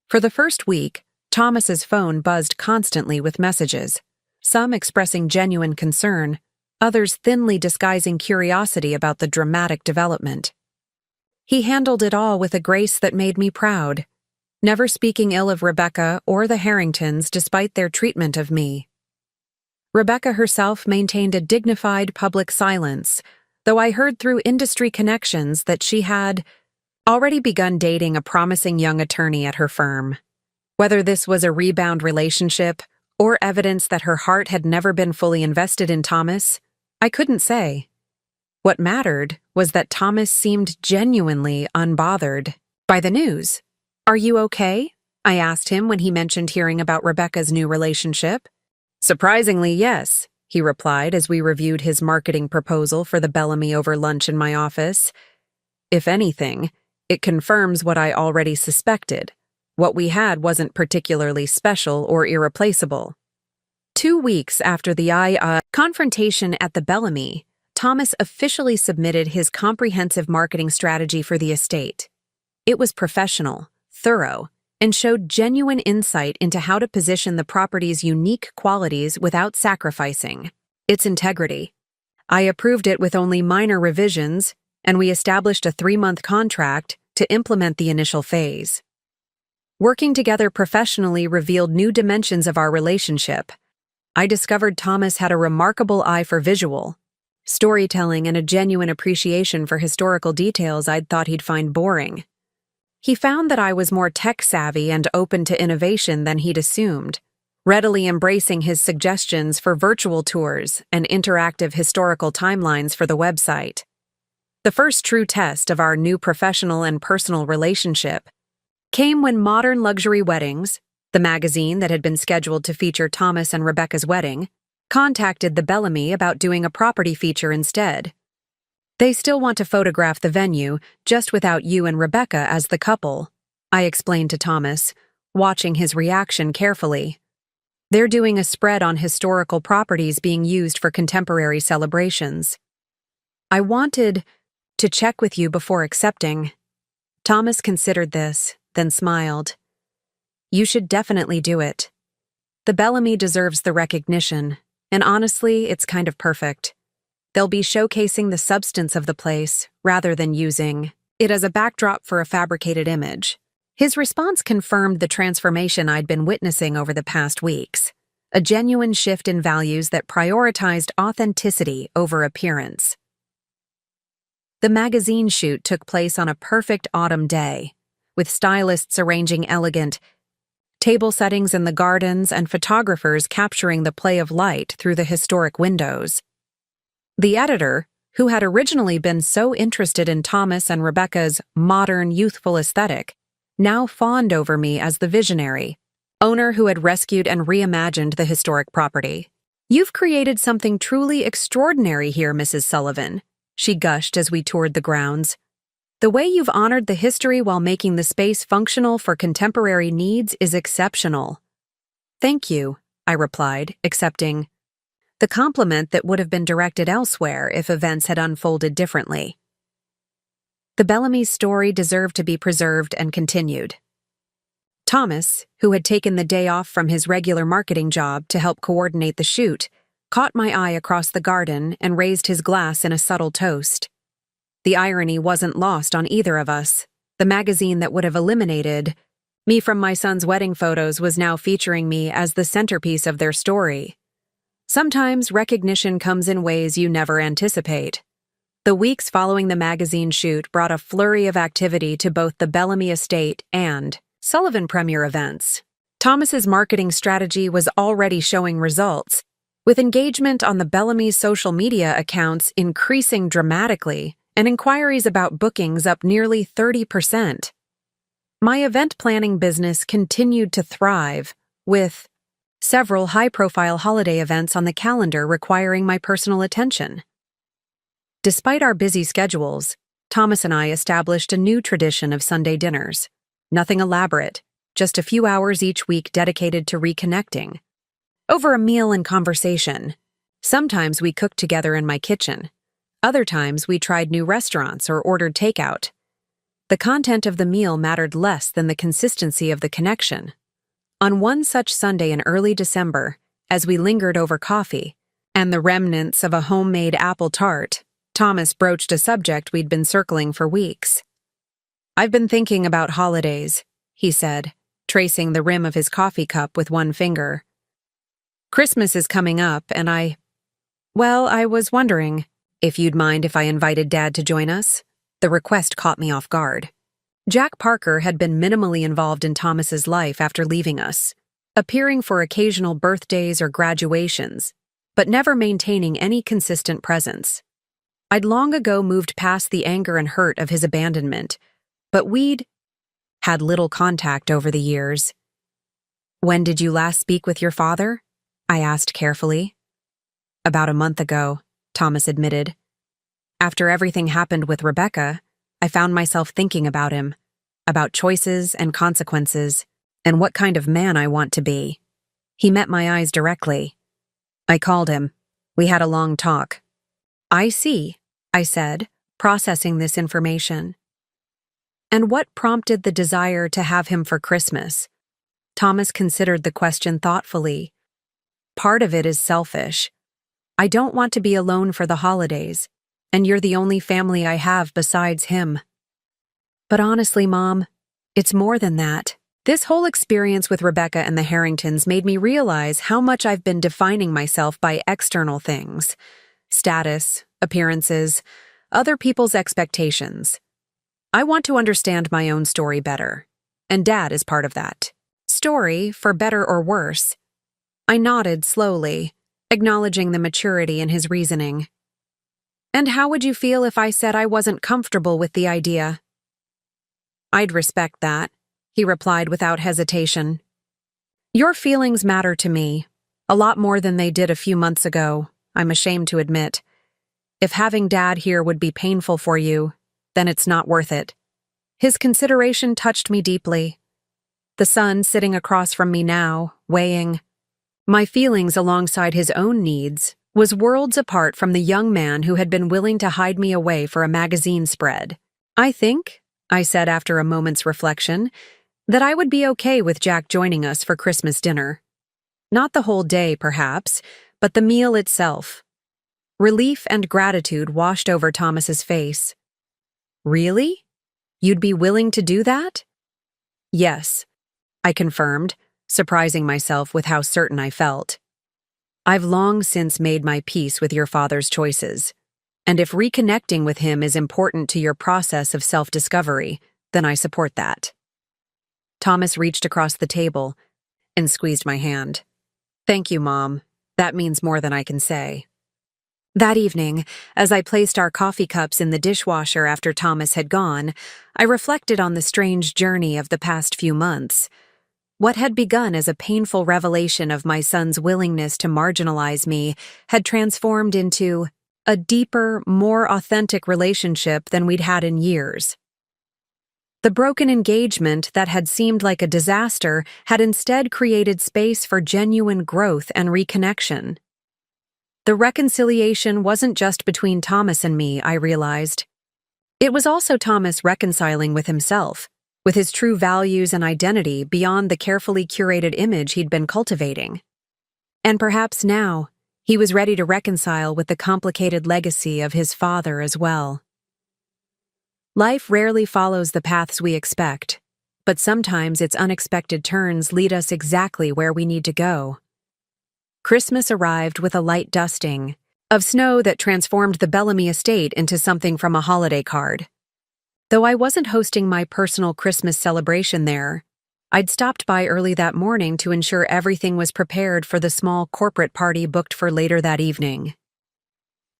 A: For the first week, Thomas's phone buzzed constantly with messages, some expressing genuine concern, others thinly disguising curiosity about the dramatic development. He handled it all with a grace that made me proud, never speaking ill of Rebecca or the Harringtons despite their treatment of me. Rebecca herself maintained a dignified public silence, though I heard through industry connections that she had already begun dating a promising young attorney at her firm. Whether this was a rebound relationship or evidence that her heart had never been fully invested in Thomas, I couldn't say. What mattered was that Thomas seemed genuinely unbothered by the news. "Are you okay?" I asked him when he mentioned hearing about Rebecca's new relationship. "Surprisingly, yes," he replied as we reviewed his marketing proposal for the Bellamy over lunch in my office. "If anything, it confirms what I already suspected. What we had wasn't particularly special or irreplaceable." 2 weeks after the confrontation at the Bellamy, Thomas officially submitted his comprehensive marketing strategy for the estate. It was professional, thorough, and showed genuine insight into how to position the property's unique qualities without sacrificing its integrity. I approved it with only minor revisions, and we established a 3-month contract to implement the initial phase. Working together professionally revealed new dimensions of our relationship. I discovered Thomas had a remarkable eye for visual storytelling and a genuine appreciation for historical details I'd thought he'd find boring. He found that I was more tech-savvy and open to innovation than he'd assumed, readily embracing his suggestions for virtual tours and interactive historical timelines for the website. The first true test of our new professional and personal relationship came when Modern Luxury Weddings, the magazine that had been scheduled to feature Thomas and Rebecca's wedding, contacted the Bellamy about doing a property feature instead. "They still want to photograph the venue, just without you and Rebecca as the couple," I explained to Thomas, watching his reaction carefully. "They're doing a spread on historical properties being used for contemporary celebrations. I wanted to check with you before accepting." Thomas considered this, then smiled. "You should definitely do it. The Bellamy deserves the recognition, and honestly, it's kind of perfect. They'll be showcasing the substance of the place rather than using it as a backdrop for a fabricated image." His response confirmed the transformation I'd been witnessing over the past weeks. a genuine shift in values that prioritized authenticity over appearance. The magazine shoot took place on a perfect autumn day, with stylists arranging elegant table settings in the gardens and photographers capturing the play of light through the historic windows. The editor, who had originally been so interested in Thomas and Rebecca's modern, youthful aesthetic, now fawned over me as the visionary, owner who had rescued and reimagined the historic property. "You've created something truly extraordinary here, Mrs. Sullivan," she gushed as we toured the grounds. "The way you've honored the history while making the space functional for contemporary needs is exceptional." "Thank you," I replied, accepting the compliment that would have been directed elsewhere if events had unfolded differently. The Bellamy's story deserved to be preserved and continued. Thomas, who had taken the day off from his regular marketing job to help coordinate the shoot, caught my eye across the garden and raised his glass in a subtle toast. The irony wasn't lost on either of us. The magazine that would have eliminated me from my son's wedding photos was now featuring me as the centerpiece of their story. Sometimes recognition comes in ways you never anticipate. The weeks following the magazine shoot brought a flurry of activity to both the Bellamy estate and Sullivan Premier events. Thomas's marketing strategy was already showing results, with engagement on the Bellamy's social media accounts increasing dramatically and inquiries about bookings up nearly 30%. My event planning business continued to thrive, with several high-profile holiday events on the calendar requiring my personal attention. Despite our busy schedules, Thomas and I established a new tradition of Sunday dinners. Nothing elaborate, just a few hours each week dedicated to reconnecting. Over a meal and conversation. Sometimes we cooked together in my kitchen. Other times we tried new restaurants or ordered takeout. The content of the meal mattered less than the consistency of the connection. On one such Sunday in early December, as we lingered over coffee and the remnants of a homemade apple tart, Thomas broached a subject we'd been circling for weeks. "I've been thinking about holidays," he said, tracing the rim of his coffee cup with one finger. "Christmas is coming up, and I was wondering if you'd mind if I invited Dad to join us." The request caught me off guard. Jack Parker had been minimally involved in Thomas's life after leaving us, appearing for occasional birthdays or graduations, but never maintaining any consistent presence. I'd long ago moved past the anger and hurt of his abandonment, but we'd had little contact over the years. "When did you last speak with your father?" I asked carefully. "About a month ago," Thomas admitted. "After everything happened with Rebecca, I found myself thinking about him, about choices and consequences, and what kind of man I want to be." He met my eyes directly. I called him. We had a long talk. "I see," I said, processing this information. "And what prompted the desire to have him for Christmas?" Thomas considered the question thoughtfully. "Part of it is selfish. I don't want to be alone for the holidays, and you're the only family I have besides him." "But honestly, Mom, it's more than that." This whole experience with Rebecca and the Harringtons made me realize how much I've been defining myself by external things: status, appearances, other people's expectations. I want to understand my own story better, and Dad is part of that story, for better or worse. I nodded slowly, acknowledging the maturity in his reasoning. "And how would you feel if I said I wasn't comfortable with the idea?" "I'd respect that," he replied without hesitation. "Your feelings matter to me, a lot more than they did a few months ago, I'm ashamed to admit. If having Dad here would be painful for you, then it's not worth it." His consideration touched me deeply. The son sitting across from me now, weighing my feelings alongside his own needs, was worlds apart from the young man who had been willing to hide me away for a magazine spread. "I think," I said after a moment's reflection, "that I would be okay with Jack joining us for Christmas dinner. Not the whole day, perhaps, but the meal itself." Relief and gratitude washed over Thomas's face. "Really? You'd be willing to do that?" "Yes," I confirmed, surprising myself with how certain I felt. I've long since made my peace with your father's choices, and if reconnecting with him is important to your process of self-discovery, then I support that. Thomas reached across the table and squeezed my hand. Thank you, Mom. That means more than I can say. That evening, as I placed our coffee cups in the dishwasher after Thomas had gone, I reflected on the strange journey of the past few months. What had begun as a painful revelation of my son's willingness to marginalize me had transformed into a deeper, more authentic relationship than we'd had in years. The broken engagement that had seemed like a disaster had instead created space for genuine growth and reconnection. The reconciliation wasn't just between Thomas and me, I realized. It was also Thomas reconciling with himself, with his true values and identity beyond the carefully curated image he'd been cultivating. And perhaps now, he was ready to reconcile with the complicated legacy of his father as well. Life rarely follows the paths we expect, but sometimes its unexpected turns lead us exactly where we need to go. Christmas arrived with a light dusting of snow that transformed the Bellamy estate into something from a holiday card. Though I wasn't hosting my personal Christmas celebration there, I'd stopped by early that morning to ensure everything was prepared for the small corporate party booked for later that evening.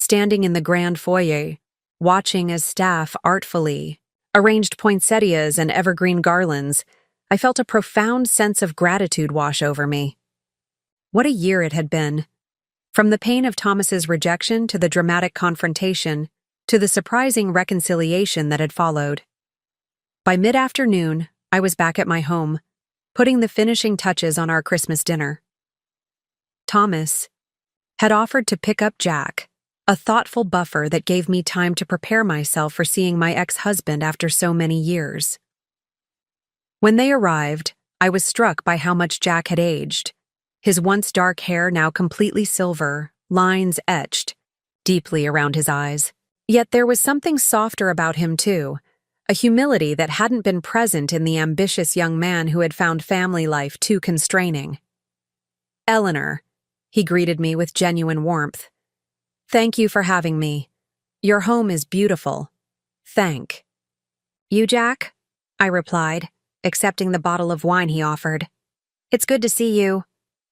A: Standing in the grand foyer, watching as staff artfully arranged poinsettias and evergreen garlands, I felt a profound sense of gratitude wash over me. What a year it had been. From the pain of Thomas's rejection to the dramatic confrontation, to the surprising reconciliation that had followed. By mid-afternoon, I was back at my home, putting the finishing touches on our Christmas dinner. Thomas had offered to pick up Jack, a thoughtful buffer that gave me time to prepare myself for seeing my ex-husband after so many years. When they arrived, I was struck by how much Jack had aged, his once dark hair now completely silver, lines etched deeply around his eyes. Yet there was something softer about him too, a humility that hadn't been present in the ambitious young man who had found family life too constraining. Eleanor, he greeted me with genuine warmth. Thank you for having me. Your home is beautiful. Thank you, Jack, I replied, accepting the bottle of wine he offered. It's good to see you.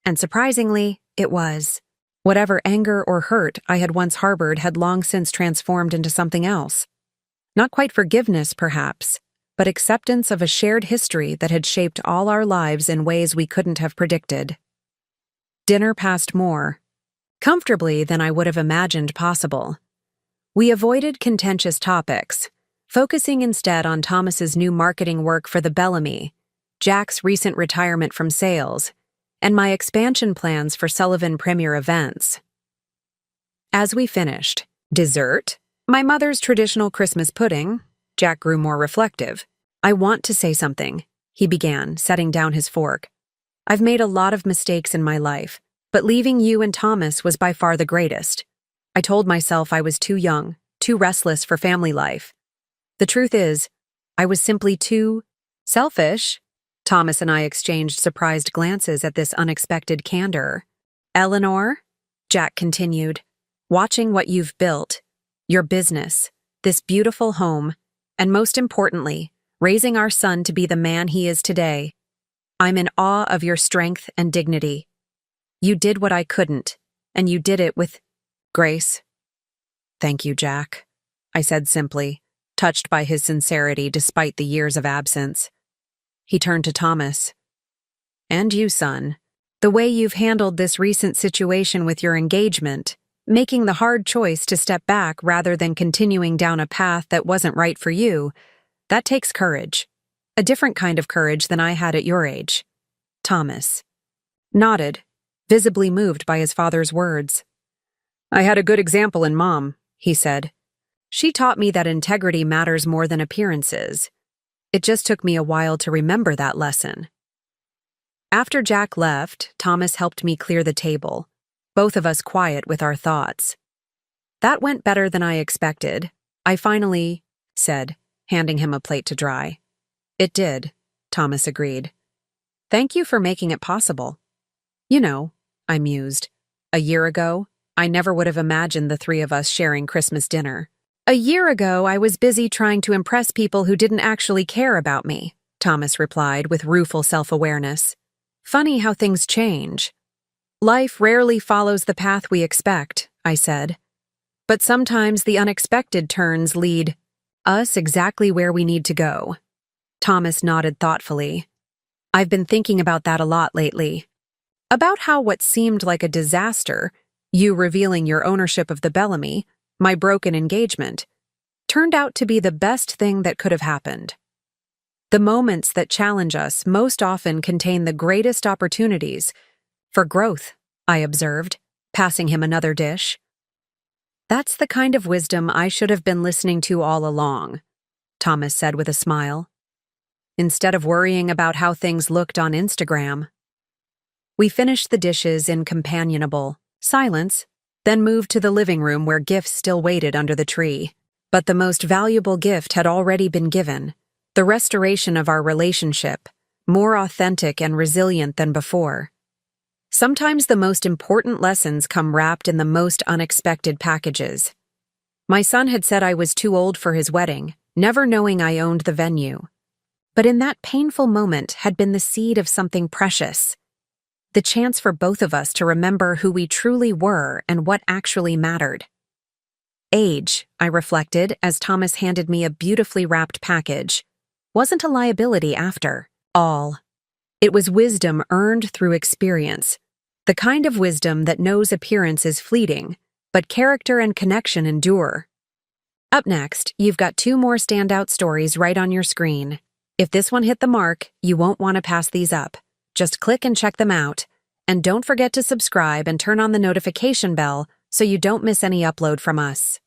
A: And surprisingly, it was. Whatever anger or hurt I had once harbored had long since transformed into something else. Not quite forgiveness, perhaps, but acceptance of a shared history that had shaped all our lives in ways we couldn't have predicted. Dinner passed more comfortably than I would have imagined possible. We avoided contentious topics, focusing instead on Thomas's new marketing work for the Bellamy, Jack's recent retirement from sales, and my expansion plans for Sullivan Premier events. As we finished, dessert, my mother's traditional Christmas pudding, Jack grew more reflective. I want to say something, he began, setting down his fork. I've made a lot of mistakes in my life, but leaving you and Thomas was by far the greatest. I told myself I was too young, too restless for family life. The truth is, I was simply too selfish. Thomas and I exchanged surprised glances at this unexpected candor. Eleanor, Jack continued, watching what you've built, your business, this beautiful home, and most importantly, raising our son to be the man he is today. I'm in awe of your strength and dignity. You did what I couldn't, and you did it with grace. Thank you, Jack, I said simply, touched by his sincerity despite the years of absence. He turned to Thomas. And you, son. The way you've handled this recent situation with your engagement, making the hard choice to step back rather than continuing down a path that wasn't right for you, that takes courage. A different kind of courage than I had at your age. Thomas nodded, visibly moved by his father's words. I had a good example in Mom, he said. She taught me that integrity matters more than appearances. It just took me a while to remember that lesson. After Jack left, Thomas helped me clear the table, both of us quiet with our thoughts. That went better than I expected, I finally said, handing him a plate to dry. It did, Thomas agreed. Thank you for making it possible. You know, I mused, A year ago, I never would have imagined the three of us sharing Christmas dinner. A year ago, I was busy trying to impress people who didn't actually care about me, Thomas replied with rueful self-awareness. Funny how things change. Life rarely follows the path we expect, I said. But sometimes the unexpected turns lead us exactly where we need to go. Thomas nodded thoughtfully. I've been thinking about that a lot lately. About how what seemed like a disaster, you revealing your ownership of the Bellamy, my broken engagement, turned out to be the best thing that could have happened. The moments that challenge us most often contain the greatest opportunities for growth, I observed, passing him another dish. That's the kind of wisdom I should have been listening to all along, Thomas said with a smile. Instead of worrying about how things looked on Instagram. We finished the dishes in companionable silence, then moved to the living room where gifts still waited under the tree. But the most valuable gift had already been given, the restoration of our relationship, more authentic and resilient than before. Sometimes the most important lessons come wrapped in the most unexpected packages. My son had said I was too old for his wedding, never knowing I owned the venue. But in that painful moment had been the seed of something precious. The chance for both of us to remember who we truly were and what actually mattered. Age, I reflected as Thomas handed me a beautifully wrapped package, wasn't a liability after all. It was wisdom earned through experience, the kind of wisdom that knows appearance is fleeting, but character and connection endure. Up next, you've got 2 more standout stories right on your screen. If this one hit the mark, you won't want to pass these up. Just click and check them out. And don't forget to subscribe and turn on the notification bell so you don't miss any upload from us.